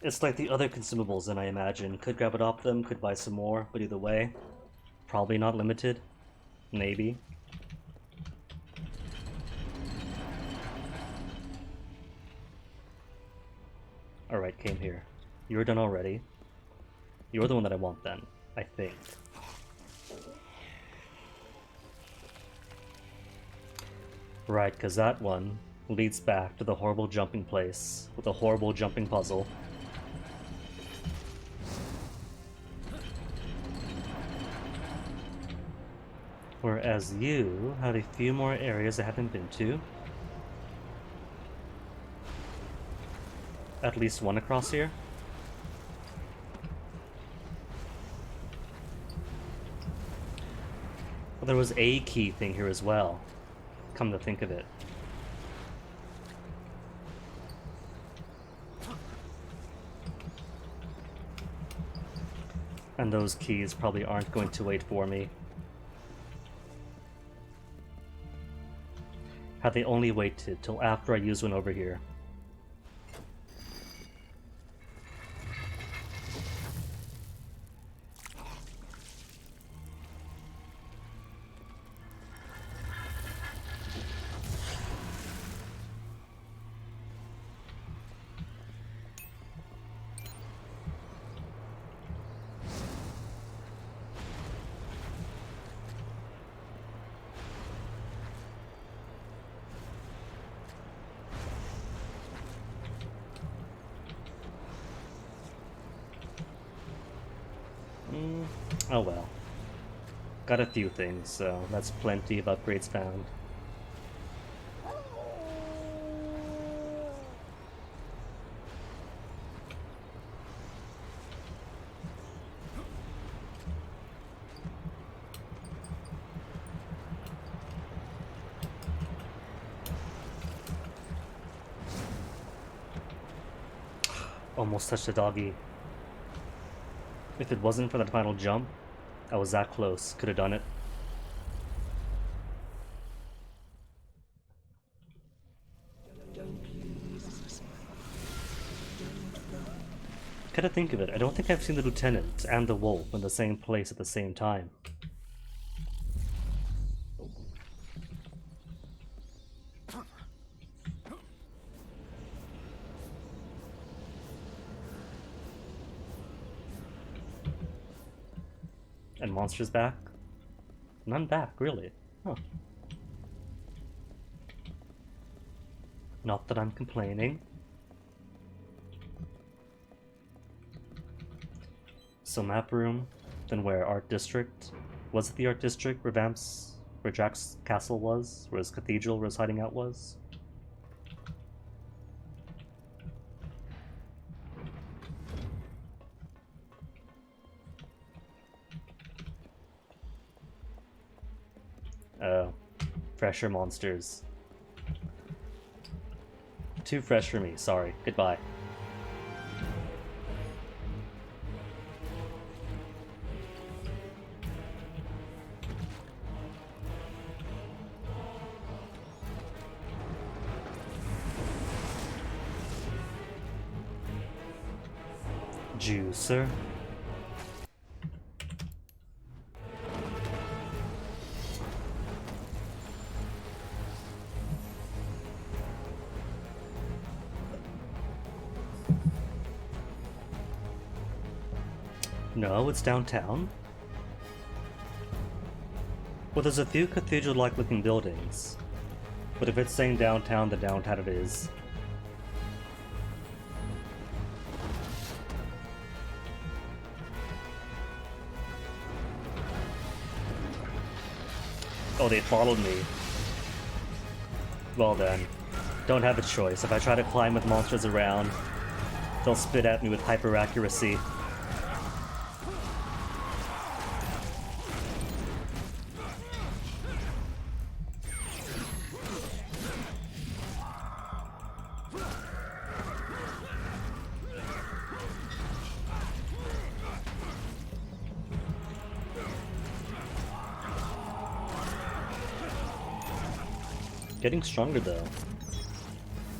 It's like the other consumables than I imagine. Could grab it off them, could buy some more, but either way, probably not limited. Maybe. Alright, came here. You're done already. You're the one that I want then, I think. Right, because that one leads back to the horrible jumping place with a horrible jumping puzzle. Whereas you have a few more areas I haven't been to. At least one across here. Well, there was a key thing here as well, come to think of it. And those keys probably aren't going to wait for me. Had they only waited till after I use one over here. Oh well. Got a few things, so that's plenty of upgrades found. Almost touched a doggy. If it wasn't for that final jump, I was that close. Could have done it. Gotta think of it, I don't think I've seen the lieutenant and the wolf in the same place at the same time. And monsters back? None back, really. Huh. Not that I'm complaining. So map room, then where? Art District? Was it the Art District where where Jack's castle was? Where his cathedral, where his hiding out was? Oh, fresher monsters. Too fresh for me, sorry. Goodbye. Juicer. No, it's downtown. Well, there's a few cathedral-like looking buildings. But if it's saying downtown, then downtown it is. Oh, they followed me. Well then, don't have a choice. If I try to climb with monsters around, they'll spit at me with hyper accuracy. Getting stronger though.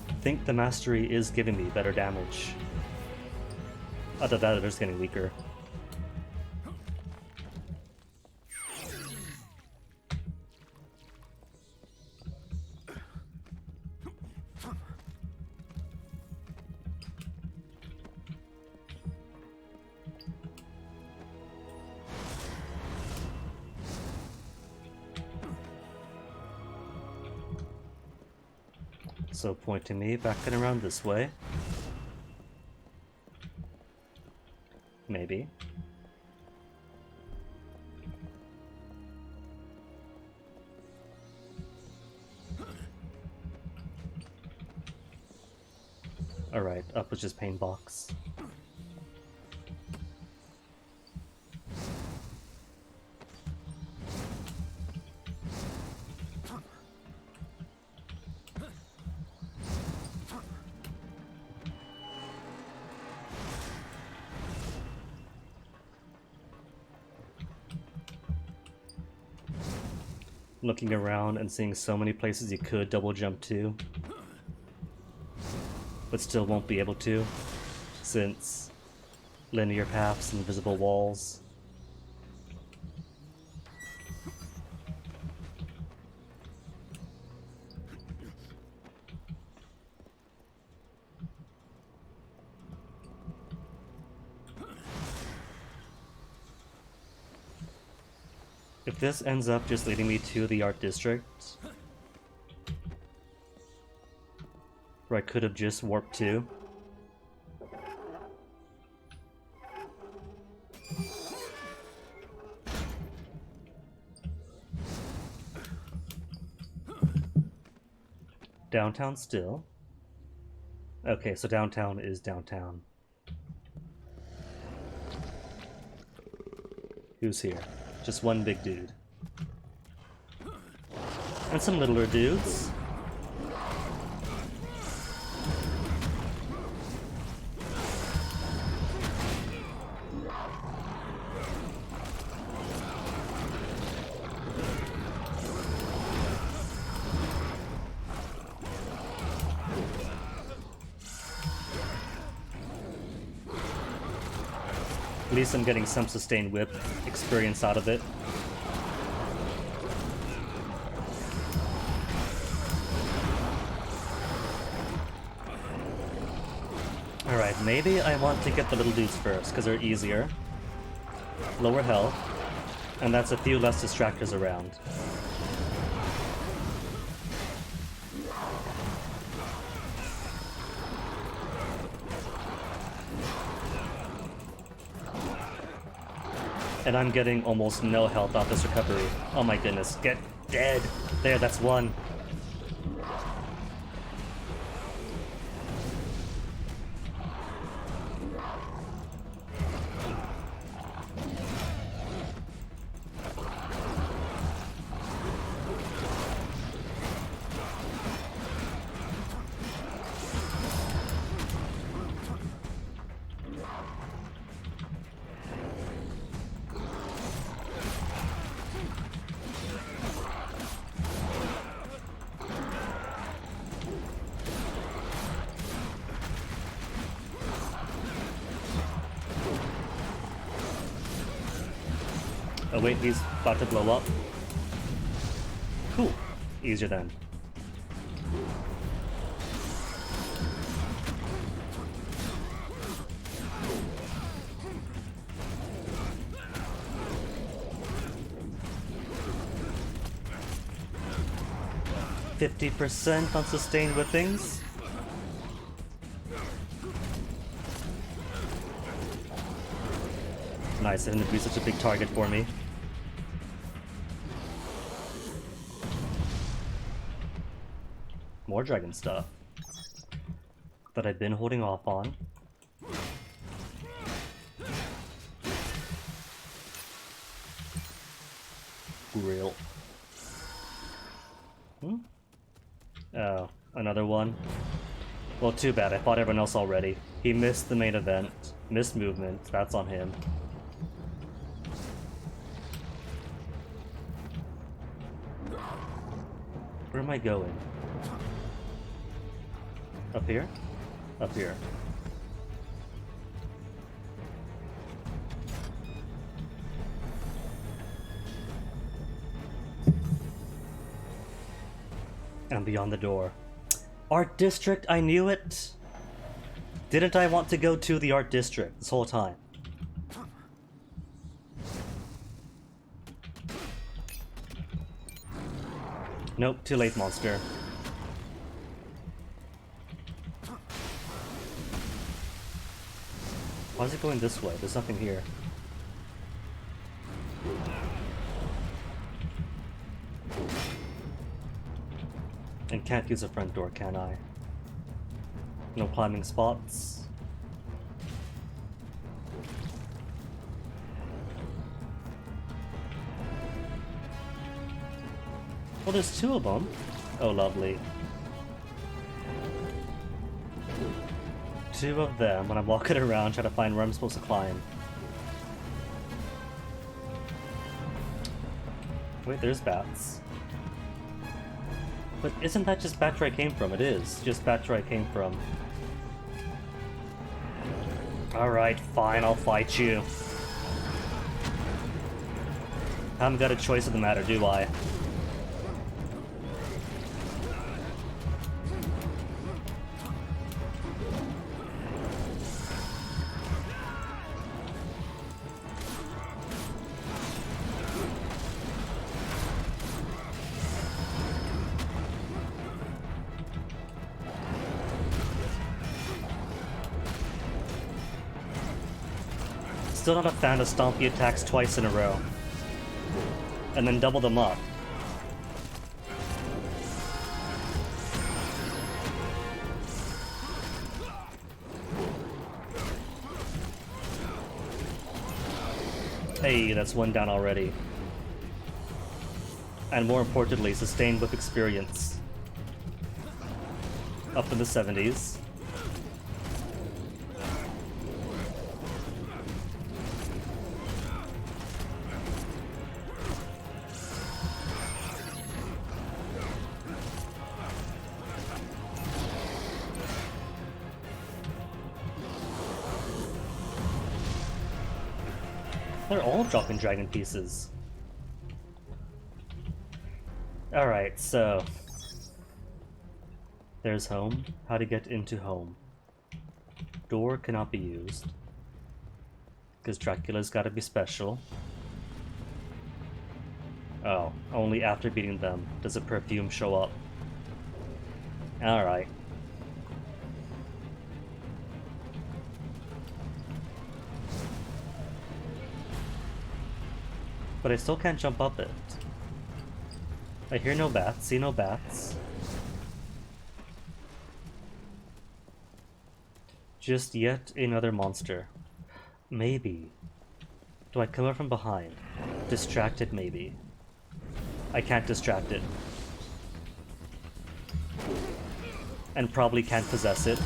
I think the mastery is giving me better damage. Other than that, they're just getting weaker. So pointing me back and around this way. Maybe. Alright, up was just pain box. Looking around and seeing so many places you could double jump to, but still won't be able to, since linear paths and invisible walls. If this ends up just leading me to the art district, where I could have just warped to, downtown still. Okay, so downtown is downtown. Who's here? Just one big dude. And some littler dudes. At least I'm getting some sustained whip experience out of it. Alright, maybe I want to get the little dudes first, because they're easier. Lower health, and that's a few less distractors around. And I'm getting almost no health off this recovery. Oh my goodness, get dead! There, that's one. Oh wait, he's about to blow up. Cool. Easier then. 50% on sustained with things. Nice, it didn't be such a big target for me. More dragon stuff that I've been holding off on. Real. Oh, another one. Well, too bad. I fought everyone else already. He missed the main event. Missed movement. That's on him. Where am I going? Up here? Up here. And beyond the door. Art District, I knew it! Didn't I want to go to the Art District this whole time? Nope, too late, monster. Why is it going this way? There's nothing here. And can't use a front door, can I? No climbing spots. Well, there's two of them. Oh, lovely. Two of them when I'm walking around trying to find where I'm supposed to climb. Wait, there's bats. But isn't that just back where I came from? It is just back where I came from. Alright, fine, I'll fight you. I haven't got a choice of the matter, do I? Still not a fan of stompy attacks twice in a row. And then double them up. Hey, that's one down already. And more importantly, sustained with experience. Up in the 70s. They're all dropping dragon pieces. Alright, so... there's home. How to get into home. Door cannot be used. Because Dracula's gotta be special. Oh, only after beating them does a perfume show up. Alright. But I still can't jump up it. I hear no bats, see no bats. Just yet another monster. Maybe. Do I come up from behind? Distract it, maybe. I can't distract it. And probably can't possess it.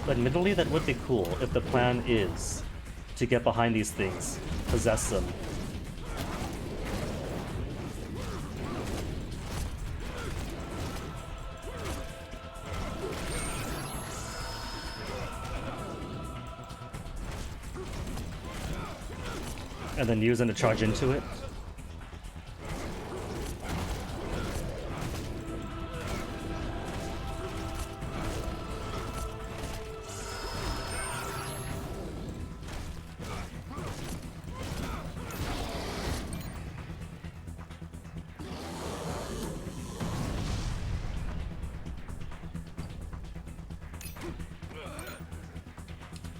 Admittedly, that would be cool if the plan is to get behind these things, possess them. And then use them to charge into it.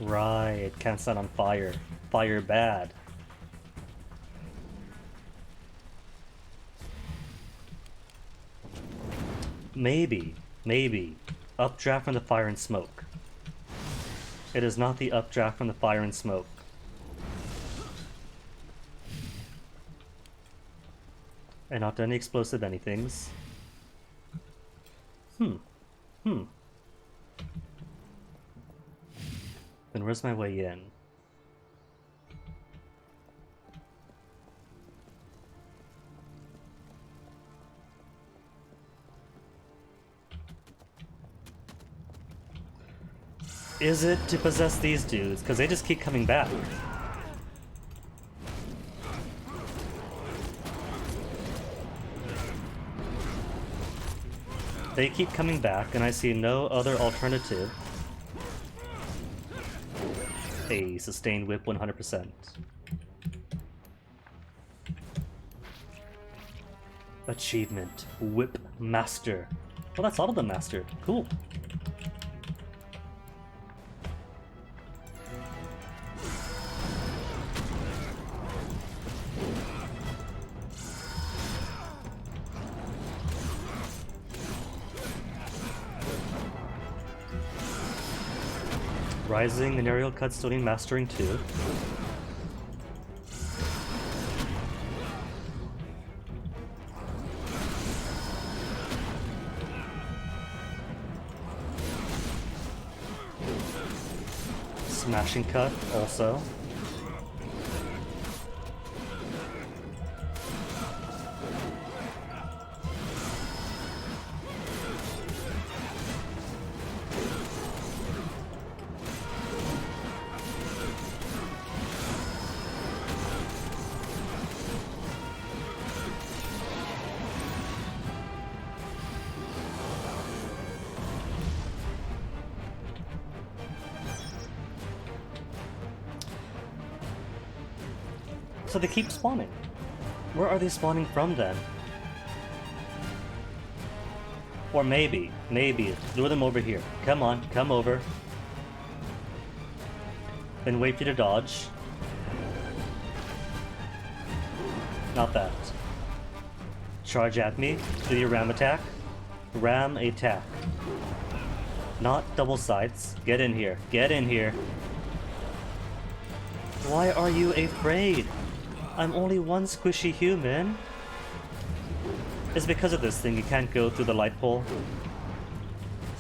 Right, can't set on fire. Fire bad. Maybe. Updraft from the fire and smoke. It is not the updraft from the fire and smoke. And not any explosive anythings. Then where's my way in? Is it to possess these dudes? Because they just keep coming back. They keep coming back, and I see no other alternative. A sustained whip 100%. Achievement. Whip Master. Well, that's all of them mastered. Cool. Rising and aerial custodian mastering 2. Smashing cut also. So they keep spawning. Where are they spawning from then? Or maybe, lure them over here. Come on, come over. Then wait for you to dodge. Not that. Charge at me. Do your ram attack. Ram attack. Not double sides. Get in here. Get in here. Why are you afraid? I'm only one squishy human. It's because of this thing you can't go through the light pole.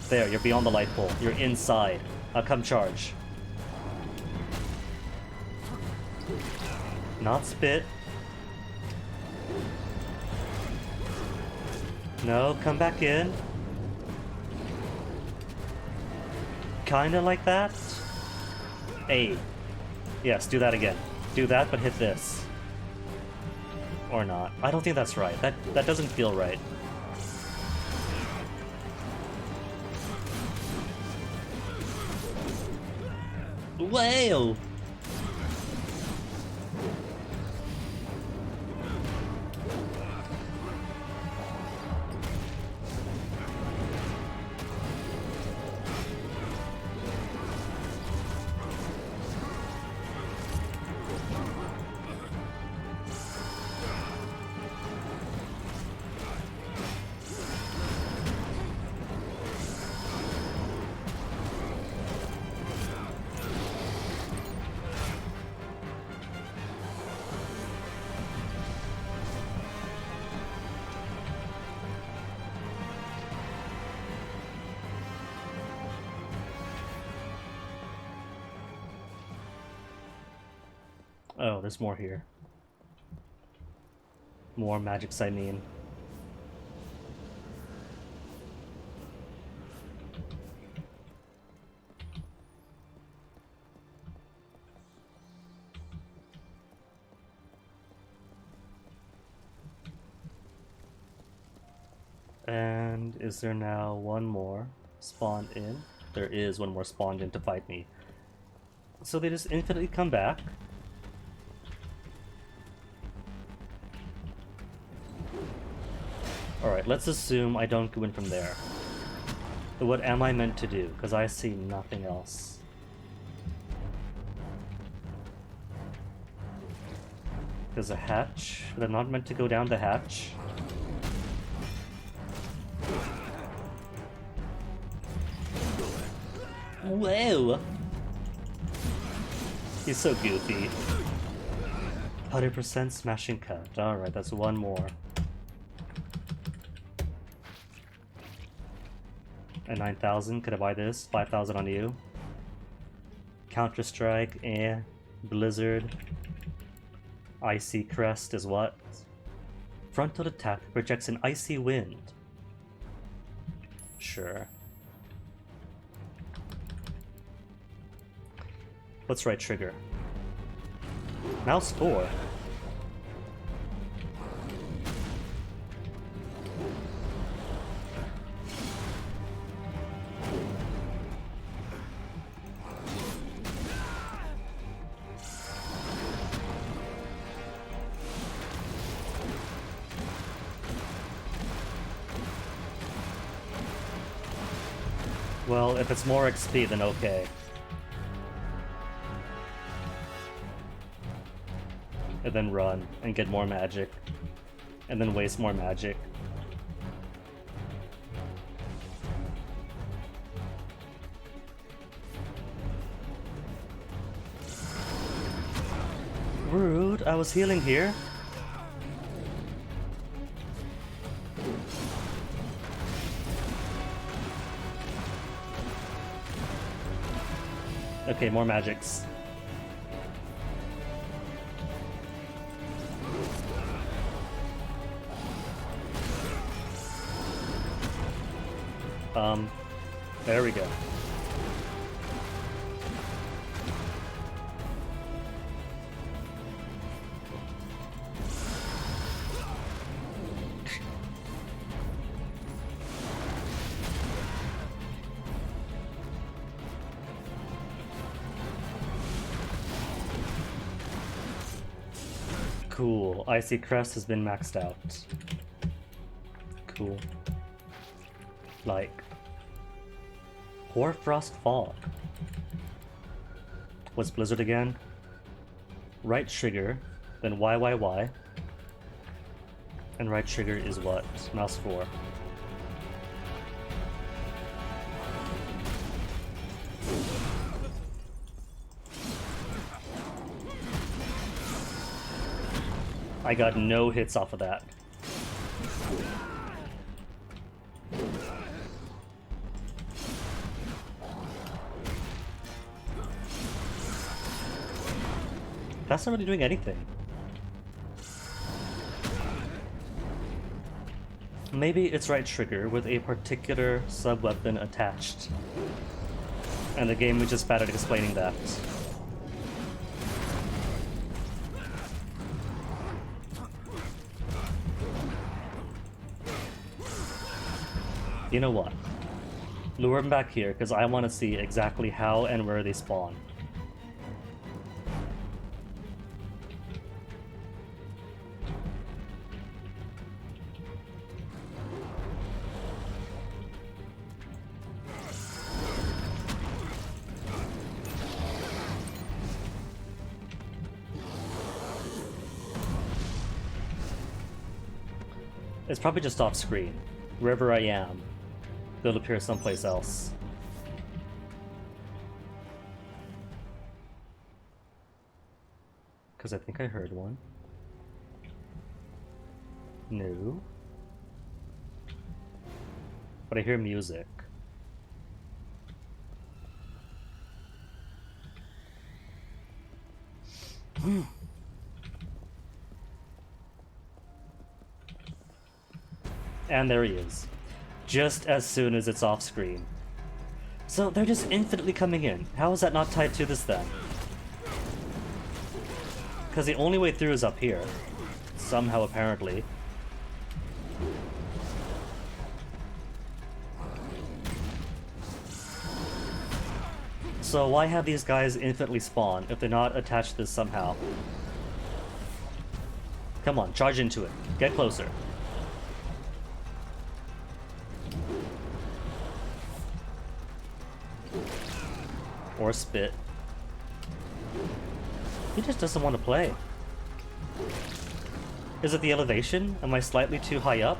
There, you're beyond the light pole. You're inside. Now come charge. Not spit. No, come back in. Kinda like that. A. Yes, do that again. Do that, but hit this. Or not. I don't think that's right. That doesn't feel right. Whale! Oh, there's more here. More magic Cymene. And is there now one more spawned in? There is one more spawned in to fight me. So they just infinitely come back. Alright, let's assume I don't go in from there. But what am I meant to do? Because I see nothing else. There's a hatch. They're not meant to go down the hatch. Whoa! He's so goofy. 100% smashing cut. Alright, that's one more. And 9,000. Could I buy this? 5,000 on you. Counter-Strike, Blizzard. Icy Crest is what? Frontal attack projects an icy wind. Sure. What's right trigger? Mouse 4. Well, if it's more XP, then okay. And then run, and get more magic. And then waste more magic. Rude, I was healing here. Okay, more magics. There we go. Cool. Icy Crest has been maxed out. Cool. Like Hoarfrost Fog. What's Blizzard again? Right trigger, then YYY. And right trigger is what? Mouse 4. I got no hits off of that. That's not really doing anything. Maybe it's right trigger with a particular sub-weapon attached. And the game was just bad at explaining that. You know what? Lure them back here, because I want to see exactly how and where they spawn. It's probably just off screen. Wherever I am, they'll appear someplace else. Because I think I heard one. No. But I hear music. And there he is. Just as soon as it's off screen. So they're just infinitely coming in. How is that not tied to this then? Because the only way through is up here. Somehow, apparently. So why have these guys infinitely spawn if they're not attached to this somehow? Come on, charge into it. Get closer. Or spit. He just doesn't want to play. Is it the elevation? Am I slightly too high up?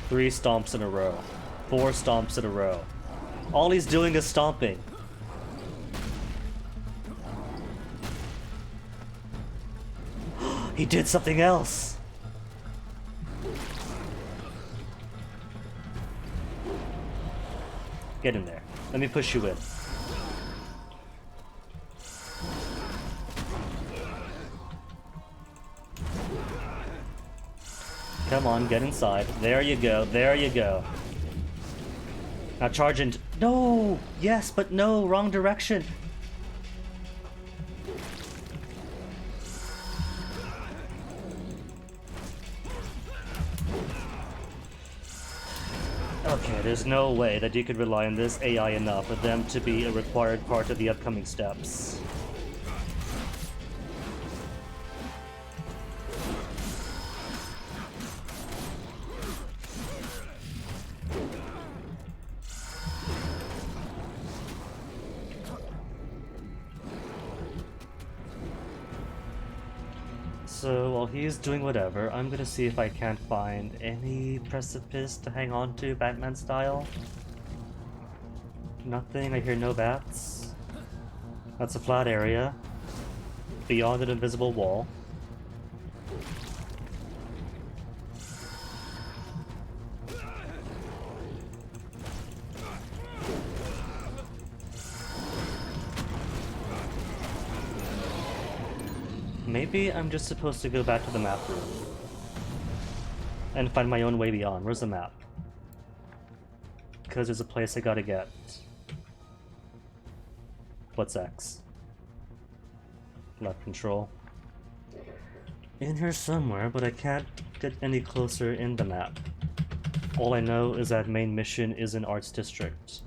Three stomps in a row. 4 stomps in a row. All he's doing is stomping. He did something else! Get in there. Let me push you in. Come on, get inside. There you go, there you go. Now charge into— No! Yes, but no, wrong direction. Okay, there's no way that you could rely on this AI enough for them to be a required part of the upcoming steps. So while he's doing whatever, I'm gonna see if I can't find any precipice to hang on to, Batman style. Nothing, I hear no bats. That's a flat area. Beyond an invisible wall. Maybe I'm just supposed to go back to the map room and find my own way beyond. Where's the map? Because there's a place I gotta get. What's X? Left control. In here somewhere, but I can't get any closer in the map. All I know is that main mission is in Arts District.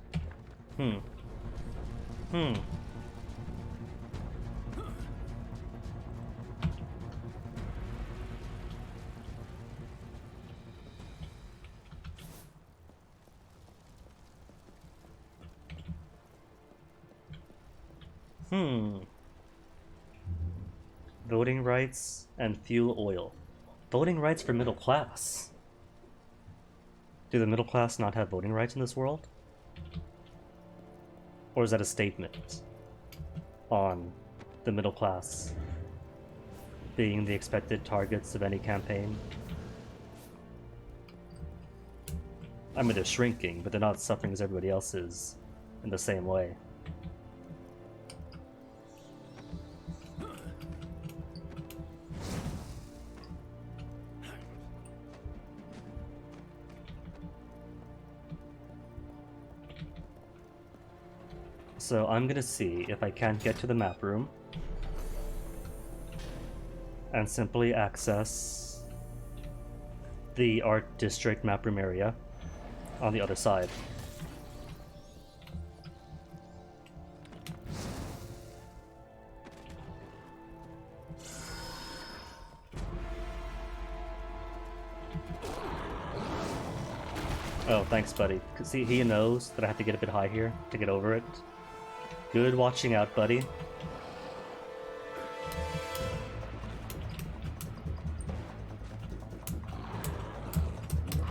Voting rights and fuel oil. Voting rights for middle class. Do the middle class not have voting rights in this world? Or is that a statement on the middle class being the expected targets of any campaign? I mean, they're shrinking, but they're not suffering as everybody else is in the same way. So I'm gonna see if I can't get to the map room and simply access the Art District map room area on the other side. Oh, thanks, buddy. See, he knows that I have to get a bit high here to get over it. Good watching out, buddy.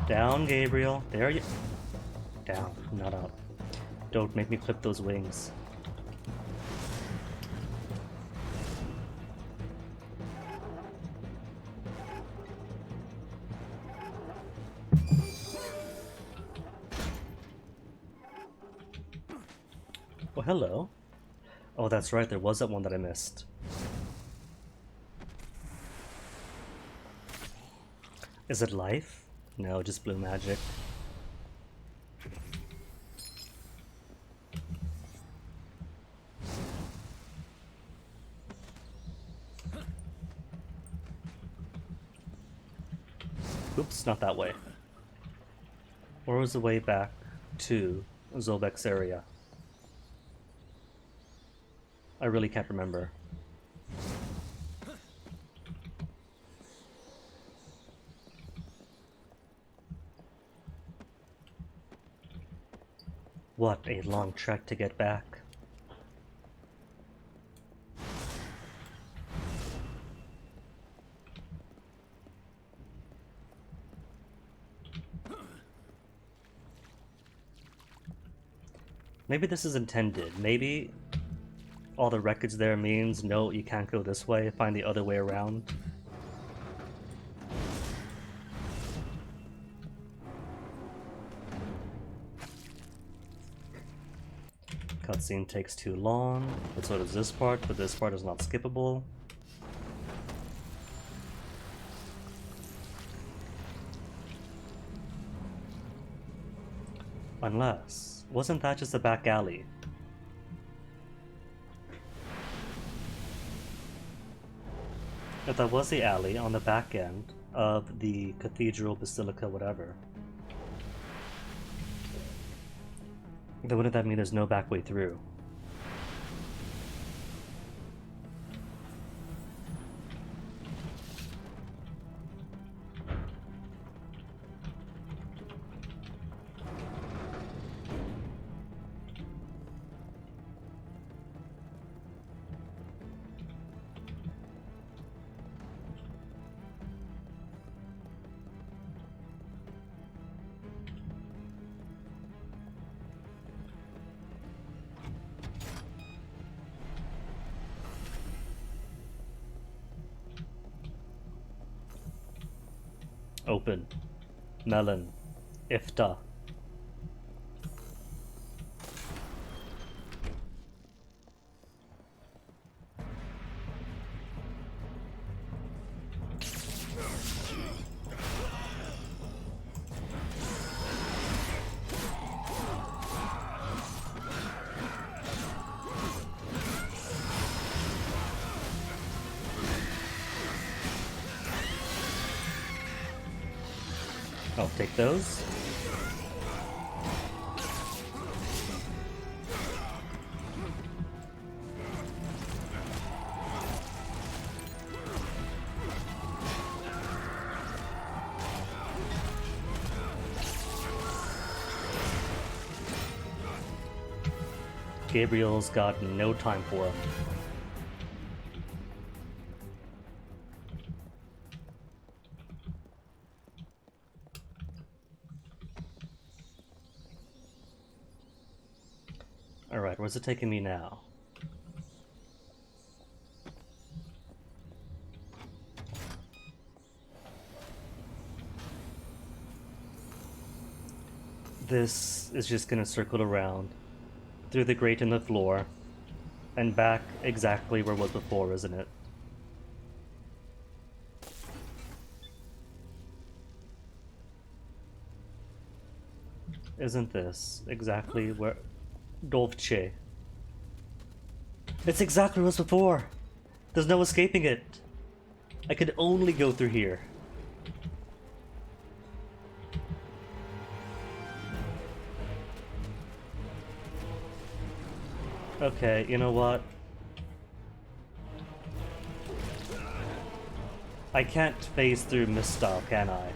Down, Gabriel. There you... Down, not up. Don't make me clip those wings. Well, hello. Oh, that's right, there was that one that I missed. Is it life? No, just blue magic. Oops, not that way. Where was the way back to Zolbek's area? I really can't remember. What a long trek to get back. Maybe this is intended. Maybe all the records there means no, you can't go this way, find the other way around. Cutscene takes too long, but so does this part, but this part is not skippable. Unless, wasn't that just a back alley? If that was the alley on the back end of the cathedral, basilica, whatever, then wouldn't that mean there's no back way through? Open. Melon. Ifta. I'll take those. Gabriel's got no time for him. Alright, where's it taking me now? This is just gonna circle around through the grate in the floor and back exactly where it was before, isn't it? Isn't this exactly where... Dolce. It's exactly what it was before! There's no escaping it! I could only go through here. Okay, you know what? I can't phase through Mistal, can I?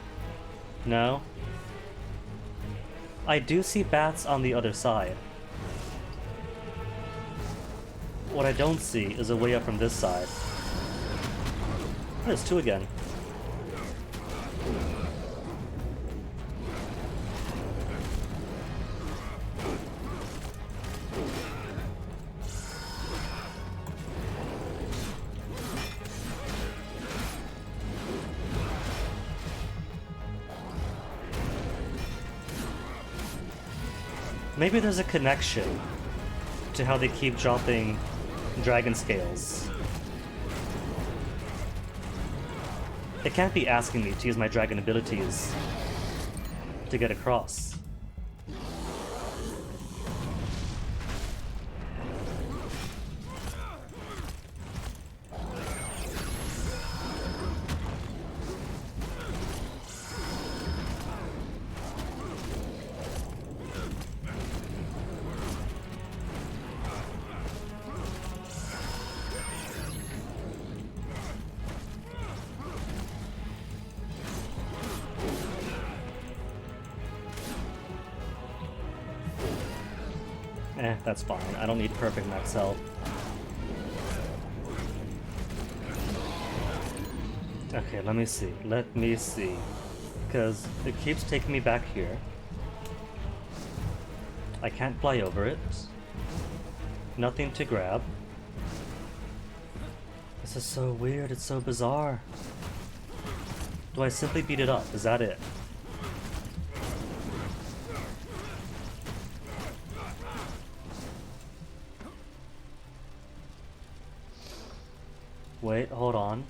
No? I do see bats on the other side. What I don't see is a way up from this side. There's two again. Maybe there's a connection to how they keep dropping dragon scales. It can't be asking me to use my dragon abilities to get across. That's fine. I don't need perfect max health. Okay, let me see. Let me see. Because it keeps taking me back here. I can't fly over it. Nothing to grab. This is so weird, it's so bizarre. Do I simply beat it up? Is that it? Wait, hold on.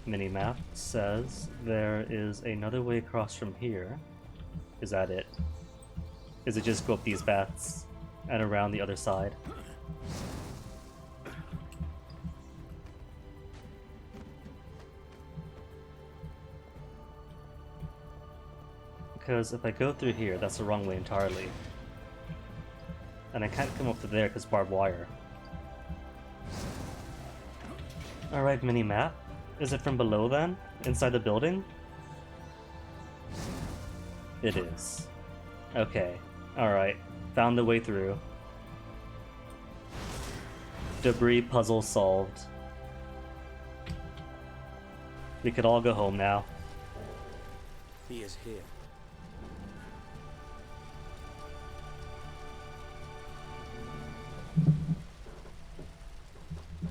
Minimap says there is another way across from here. Is that it? Is it just go up these bats and around the other side? Because if I go through here, that's the wrong way entirely. And I can't come up to there because barbed wire. Alright, mini-map. Is it from below then? Inside the building? It is. Okay. Alright. Found the way through. Debris puzzle solved. We could all go home now. He is here.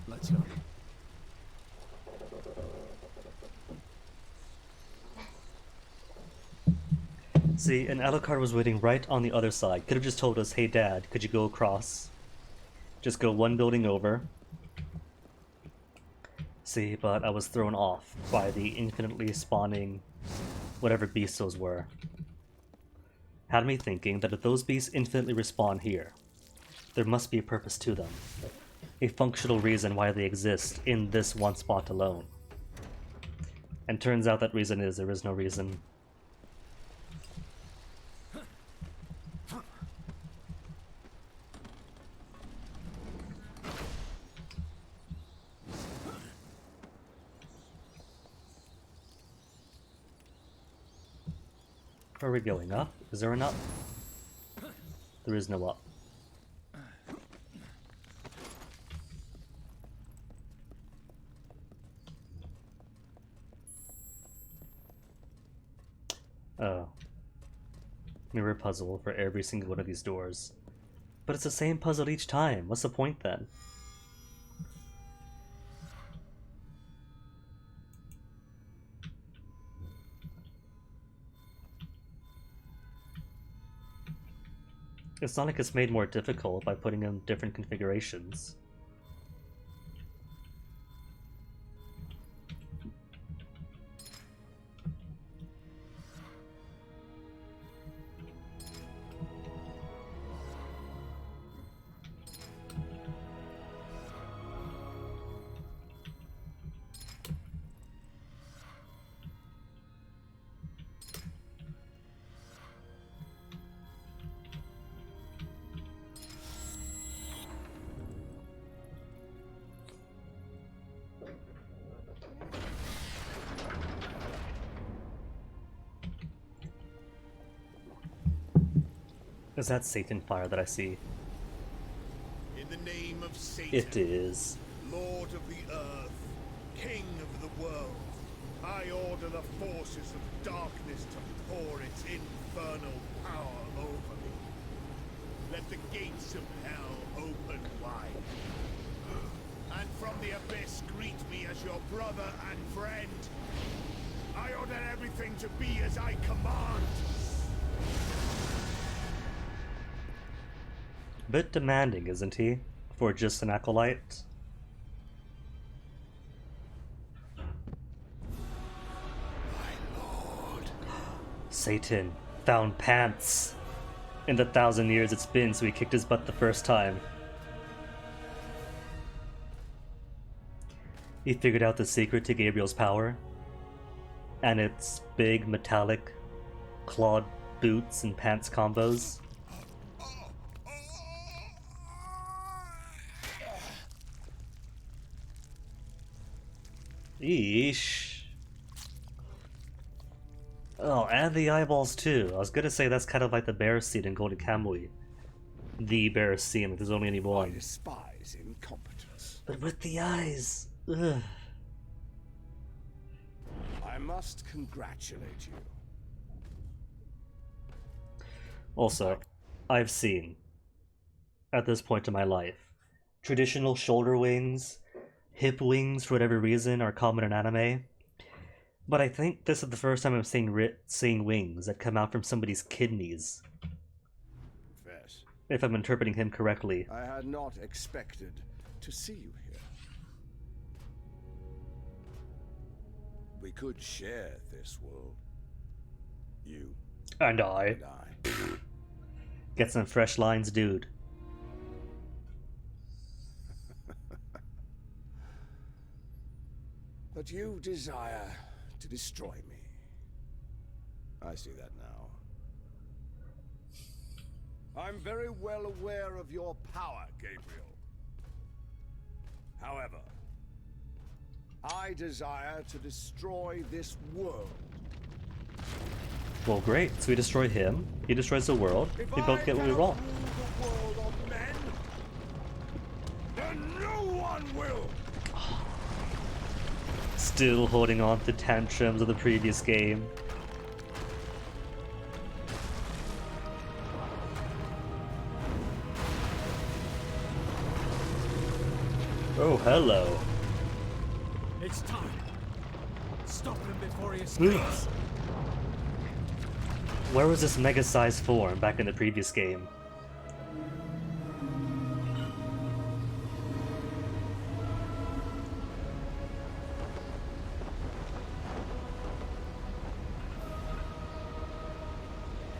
Let's go. See, and Alucard was waiting right on the other side. Could have just told us, hey dad, could you go across? Just go one building over. See, but I was thrown off by the infinitely spawning whatever beasts those were. Had me thinking that if those beasts infinitely respawn here, there must be a purpose to them. A functional reason why they exist in this one spot alone. And turns out that reason is there is no reason. Where are we going? Up? Is there an up? There is no up. Oh. Mirror puzzle for every single one of these doors. But it's the same puzzle each time. What's the point then? It's not like it's made more difficult by putting in different configurations. Is that Satan fire that I see? In the name of Satan, It is. Lord of the earth, King of the world, I order the forces of darkness to pour its infernal power over me. Let the gates of hell open wide. And from the abyss greet me as your brother and friend. I order everything to be as I command. Bit demanding, isn't he? For just an acolyte? My lord. Satan found pants! In the 1,000 years it's been, so he kicked his butt the first time. He figured out the secret to Gabriel's power. And its big, metallic, clawed boots and pants combos. Eesh. Oh, and the eyeballs too. I was gonna say that's kind of like the bear scene in Golden Kamuy. The bear scene, if there's only any one. I despise incompetence. But with the eyes. Ugh. I must congratulate you. Also, I've seen at this point in my life. Traditional shoulder wings, hip wings, for whatever reason, are common in anime. But I think this is the first time I'm seeing wings that come out from somebody's kidneys. Confess. If I'm interpreting him correctly. I had not expected to see you here. We could share this world. You And I. and I. Get some fresh lines, dude. But you desire to destroy me. I see that now. I'm very well aware of your power, Gabriel. However, I desire to destroy this world. Well, great. So we destroy him. He destroys the world. We both get what we want. The world of men, then no one will. Still holding on to tantrums of the previous game. Oh, hello. It's time. Stop him before he escapes. Where was this mega-sized form back in the previous game?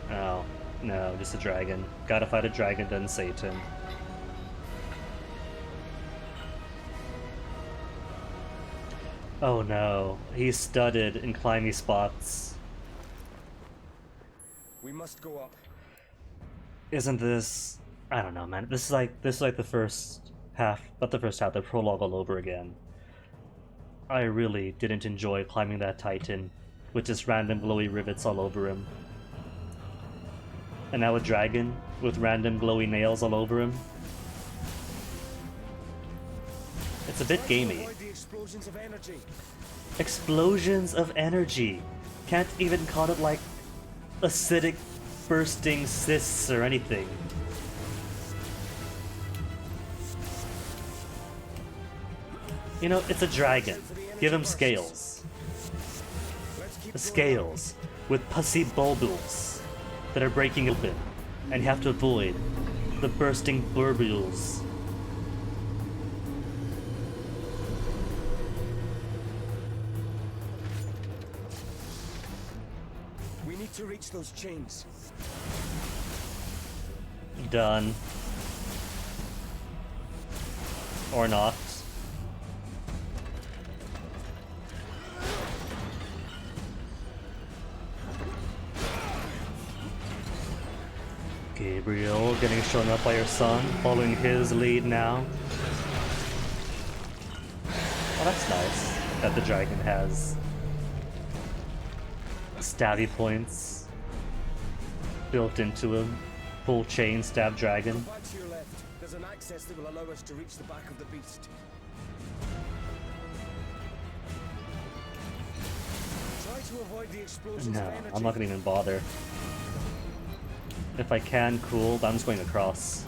Oh, no, just a dragon. Gotta fight a dragon, then Satan. Oh no, he's studded in climby spots. We must go up. Isn't this... I don't know, man. This is like the first half, not the first half, the prologue all over again. I really didn't enjoy climbing that Titan with just random glowy rivets all over him. And now a dragon with random glowy nails all over him. It's a bit gamey. Avoid the explosions of energy. Explosions of energy. Can't even call it like acidic bursting cysts or anything. You know, it's a dragon. Give him scales. Scales with pussy bulbules that are breaking open, and you have to avoid the bursting burbules. We need to reach those chains. Done. Or not. Gabriel getting shown up by your son, following his lead now. Oh, that's nice that the dragon has stabby points built into him. Full chain stab dragon. Back to your left. There's an access that will allow us to reach the back of the beast. Try to avoid the explosions of No, energy. I'm not gonna even bother. If I can, cool, but I'm just going across.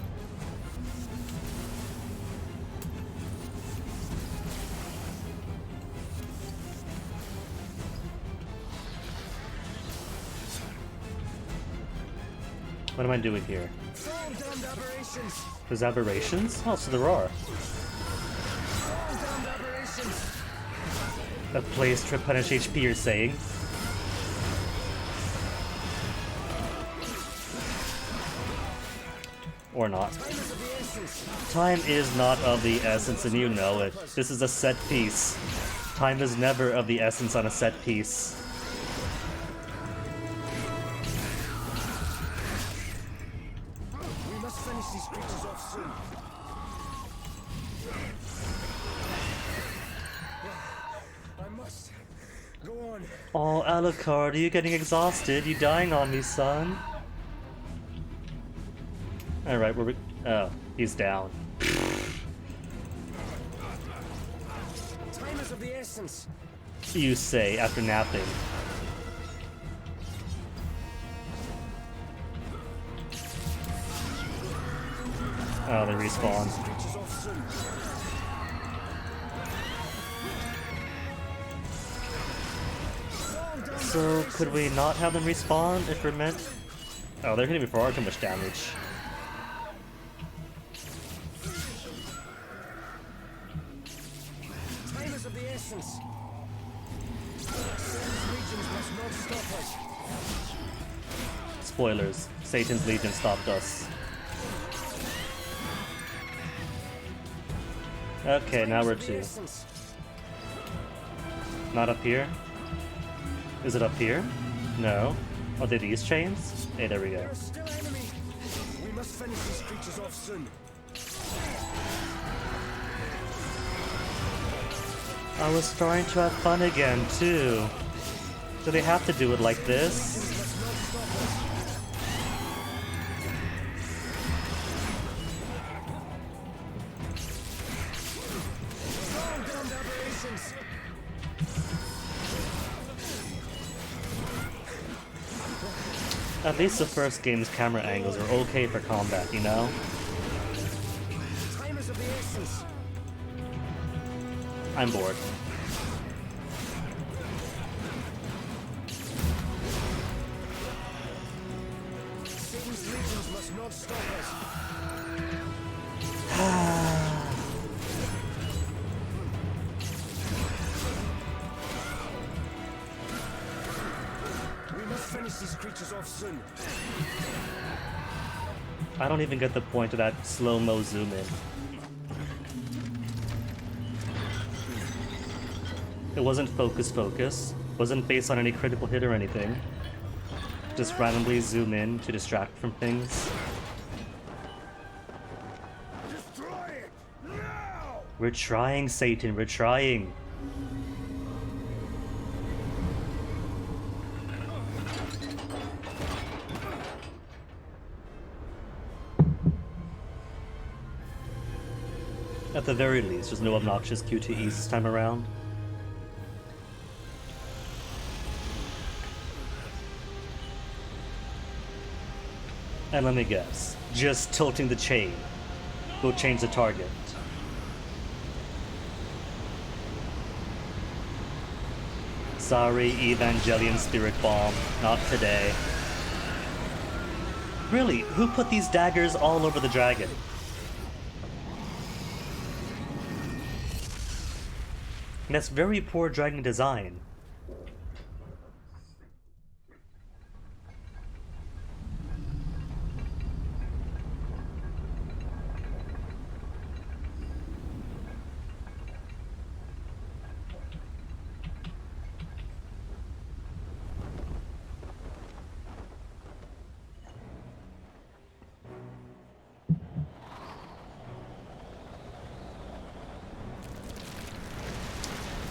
What am I doing here? Fall damned aberrations! There's aberrations? Oh, so there are. Fall damned aberrations! A place to replenish HP, you're saying? Or not. Time is of the essence. Time is not of the essence, and you know it. This is a set piece. Time is never of the essence on a set piece. We must finish these creatures off soon. I must. Go on. Oh, Alucard, are you getting exhausted? You dying on me, son? Alright, where we... Oh, he's down. Time is of the essence. You say, after napping. Oh, they respawn. Creatures off soon. So, could we not have them respawn if we're meant? Oh, they're hitting me for far too much damage. Time is of the essence. Satan's legions must not stop us. Spoilers. Satan's Legion stopped us. Okay, now we're two. Not up here? Is it up here? No. Are they these chains? Hey, there we go. There are still enemy. We must finish these creatures off soon. I was trying to have fun again, too. Do they have to do it like this? At least the first game's camera angles are okay for combat, you know? Time is of the essence. I'm bored. Satan's legions must not stop us. We must finish these creatures off soon. I don't even get the point of that slow-mo zoom in. It wasn't focus, wasn't based on any critical hit or anything. Just randomly zoom in to distract from things. Destroy it now! We're trying, Satan, we're trying. At the very least, there's no obnoxious QTEs this time around. And let me guess, just tilting the chain will change the target. Sorry, Evangelion Spirit Bomb, not today. Really, who put these daggers all over the dragon? That's very poor dragon design.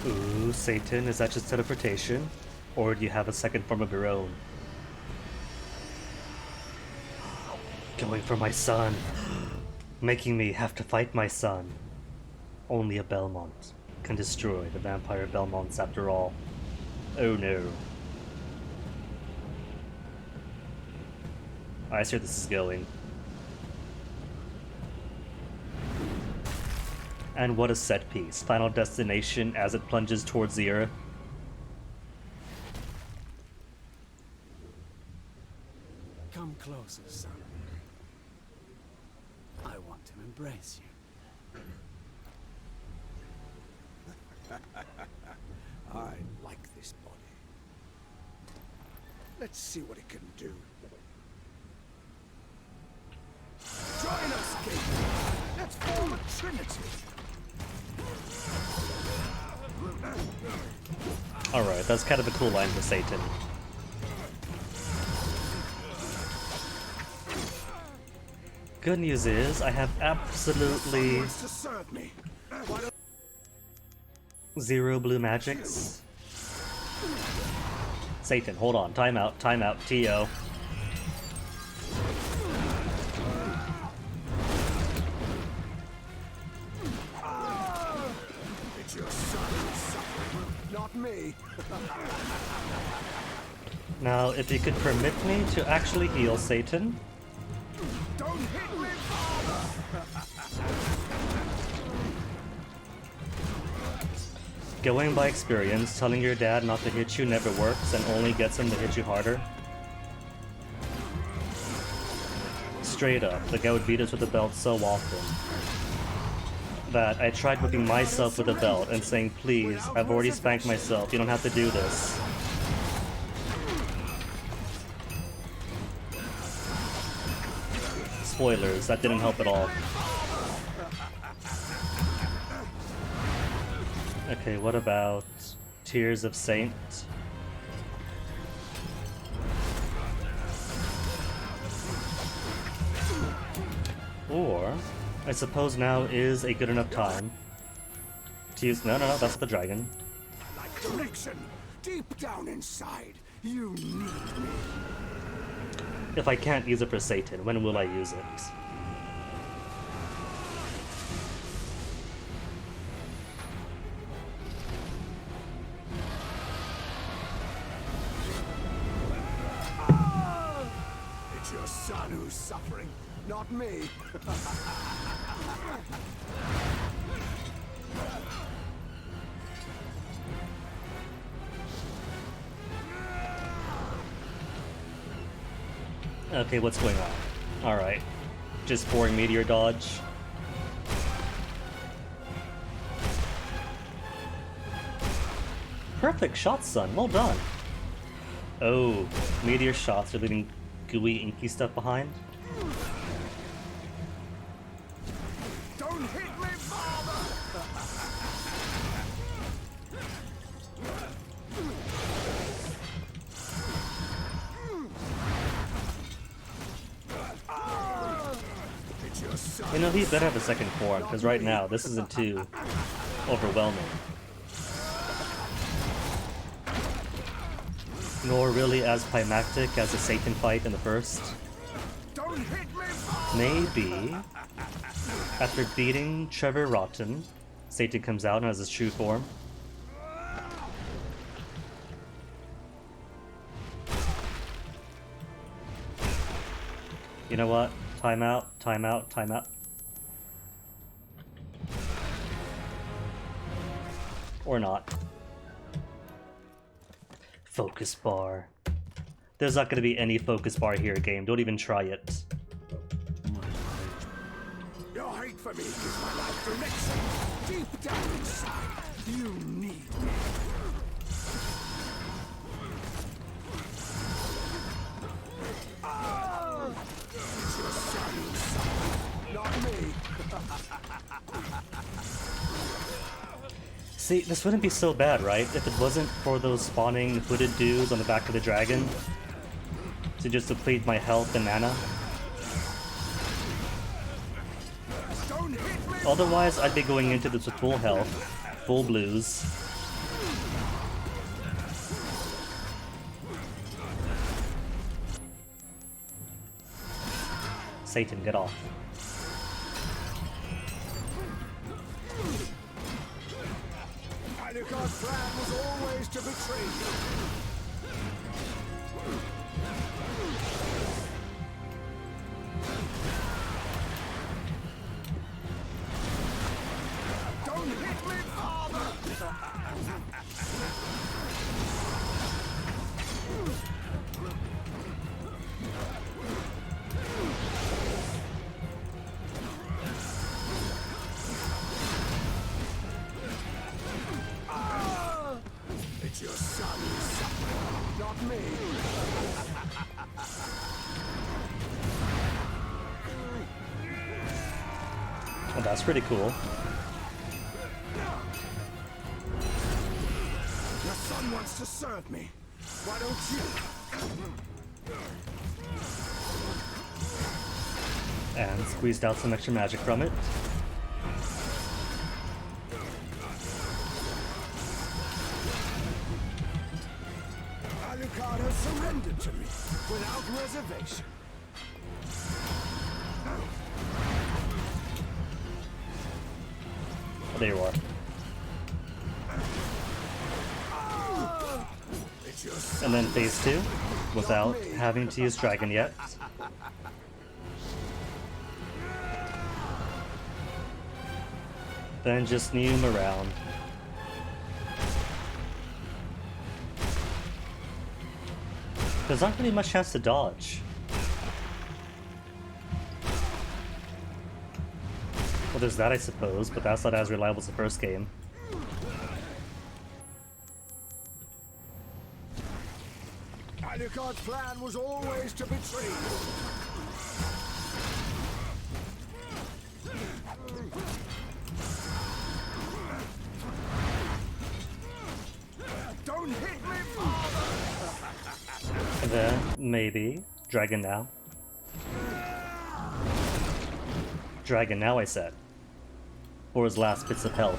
Ooh, Satan, is that just teleportation? Or do you have a second form of your own? Going for my son. Making me have to fight my son. Only a Belmont can destroy the vampire Belmonts after all. Oh no. I see where this is going. And what a set piece. Final Destination as it plunges towards the earth. Come closer, son. I want to embrace you. I like this body. Let's see what it can do. Join us, Gabriel. Let's form a trinity. Alright, that's kind of a cool line for Satan. Good news is, I have absolutely zero blue magics. Satan, hold on, time out, TO. It's your son who's suffering, not me. Now, if you could permit me to actually heal Satan. Don't Going by experience, telling your dad not to hit you never works and only gets him to hit you harder. Straight up, the guy would beat us with the belt so often that I tried whipping myself with the belt and saying, please, I've already spanked myself, you don't have to do this. Spoilers, that didn't help at all. Okay, what about Tears of Saint? Or, I suppose now is a good enough time to use— no, that's the dragon. I like direction. Deep down inside, you need me. If I can't use it for Satan, when will I use it? It's your son who's suffering, not me. Okay, what's going on? Alright. Just boring meteor dodge. Perfect shot, son. Well done. Oh, meteor shots are leaving gooey, inky stuff behind. Don't hit me, father! You know, he better have a second form, because right now, this isn't too overwhelming. Nor really as climactic as the Satan fight in the first. Maybe, after beating Trevor Rotten, Satan comes out and has his true form. You know what? Time out, time out, time out. Or not. Focus bar. There's not gonna be any focus bar here, game. Don't even try it. Your hate for me is my life direction. Deep down inside, you need me. It's your son who's suffering, not me. See, this wouldn't be so bad, right? If it wasn't for those spawning hooded dudes on the back of the dragon to just deplete my health and mana. Otherwise, I'd be going into this with full health, full blues. Satan, get off. Alucard's plan was always to betray you. Don't hit me, father! It's your son who's suffering, not me. Well, that's pretty cool. Your son wants to serve me. Why don't you? And squeezed out some extra magic from it. Alucard has surrendered to me without reservation. Oh, there you are. And then phase 2, without having to use dragon yet. Then just knee him around. There's not really much chance to dodge. Well, there's that, I suppose, but that's not as reliable as the first game. Alucard's plan was always to betray you. Don't hit me, father! Then, maybe. Dragon now. Dragon now, I said. For his last bits of health.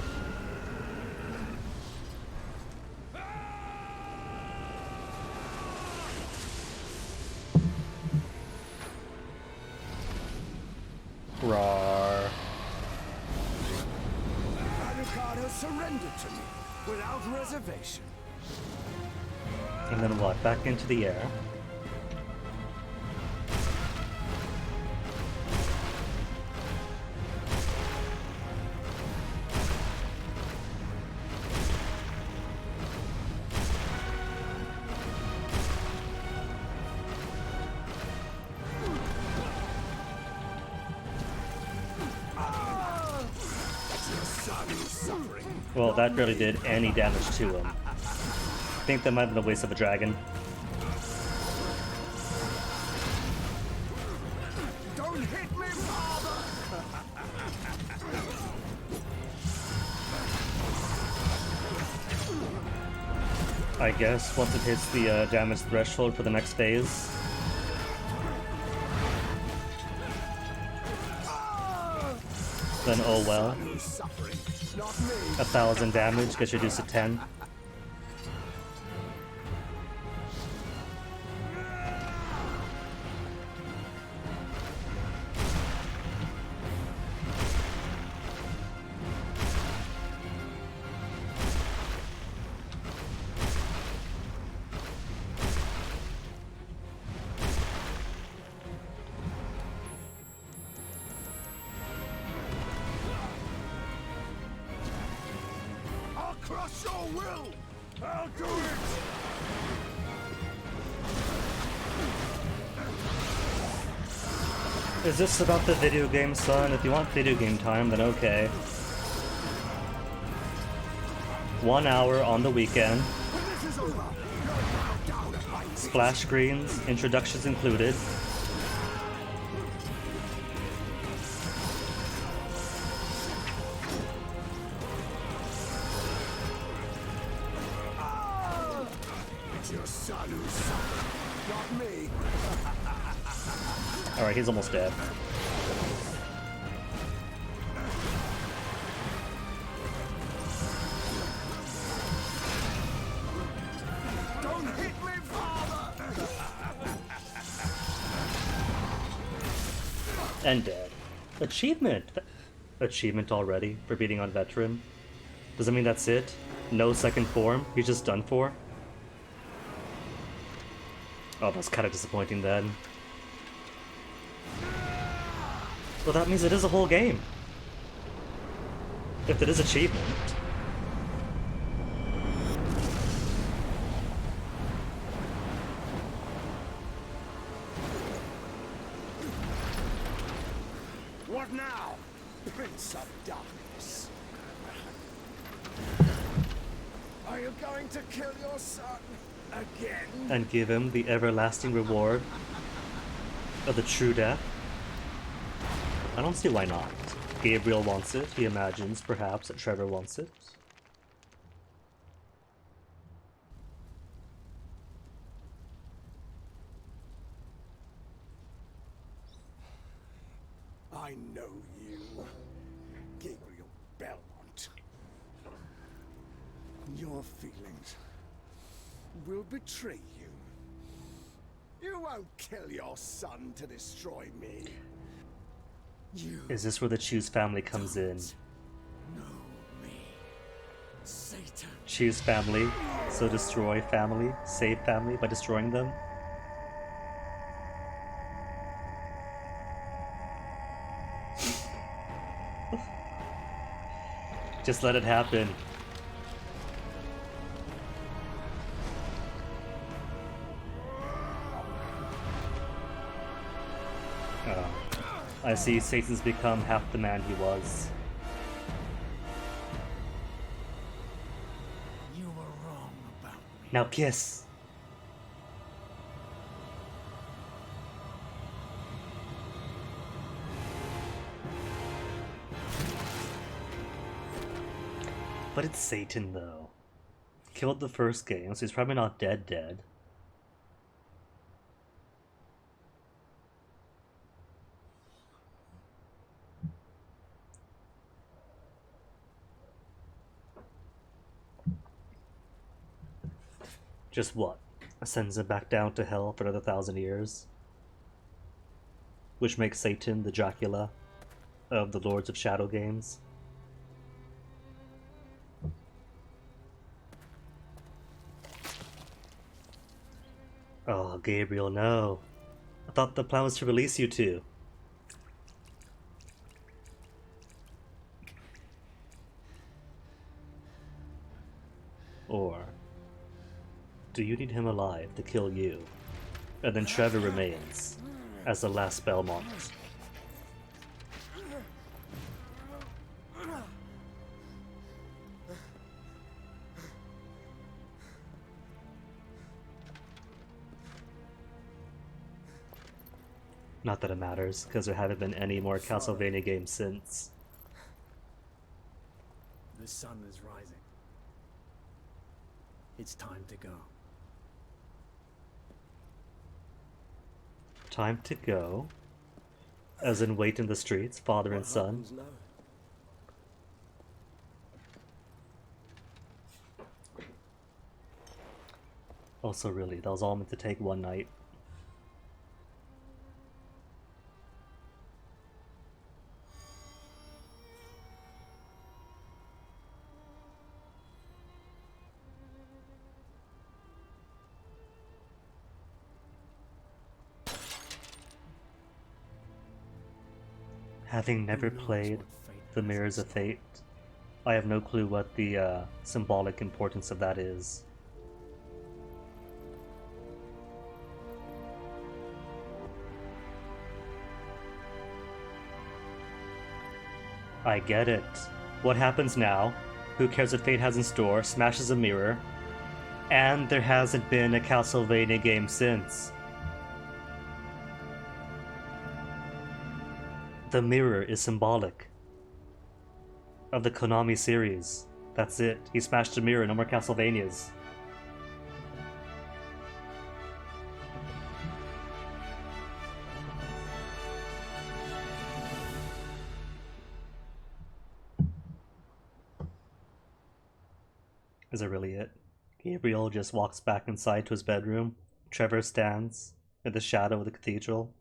Roar. Alucard has surrendered to me without reservation. And then what? Back into the air. Well, that barely did any damage to him. I think that might have been a waste of a dragon. Don't hit me, father! I guess once it hits the damage threshold for the next phase. Then oh well. 1,000 damage gets reduced to 10. Crush your will! I'll do it! Is this about the video game, son? If you want video game time, then okay. 1 hour on the weekend. Splash screens, introductions included. Your son who suffered, not me. Alright, he's almost dead. Don't hit me, father! And dead. Achievement! Achievement already for beating on veteran. Does that mean that's it? No second form? He's just done for? Oh, that's kind of disappointing then. Well, that means it is a whole game. If it is achievement. What now, Prince of Darkness? Are you going to kill your son again? And give him the everlasting reward of the true death? I don't see why not. Gabriel wants it. He imagines, perhaps, that Trevor wants it. I know you, Gabriel Belmont. Your feelings will betray you. You won't kill your son to destroy me. You Is this where the Choose family comes in? know me, Satan. Choose family, so destroy family, save family by destroying them? Just let it happen. Oh. I see Satan's become half the man he was. You were wrong about me. Now kiss! But it's Satan though. Killed the first game, so he's probably not dead. Just what? Sends him back down to hell for another 1,000 years? Which makes Satan the Dracula of the Lords of Shadow games? Oh, Gabriel, no. I thought the plan was to release you two. Or do you need him alive to kill you? And then Trevor remains as the last Belmont. Not that it matters, because there haven't been any more Castlevania games since. The sun is rising. It's time to go. Time to go? As in wait in the streets, father and son? Also really, that was all meant to take one night. Having never played The Mirrors of Fate, I have no clue what the symbolic importance of that is. I get it. What happens now? Who cares what fate has in store? Smashes a mirror. And there hasn't been a Castlevania game since. The mirror is symbolic of the Konami series. That's it. He smashed a mirror, no more Castlevanias. Is that really it? Gabriel just walks back inside to his bedroom. Trevor stands in the shadow of the cathedral.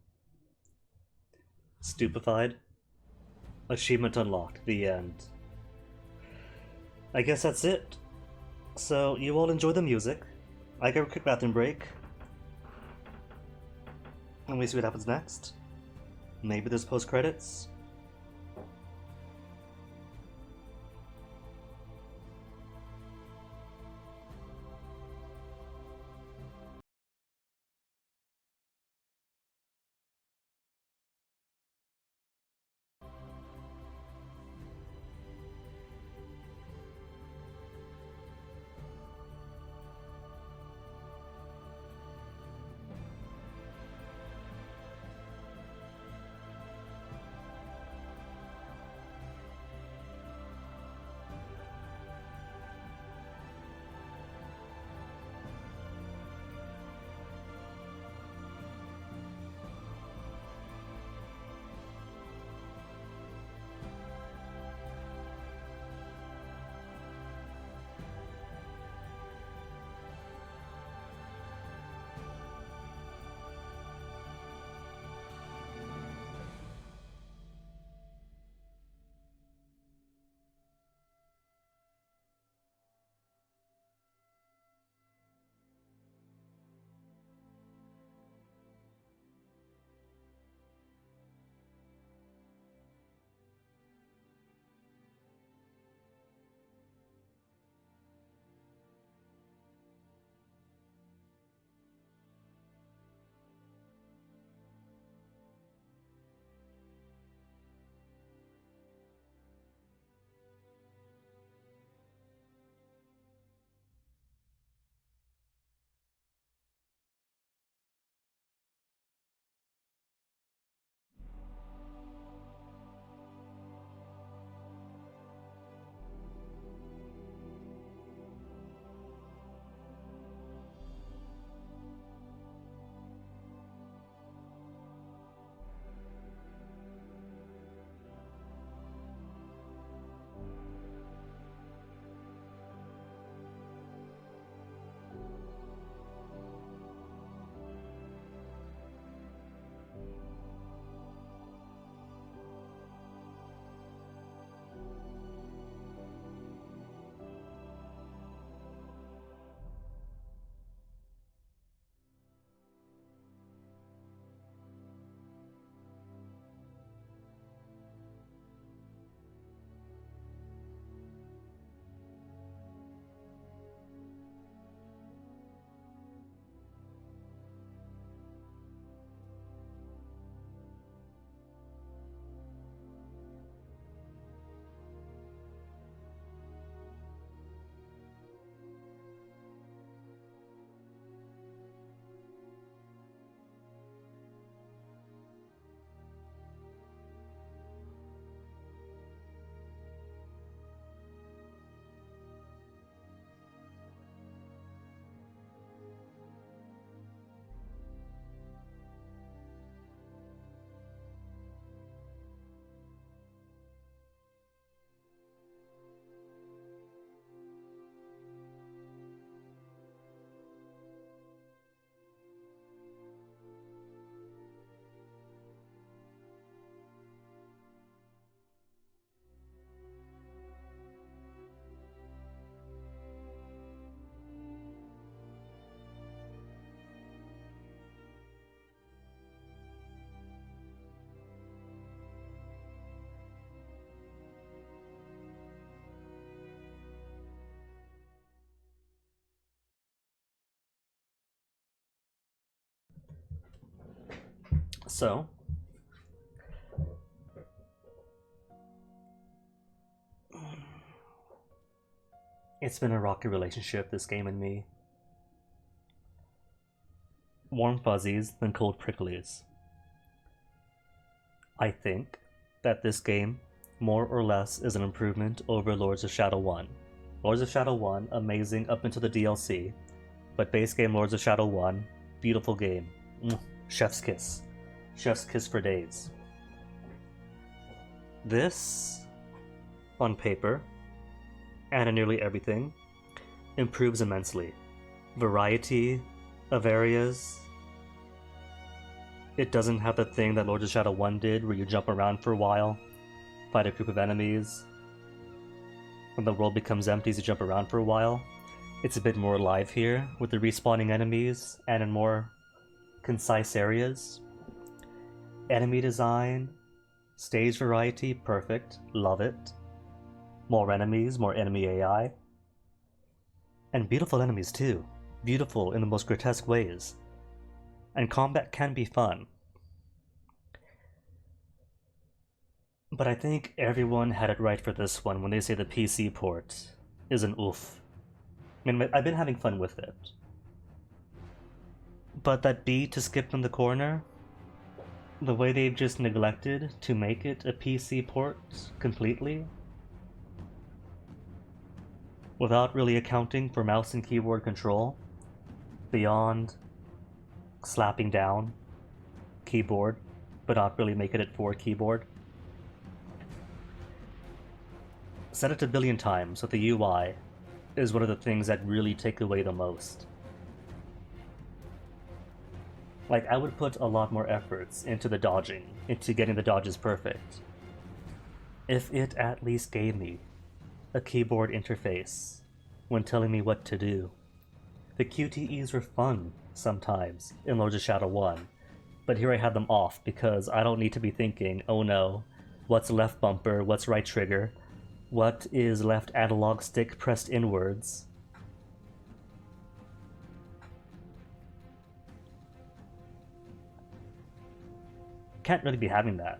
Stupefied. Achievement unlocked. The end. I guess that's it. So, you all enjoy the music. I get a quick bathroom break. And we see what happens next. Maybe there's post-credits. So, it's been a rocky relationship, this game and me. Warm fuzzies, then cold pricklies. I think that this game, more or less, is an improvement over Lords of Shadow 1. Lords of Shadow 1, amazing up until the DLC, but base game Lords of Shadow 1, beautiful game. Chef's kiss. Chef's kiss for days. This, on paper, and in nearly everything, improves immensely. Variety of areas. It doesn't have the thing that Lords of Shadow 1 did, where you jump around for a while, fight a group of enemies. When the world becomes empty, you jump around for a while. It's a bit more alive here, with the respawning enemies, and in more concise areas. Enemy design, stage variety, perfect, love it. More enemies, more enemy AI. And beautiful enemies too. Beautiful in the most grotesque ways. And combat can be fun. But I think everyone had it right for this one when they say the PC port is an oof. I mean, I've been having fun with it. But that B to skip in the corner, the way they've just neglected to make it a PC port completely, without really accounting for mouse and keyboard control, beyond slapping down keyboard, but not really making it for keyboard. Said it a billion times, but the UI is one of the things that really take away the most. Like, I would put a lot more efforts into the dodging, into getting the dodges perfect, if it at least gave me a keyboard interface when telling me what to do. The QTEs were fun sometimes in Lords of Shadow 1, but here I had them off because I don't need to be thinking, oh no, what's left bumper, what's right trigger, what is left analog stick pressed inwards. Can't really be having that.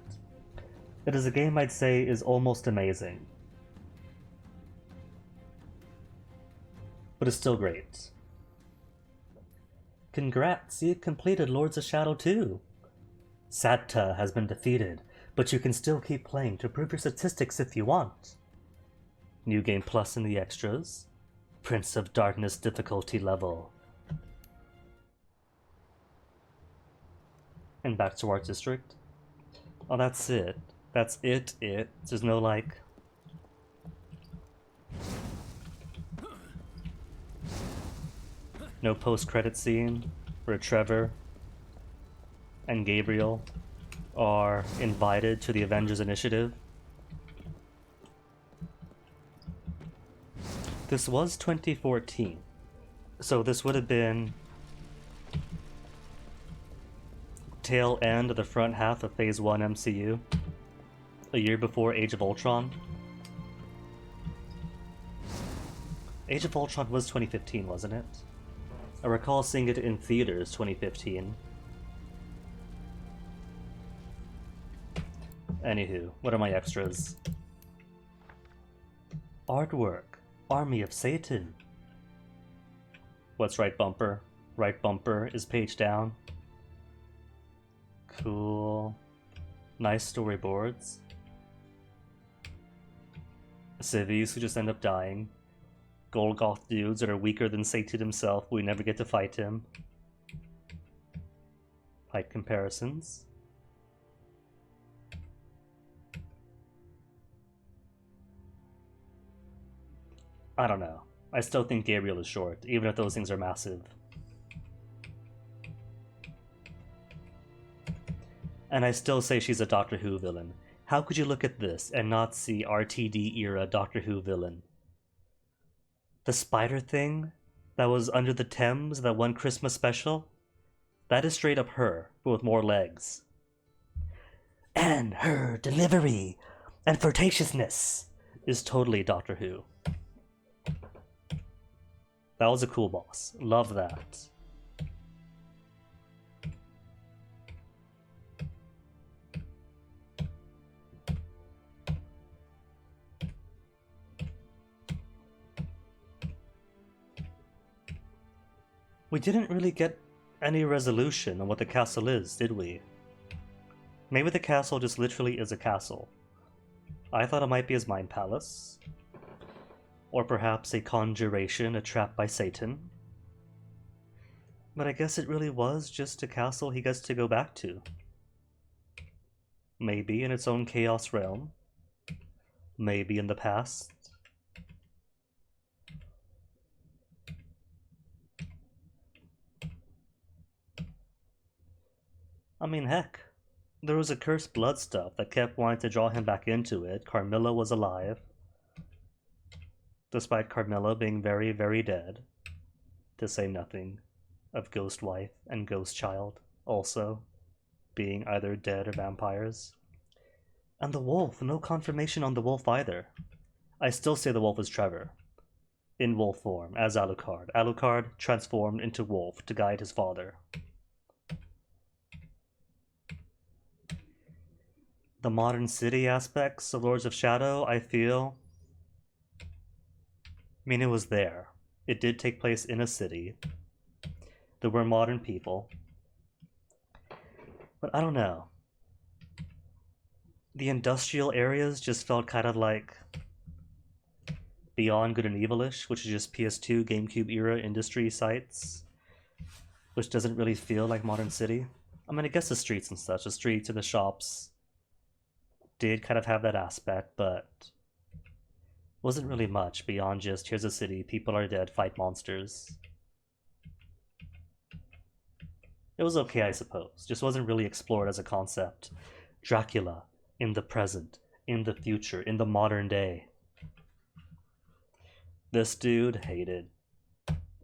It is a game I'd say is almost amazing, but it's still great. Congrats, you completed Lords of Shadow 2! Satta has been defeated, but you can still keep playing to prove your statistics if you want. New Game Plus in the extras. Prince of Darkness difficulty level. And back to Art District. Oh, that's it. That's it. There's no, like... no post-credit scene where Trevor and Gabriel are invited to the Avengers Initiative. This was 2014, so this would have been tail end of the front half of Phase 1 MCU, a year before Age of Ultron. Age of Ultron was 2015, wasn't it? I recall seeing it in theaters 2015. Anywho, what are my extras? Artwork. Army of Satan. What's right bumper? Right bumper is page down. Cool. Nice storyboards. Civvies who just end up dying. Golgoth dudes that are weaker than Satan himself, we never get to fight him. Height comparisons. I don't know. I still think Gabriel is short, even if those things are massive. And I still say she's a Doctor Who villain. How could you look at this and not see RTD era Doctor Who villain? The spider thing that was under the Thames, that one Christmas special? That is straight up her, but with more legs. And her delivery and flirtatiousness is totally Doctor Who. That was a cool boss. Love that. We didn't really get any resolution on what the castle is, did we? Maybe the castle just literally is a castle. I thought it might be his mind palace. Or perhaps a conjuration, a trap by Satan. But I guess it really was just a castle he gets to go back to. Maybe in its own chaos realm. Maybe in the past. I mean, heck, there was a cursed blood stuff that kept wanting to draw him back into it. Carmilla was alive, despite Carmilla being very, very dead, to say nothing of Ghost Wife and Ghost Child also being either dead or vampires. And the wolf, no confirmation on the wolf either. I still say the wolf is Trevor, in wolf form, as Alucard. Alucard transformed into wolf to guide his father. The modern city aspects of Lords of Shadow, I feel... I mean, it was there. It did take place in a city. There were modern people. But I don't know. The industrial areas just felt kind of like Beyond Good and Evil-ish, which is just PS2, GameCube era industry sites, which doesn't really feel like modern city. I mean, I guess the streets and such, the streets and the shops did kind of have that aspect, but wasn't really much beyond just here's a city, people are dead, fight monsters. It was okay, I suppose. Just wasn't really explored as a concept. Dracula in the present, in the future, in the modern day. This dude hated.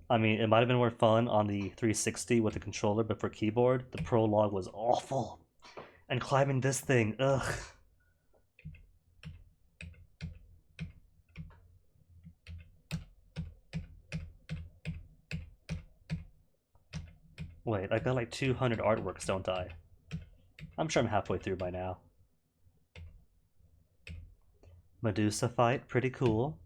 I mean, it might have been more fun on the 360 with the controller, but for keyboard, the prologue was awful. And climbing this thing, ugh. Wait, I got like 200 artworks, don't I? I'm sure I'm halfway through by now. Medusa fight, pretty cool.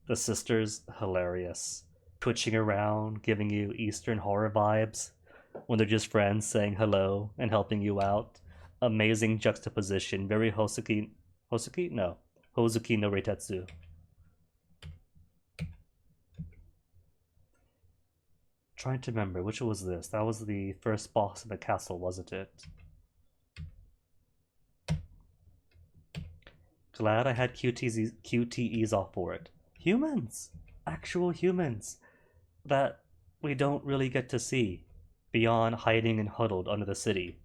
The sisters, hilarious. Twitching around, giving you Eastern horror vibes when they're just friends saying hello and helping you out. Amazing juxtaposition, very Hosoki no Reitetsu. Trying to remember, which was this? That was the first boss in the castle, wasn't it? Glad I had QTEs off for it. Humans! Actual humans! That we don't really get to see beyond hiding and huddled under the city.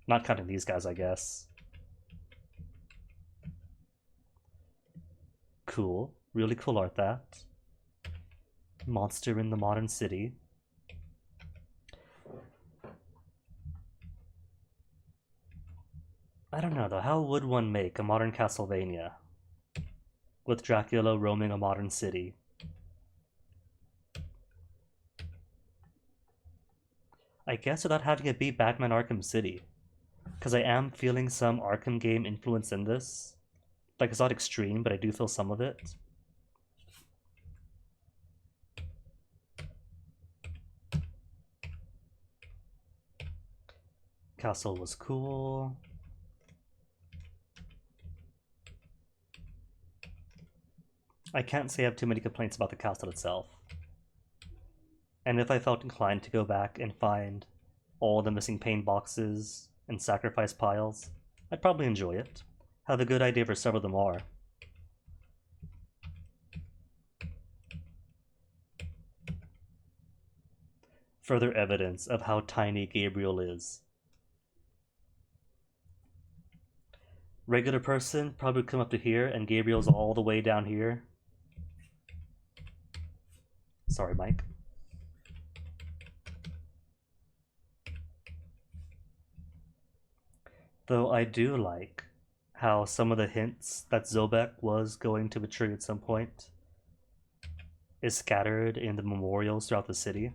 Not counting these guys, I guess. Cool. Really cool art, that. Monster in the modern city. I don't know though, how would one make a modern Castlevania with Dracula roaming a modern city? I guess without having it be Batman Arkham City, because I am feeling some Arkham game influence in this. Like, it's not extreme, but I do feel some of it. Castle was cool. I can't say I have too many complaints about the castle itself. And if I felt inclined to go back and find all the missing paint boxes and sacrifice piles, I'd probably enjoy it. Have a good idea for several of them are. Further evidence of how tiny Gabriel is. Regular person probably come up to here and Gabriel's all the way down here. Sorry, Mike. Though I do like how some of the hints that Zobek was going to betray at some point is scattered in the memorials throughout the city.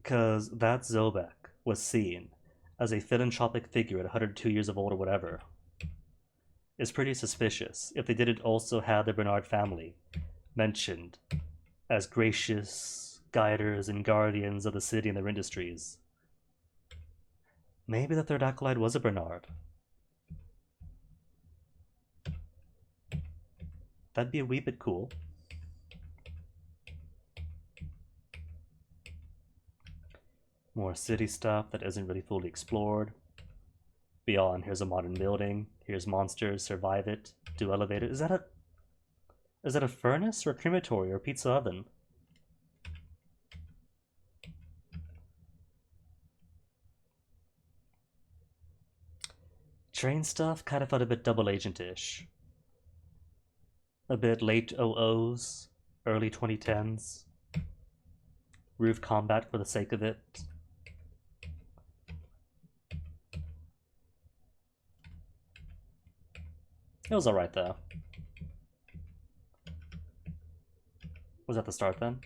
Because that Zobek was seen as a philanthropic figure at 102 years of old or whatever. is pretty suspicious if they didn't also have the Bernard family mentioned as gracious guiders and guardians of the city and their industries. Maybe the third acolyte was a Bernard. That'd be a wee bit cool. More city stuff that isn't really fully explored. Beyond, here's a modern building. Here's monsters, survive it, do elevate it. Is that a furnace or a crematory or a pizza oven? Train stuff kind of felt a bit double agent-ish. A bit late 00s, early 2010s. Roof combat for the sake of it. It was alright though. Was that the start then?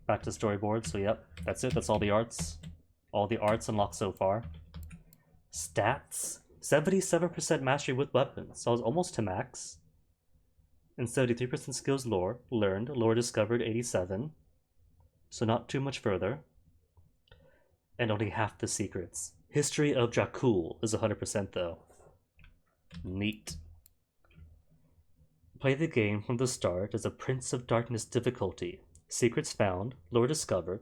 Back to storyboard, so yep, that's it, that's all the arts. All the arts unlocked so far. Stats? 77% mastery with weapons, so I was almost to max. And 73% skills learned, lore discovered 87. So not too much further. And only half the secrets. History of Dracul is 100% though. Neat. Play the game from the start as a Prince of Darkness difficulty. Secrets found, lore discovered,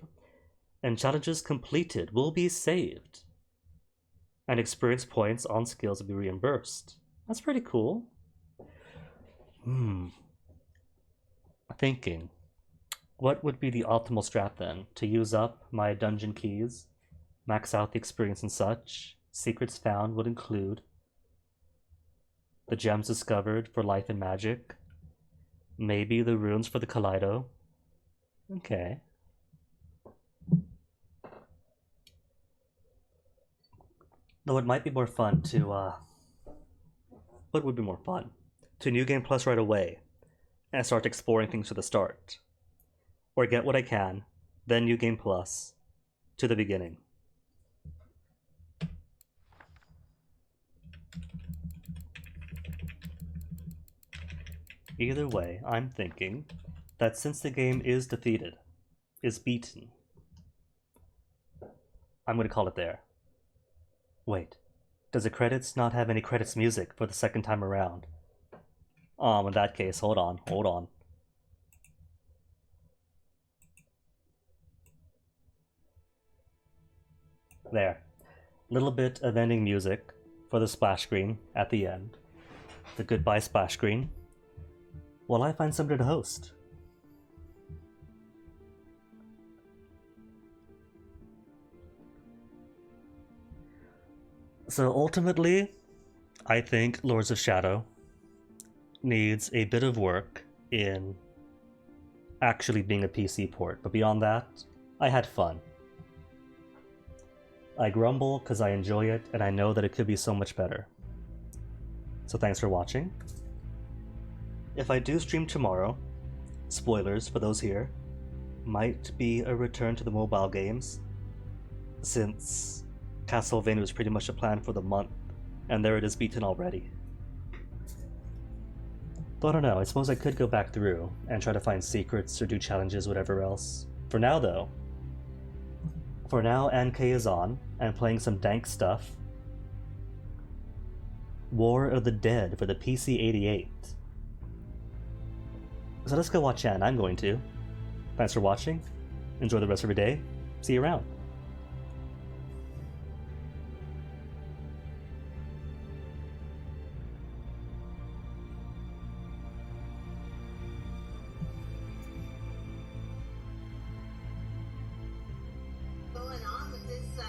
and challenges completed will be saved. And experience points on skills will be reimbursed. That's pretty cool. Thinking. What would be the optimal strat then? To use up my dungeon keys, max out the experience and such. Secrets found would include the gems discovered for life and magic. Maybe the runes for the Kaleido. Okay. Though it might be more fun to, what would be more fun? To New Game Plus right away, and start exploring things to the start. Or get what I can, then New Game Plus, to the beginning. Either way, I'm thinking that since the game is beaten, I'm going to call it there. Wait, does the credits not have any credits music for the second time around? In that case, hold on. There. Little bit of ending music for the splash screen at the end. The goodbye splash screen. While I find somebody to host. So ultimately, I think Lords of Shadow needs a bit of work in actually being a PC port, but beyond that, I had fun. I grumble because I enjoy it, and I know that it could be so much better. So thanks for watching. If I do stream tomorrow, spoilers for those here, might be a return to the mobile games, since Castlevania was pretty much a plan for the month, and there it is beaten already. Though I don't know, I suppose I could go back through and try to find secrets or do challenges, whatever else. For now though, NK is on, and playing some dank stuff. War of the Dead for the PC-88. So let's go watch that, I'm going to. Thanks for watching, enjoy the rest of your day, see you around. Going on with this